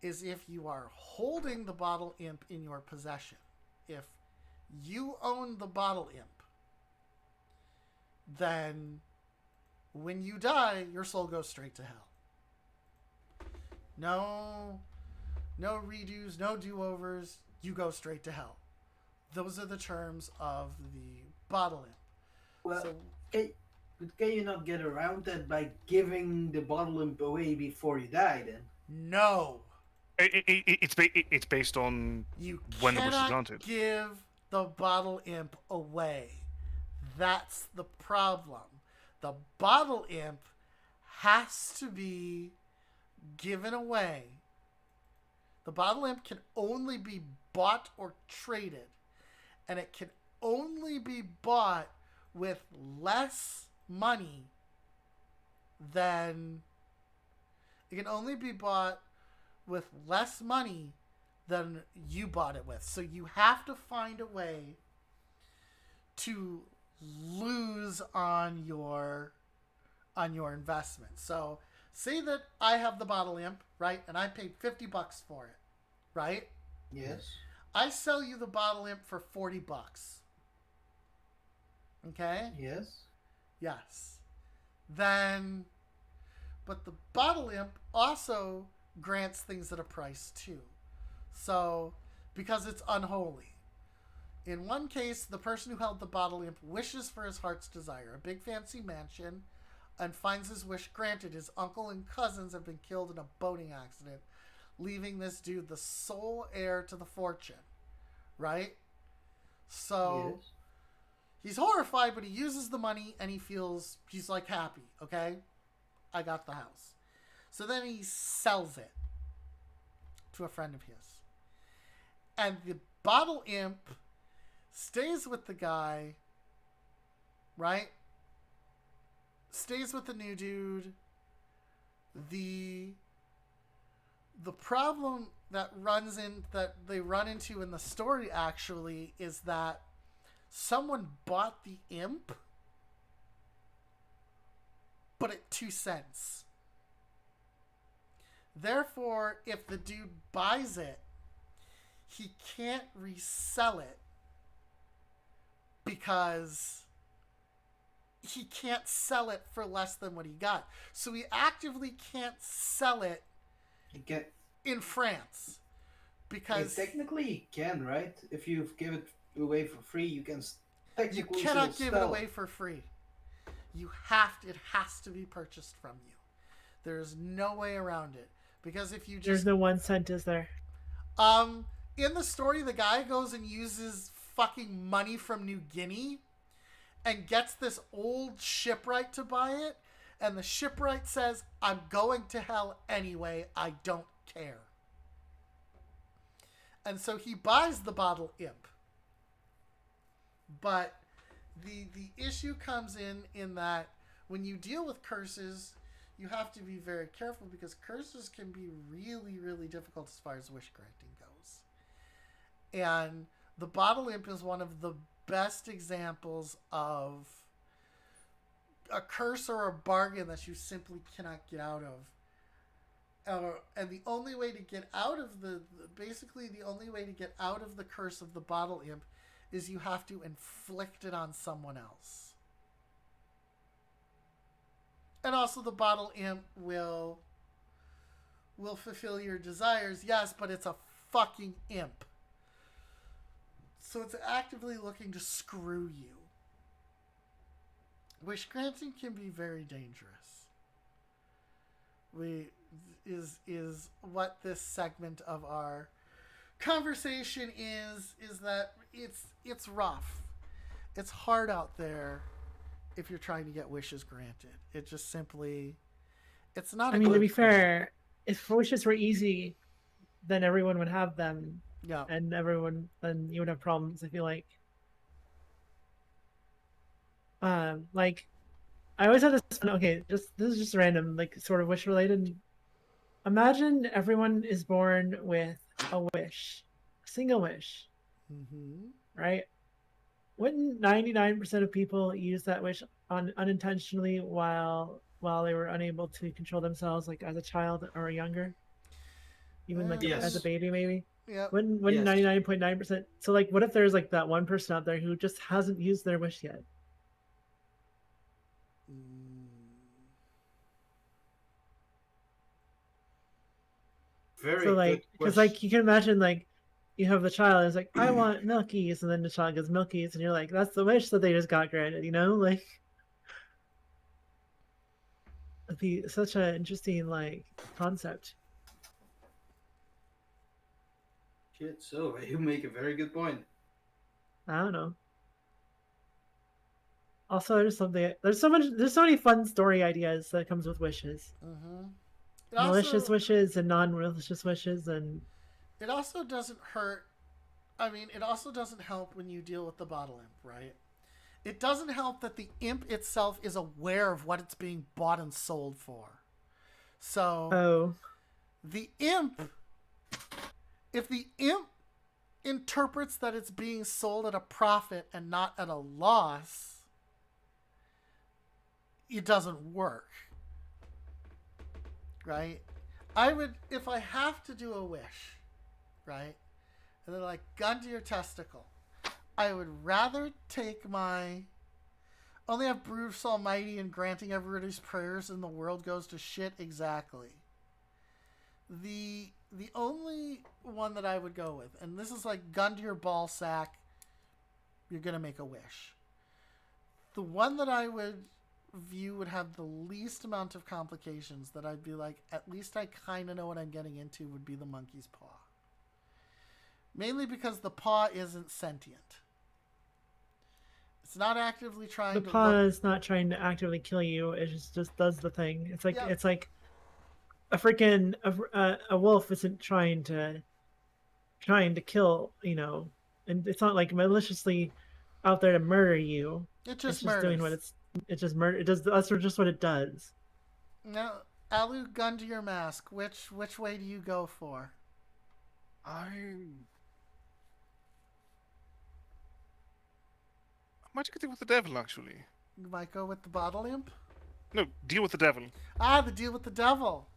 is if you are holding the bottle imp in your possession. If you own the bottle imp, then when you die, your soul goes straight to hell. No redos, no do-overs. You go straight to hell. Those are the terms of the bottle imp. Well, So, can you not get around that by giving the bottle imp away before you die? Then no. It's based on You when the wish is cannot granted. give the bottle imp away. That's the problem. The bottle imp has to be given away. The bottle imp can only be bought or traded. And it can only be bought with less money than... It can only be bought with less money than you bought it with. So you have to find a way to lose on your investment. So say that I have the bottle imp, right? And I paid $50 for it, right? yes, I sell you the bottle imp for $40. Okay? yes. Yes. Then, but the bottle imp also grants things at a price too. So, because it's unholy. In one case, the person who held the bottle imp wishes for his heart's desire, a big fancy mansion, and finds his wish granted. His uncle and cousins have been killed in a boating accident, leaving this dude the sole heir to the fortune. Right? So, Yes. he's horrified, but he uses the money and he's like happy. Okay? I got the house. So then he sells it to a friend of his. And the bottle imp stays with the guy, right? Stays with the new dude. The problem that they run into in the story actually is that someone bought the imp, but at 2 cents. Therefore, if the dude buys it, he can't resell it because he can't sell it for less than what he got. So he actively can't sell it You can. in France Yeah, because technically, you can, right? If you give it away for free, you can you technically cannot still give it sell away for free. It has to be purchased from you. There's no way around it. Because if you just There's no 1 cent, is there? in the story, the guy goes and uses fucking money from New Guinea and gets this old shipwright to buy it. And the shipwright says, I'm going to hell anyway. I don't care. And so he buys the bottle imp. But the issue comes in that when you deal with curses, you have to be very careful because curses can be really, really difficult as far as wish granting goes. And the bottle imp is one of the best examples of a curse or a bargain that you simply cannot get out of. And the only way to get out of the only way to get out of the curse of the bottle imp is you have to inflict it on someone else. And also the bottle imp will fulfill your desires, yes, but it's a fucking imp. So it's actively looking to screw you. Wish granting can be very dangerous. Is what this segment of our conversation is that it's rough. It's hard out there if you're trying to get wishes granted. It just simply It's not. I a mean, to good be plan. fair, if wishes were easy, then everyone would have them, Yeah. and then you would have problems. I feel like I always have this. Okay, this is just random, like sort of wish related. Imagine everyone is born with a wish, a single wish, Mm-hmm. right? Wouldn't 99% of people use that wish unintentionally while they were unable to control themselves, like as a child or younger, even like as a Yes. baby, maybe? Yep. Wouldn't Yes. 99.9%? So like, what if there's like that one person out there who just hasn't used their wish yet? So Very good like, because question. like you can imagine like you have the child is like, I want Milkies, and then the child gets Milkies, and you're like, that's the wish that they just got granted, you know? Like, it'd be such an interesting like concept. Shit, so you make a very good point. I don't know. Also, there's so many fun story ideas that comes with wishes. Mm-hmm. It Malicious also wishes and non-malicious wishes, and it also doesn't hurt. I mean, it also doesn't help when you deal with the bottle imp, right? It doesn't help that the imp itself is aware of what it's being bought and sold for. So oh, the imp, if the imp interprets that it's being sold at a profit and not at a loss, it doesn't work. Right? I would, if I have to do a wish, right? And they're like, gun to your testicle. I would rather take my only have Bruce Almighty and granting everybody's prayers and the world goes to shit exactly. The only one that I would go with, and this is like gun to your ball sack, you're gonna make a wish. The one that I would view would have the least amount of complications, that I'd be like, at least I kind of know what I'm getting into, would be the monkey's paw. Mainly because the paw isn't sentient. It's not actively trying the to paw look. is not trying to actively kill you. It just does the thing. It's like Yeah. it's like a freaking a wolf isn't trying to kill, you know, and it's not like maliciously out there to murder you. It It's just just murders. doing what it's just murder. It does that's just what it does. Now, Alu, gun to your mask. Which way do you go for? I might take a deal with the devil, actually. You might go with the bottle imp? No, deal with the devil. Ah, the deal with the devil.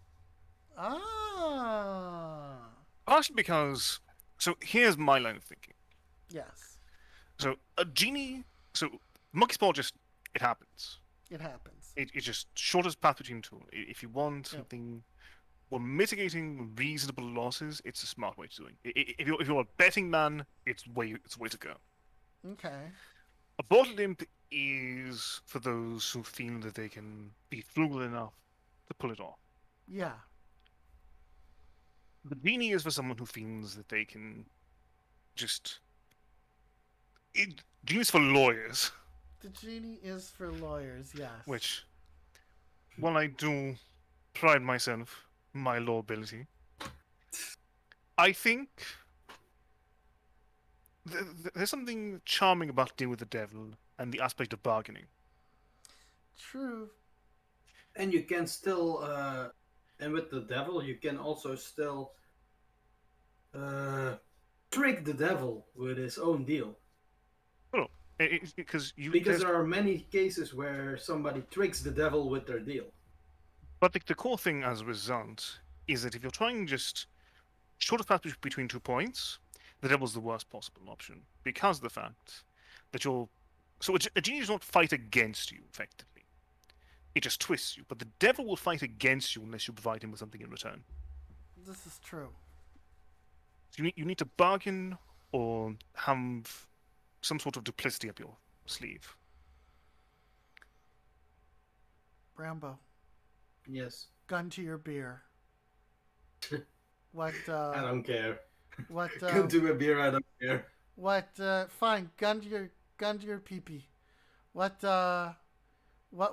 Ah. Partially because, so here's my line of thinking. Yes, So a genie, so monkey's paw just, it happens. it happens. It's just shortest path between two. If you want Yep. something, or mitigating reasonable losses, it's a smart way to doing. If you're a betting man, it's the way to go. Okay. A bottle imp is for those who feel that they can be frugal enough to pull it off. Yeah. The genie is for someone who feels that they can just. Genie's for lawyers, The genie is for lawyers, yes. which, while I do pride myself in my law ability, I think there's something charming about dealing with the devil and the aspect of bargaining. True. And you can still, and with the devil, you can also still trick the devil with his own deal. Oh, because Because there are many cases where somebody tricks the devil with their deal. But the core thing as a result is that if you're trying just shortest path between 2 points, the devil's the worst possible option because of the fact that you're. So a genie does not fight against you effectively. It just twists you. But the devil will fight against you unless you provide him with something in return. This is true. So you need to bargain or have some sort of duplicity up your sleeve. Brambo, Yes. gun to your beer. What, I don't care. what, Come to a beer, I don't care. what, fine, gun to your pee-pee. What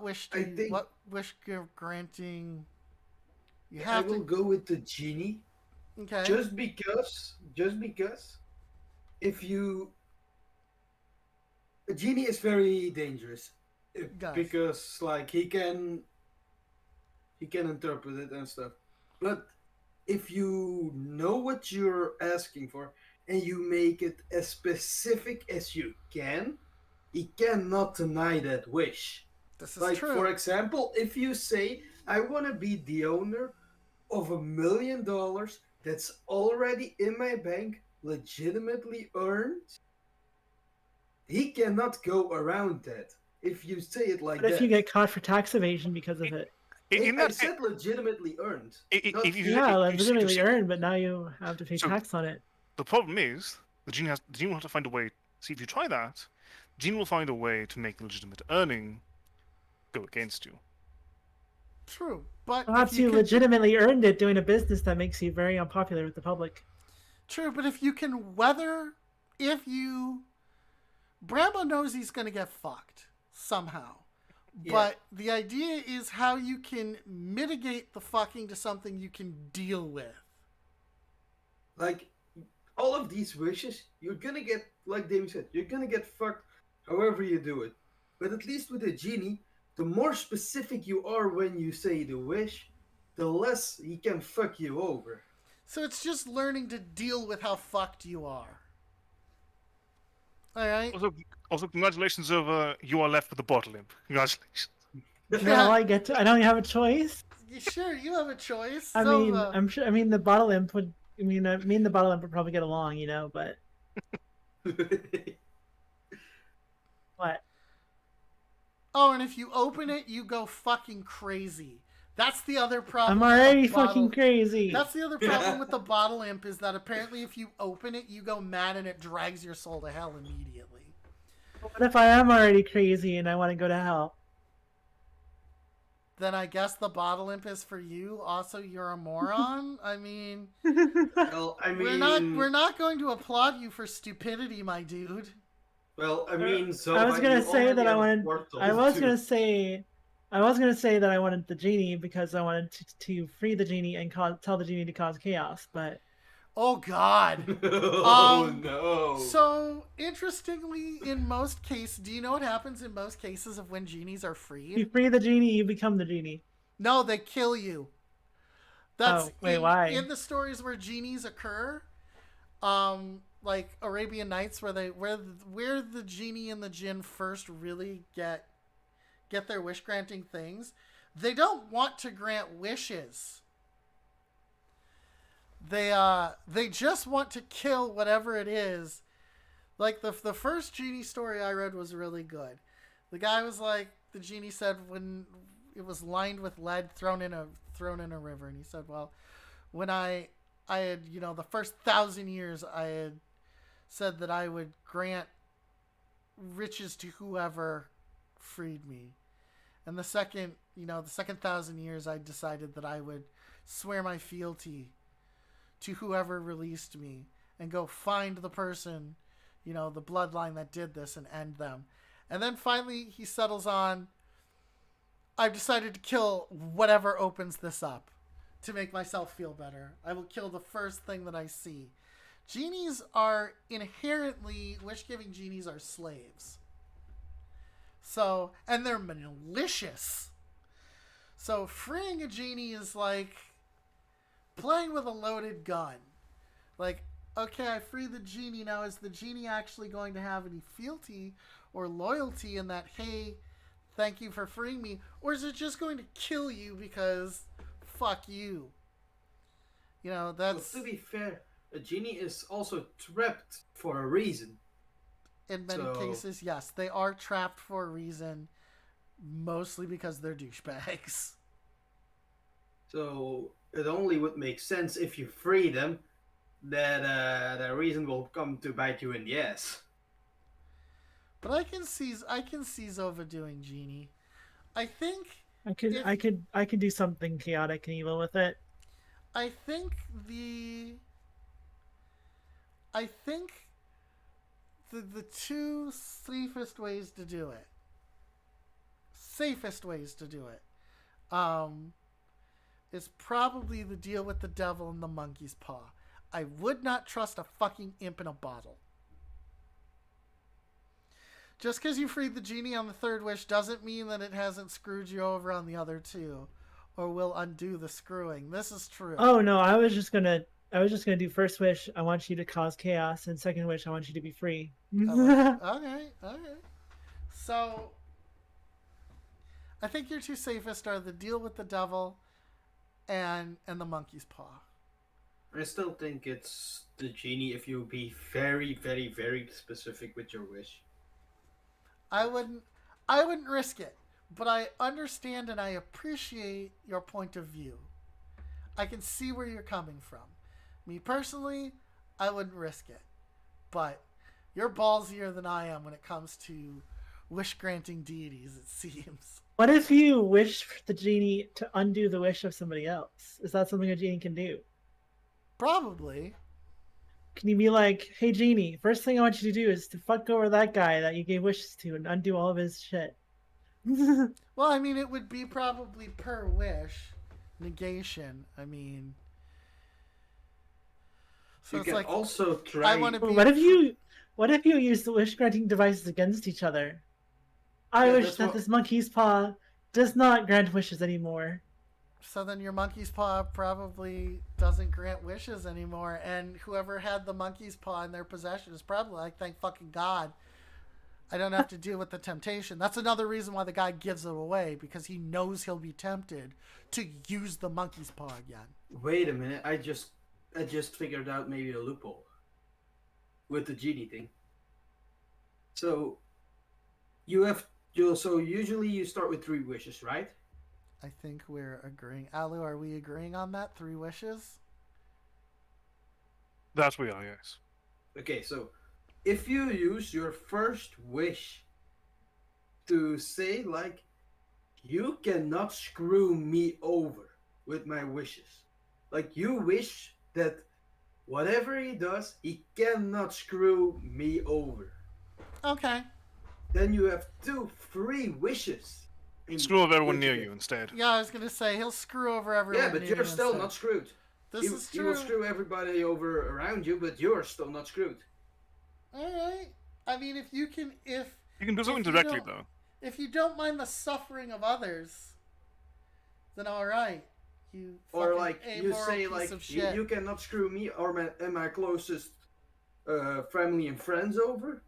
wish I think- what wish you're granting You I have will to. go with the genie. Okay. Just because, if you, a genie is very dangerous, Guys. because like he can interpret it and stuff. But if you know what you're asking for and you make it as specific as you can, he cannot deny that wish. This is Like for true. example, if you say, "I want to be the owner of $1 million that's already in my bank, legitimately earned," he cannot go around that. If you say it like But if you that, get caught for tax evasion because of it, In I that case, said legitimately earned. Not if you yeah, if you legitimately say- earned, but now you have to pay So- tax on it. the problem is the genie will have to find a way. See, if you try that, genie will find a way to make legitimate earning go against you. True. But Perhaps if you you can, legitimately earned it doing a business that makes you very unpopular with the public. true, but if you can weather, if you, Brambo knows he's gonna get fucked somehow. Yeah. But the idea is how you can mitigate the fucking to something you can deal with. like all of these wishes, you're gonna get, like Damien said, you're gonna get fucked however you do it. But at least with a genie, the more specific you are when you say the wish, the less he can fuck you over. So it's just learning to deal with how fucked you are. All right. Also, congratulations over you are left with the bottle imp. Congratulations. Now I get to. I don't have a choice. Sure, you have a choice. I So, mean, I'm sure. I mean, the bottle imp would. Me and the bottle imp would probably get along, But what? oh, and if you open it, you go fucking crazy. That's the other problem. I'm with the already bottle- fucking crazy. That's the other problem with the bottle imp is that apparently if you open it, you go mad and it drags your soul to hell immediately. What if I am already crazy and I want to go to hell? Then I guess the bottle imp is for you. Also, you're a moron. I mean, Well, I mean, we're not going to applaud you for stupidity, my dude. Well, I mean, so I was gonna you say that already I have a wanted. portal I was too. gonna say. I was gonna say that I wanted the genie because I wanted to free the genie and tell the genie to cause chaos. But Oh God. Oh no! So interestingly, in most cases, do you know what happens in most cases of when genies are you freed? free the genie, you become the genie. No, they kill you. That's Oh, wait, why? in the stories where genies occur, like Arabian Nights, where the genie and the jinn first really get their wish granting things. They don't want to grant wishes. They just want to kill whatever it is. Like the first genie story I read was really good. The guy was like, the genie said when it was lined with lead thrown in a river, and he said, well, when I had, the first 1,000 years I had said that I would grant riches to whoever freed me, and the second 1,000 years I decided that I would swear my fealty to whoever released me and go find the person, the bloodline that did this and end them. And then finally he settles on, I've decided to kill whatever opens this up to make myself feel better. I will kill the first thing that I see. Genies are inherently, wish-giving genies are slaves. So, and they're malicious. So freeing a genie is like playing with a loaded gun. Like, okay, I free the genie. Now, is the genie actually going to have any fealty or loyalty in that, hey, thank you for freeing me? Or is it just going to kill you because fuck you? That's... Well, to be fair, a genie is also trapped for a reason. In many cases, yes. They are trapped for a reason, mostly because they're douchebags. So it only would make sense if you free them that the reason will come to bite you in the ass. But I can see Zova doing genie. I think I could do something chaotic and evil with it. I think the two safest ways to do it is probably the deal with the devil and the monkey's paw. I would not trust a fucking imp in a bottle. Just because you freed the genie on the third wish doesn't mean that it hasn't screwed you over on the other two, or will undo the screwing. This is true. Oh no, I was just gonna do first wish. I want you to cause chaos, and second wish, I want you to be free. Okay. So, I think your two safest are the deal with the devil, and the monkey's paw. I still think it's the genie if you be very, very, very specific with your wish. I wouldn't risk it, but I understand and I appreciate your point of view. I can see where you're coming from. Me personally, I wouldn't risk it, but you're ballsier than I am when it comes to wish granting deities, it seems. What if you wish for the genie to undo the wish of somebody else? Is that something a genie can do? Probably. Can you be like, hey genie, first thing I want you to do is to fuck over that guy that you gave wishes to and undo all of his shit? Well, I mean, it would be probably per wish. Negation. I mean, so You it's can like also try. I want to be. What if you use the wish granting devices against each other? I Yeah, wish that's that what- this monkey's paw does not grant wishes anymore. So then your monkey's paw probably doesn't grant wishes anymore, and whoever had the monkey's paw in their possession is probably like, thank fucking God, I don't have to deal with the temptation. That's another reason why the guy gives it away, because he knows he'll be tempted to use the monkey's paw again. Wait a minute, I just figured out maybe a loophole with the genie thing. So usually you start with 3 wishes, right? I think we're agreeing. Alu, are we agreeing on that? 3 wishes? That we are, yes. Okay, so if you use your first wish to say like, you cannot screw me over with my wishes. Like you wish that whatever he does, he cannot screw me over. Okay. Then you have 2 free wishes. Screw over everyone which near is- you instead. Yeah, I was going to say, he'll screw over everyone. Yeah, but near you're you still instead. not screwed. This He is he will true. screw everybody over around you, but you're still not screwed. Alright. I mean, if you can, You can do something If you directly, don't- though. if you don't mind the suffering of others, then alright. You Or fucking like you amoral say piece like of shit. you cannot screw me or my closest family and friends over.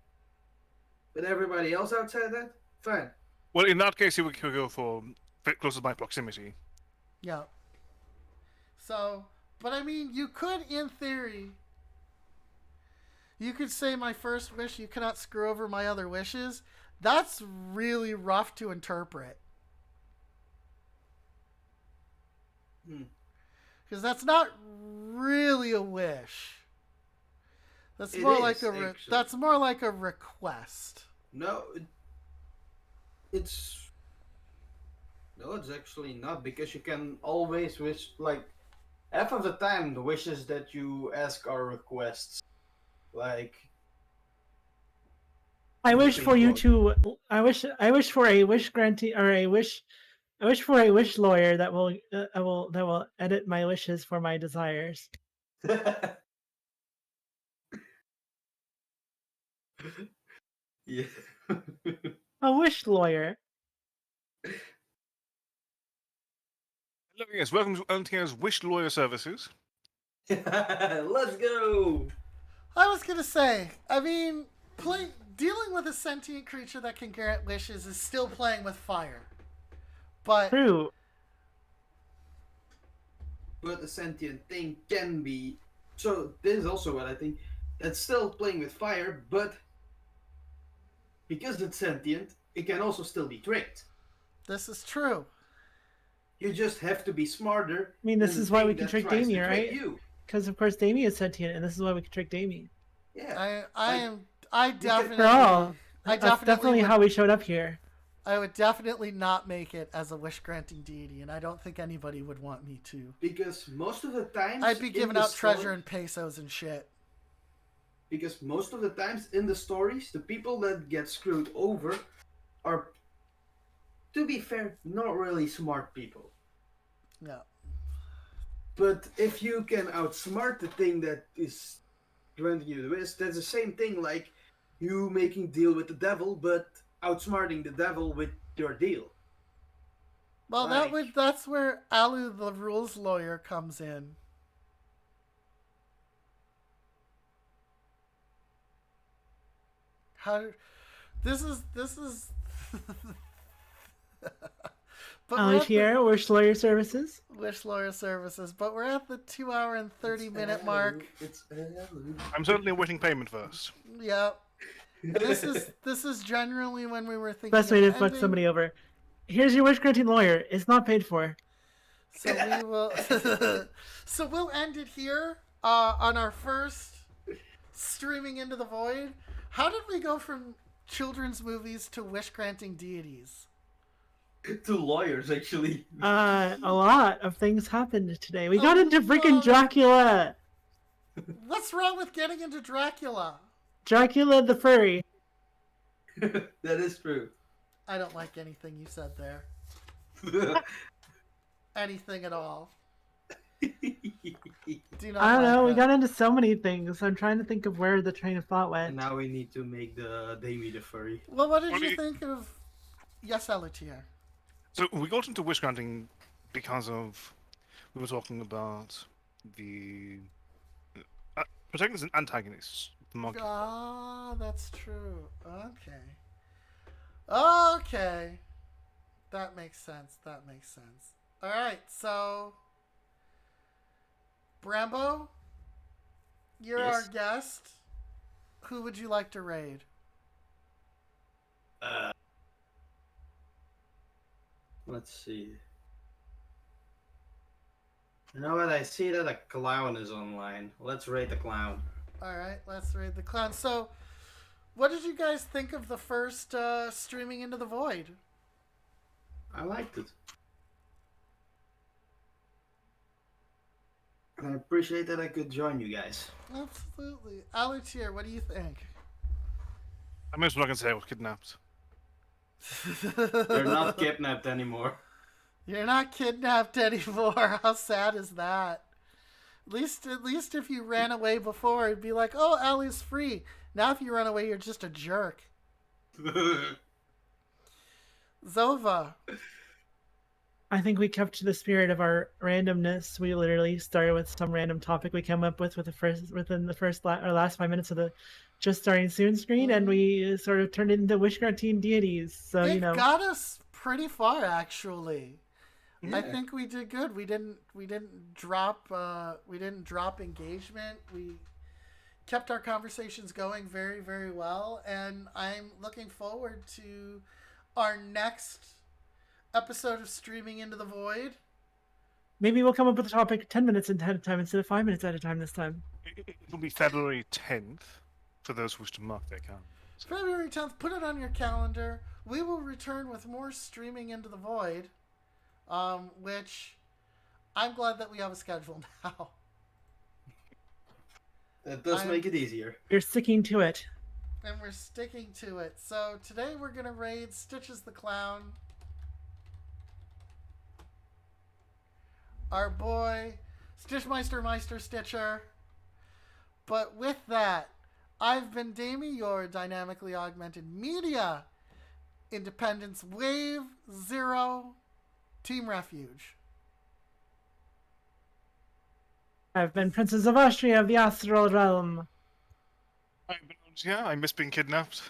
But everybody else outside that, fine. Well, in that case, you would go for closest by proximity. Yeah. So, but I mean, you could, in theory, you could say my first wish, you cannot screw over my other wishes. That's really rough to interpret. Hmm. Because that's not really a wish. That's It more is, like a actually. that's more like a request. No, it's actually not, because you can always wish, like half of the time the wishes that you ask are requests. Like I wish Think for you what? to. I wish for a wish granting or a wish. I wish for a wish lawyer that will edit my wishes for my desires. yeah. A wish lawyer. Hello, yes, welcome to LTN's Wish Lawyer Services. Let's go. I was gonna say, I mean, dealing with a sentient creature that can grant wishes is still playing with fire. But True. But a sentient thing can be. So this is also what I think. That's still playing with fire, but because it's sentient, it can also still be tricked. this is true. You just have to be smarter. I mean, this than the is why we thing can that trick tries to Damien, trick right? You. Because of course Damien is sentient, and this is why we can trick Damien. Yeah. I can- definitely For all. I That's definitely would, how we showed up here. I would definitely not make it as a wish granting deity, and I don't think anybody would want me to. Because most of the times I'd be in giving the out treasure story- and pesos and shit. Because most of the times in the stories, the people that get screwed over are, to be fair, not really smart people. Yeah. But if you can outsmart the thing that is granting you the wish, that's the same thing like you making deal with the devil, but outsmarting the devil with your deal. Well, Like- that's where Alu the rules lawyer comes in. How this is but we're at the- here, Wish Lawyer Services. Wish Lawyer Services, but we're at the 2 hour and 30-minute mark. It's Alu. I'm certainly awaiting payment first. Yeah. And this is generally when we were thinking Best way to of fuck ending. somebody over. Here's your wish granting lawyer. It's not paid for. So we will so we'll end it here on our first streaming into the void. How did we go from children's movies to wish granting deities? To lawyers, actually. A lot of things happened today. We A got into freaking lot. Dracula. What's wrong with getting into Dracula? Dracula the furry. That is true. I don't like anything you said there. Anything at all. Do not I don't like know. We that. got into so many things. I'm trying to think of where the train of thought And went. now we need to make the Damie the furry. Well, what did What do you you- think of Yes, Elitier? So we got into wish granting because of we were talking about the protagonists and antagonists. The monkey. Ah, that's true. Okay. Okay. That makes sense. That makes sense. All right, so Brambo, you're our Yes. guest. Who would you like to raid? Let's see. You know what? I see that a clown is online. Let's rate the clown. All right, let's raid the clown. So, what did you guys think of the first streaming into the void? I liked it. And I appreciate that I could join you guys. Absolutely. Alutier, what do you think? I most well I can say I was kidnapped. You're not kidnapped anymore. You're not kidnapped anymore. How sad is that? At least if you ran away before, it'd be like, oh, Allie's free. Now if you run away, you're just a jerk. Zova. I think we kept to the spirit of our randomness. We literally started with some random topic we came up with within the first or last 5 minutes of the just starting soon screen, and we sort of turned it into wish granting deities. So It you know, got us pretty far, actually. I Yeah. think we did good. We didn't drop engagement. We kept our conversations going very, very well, and I'm looking forward to our next episode of Streaming into the Void. maybe we'll come up with a topic 10 minutes ahead of time instead of 5 minutes at a time this time. It'll be February 10th for those who wish to mark their calendars. February 10th, put it on your calendar. We will return with more Streaming into the Void, which I'm glad that we have a schedule now. That does I'm- make it easier. You're sticking to it. And we're sticking to it. So today we're going to raid Stitches the Clown. Our boy, Meister Stitcher. But with that, I've been Damie, your dynamically augmented media. Independence Wave 0 Team Refuge. I've been Princess of Austria of the Astral Realm. Yeah, I miss being kidnapped.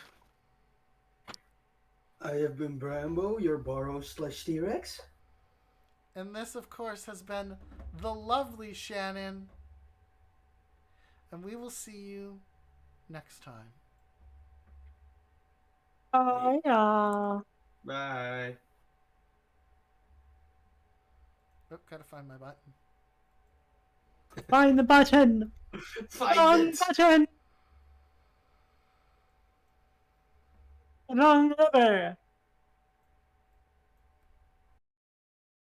I have been Brambo, your Boros/T-Rex. And this, of course, has been the lovely Shannon. And we will see you next time. Oh yeah. Bye. Oh, gotta find my button. Find the button. Find Wrong it. button. Wrong lever.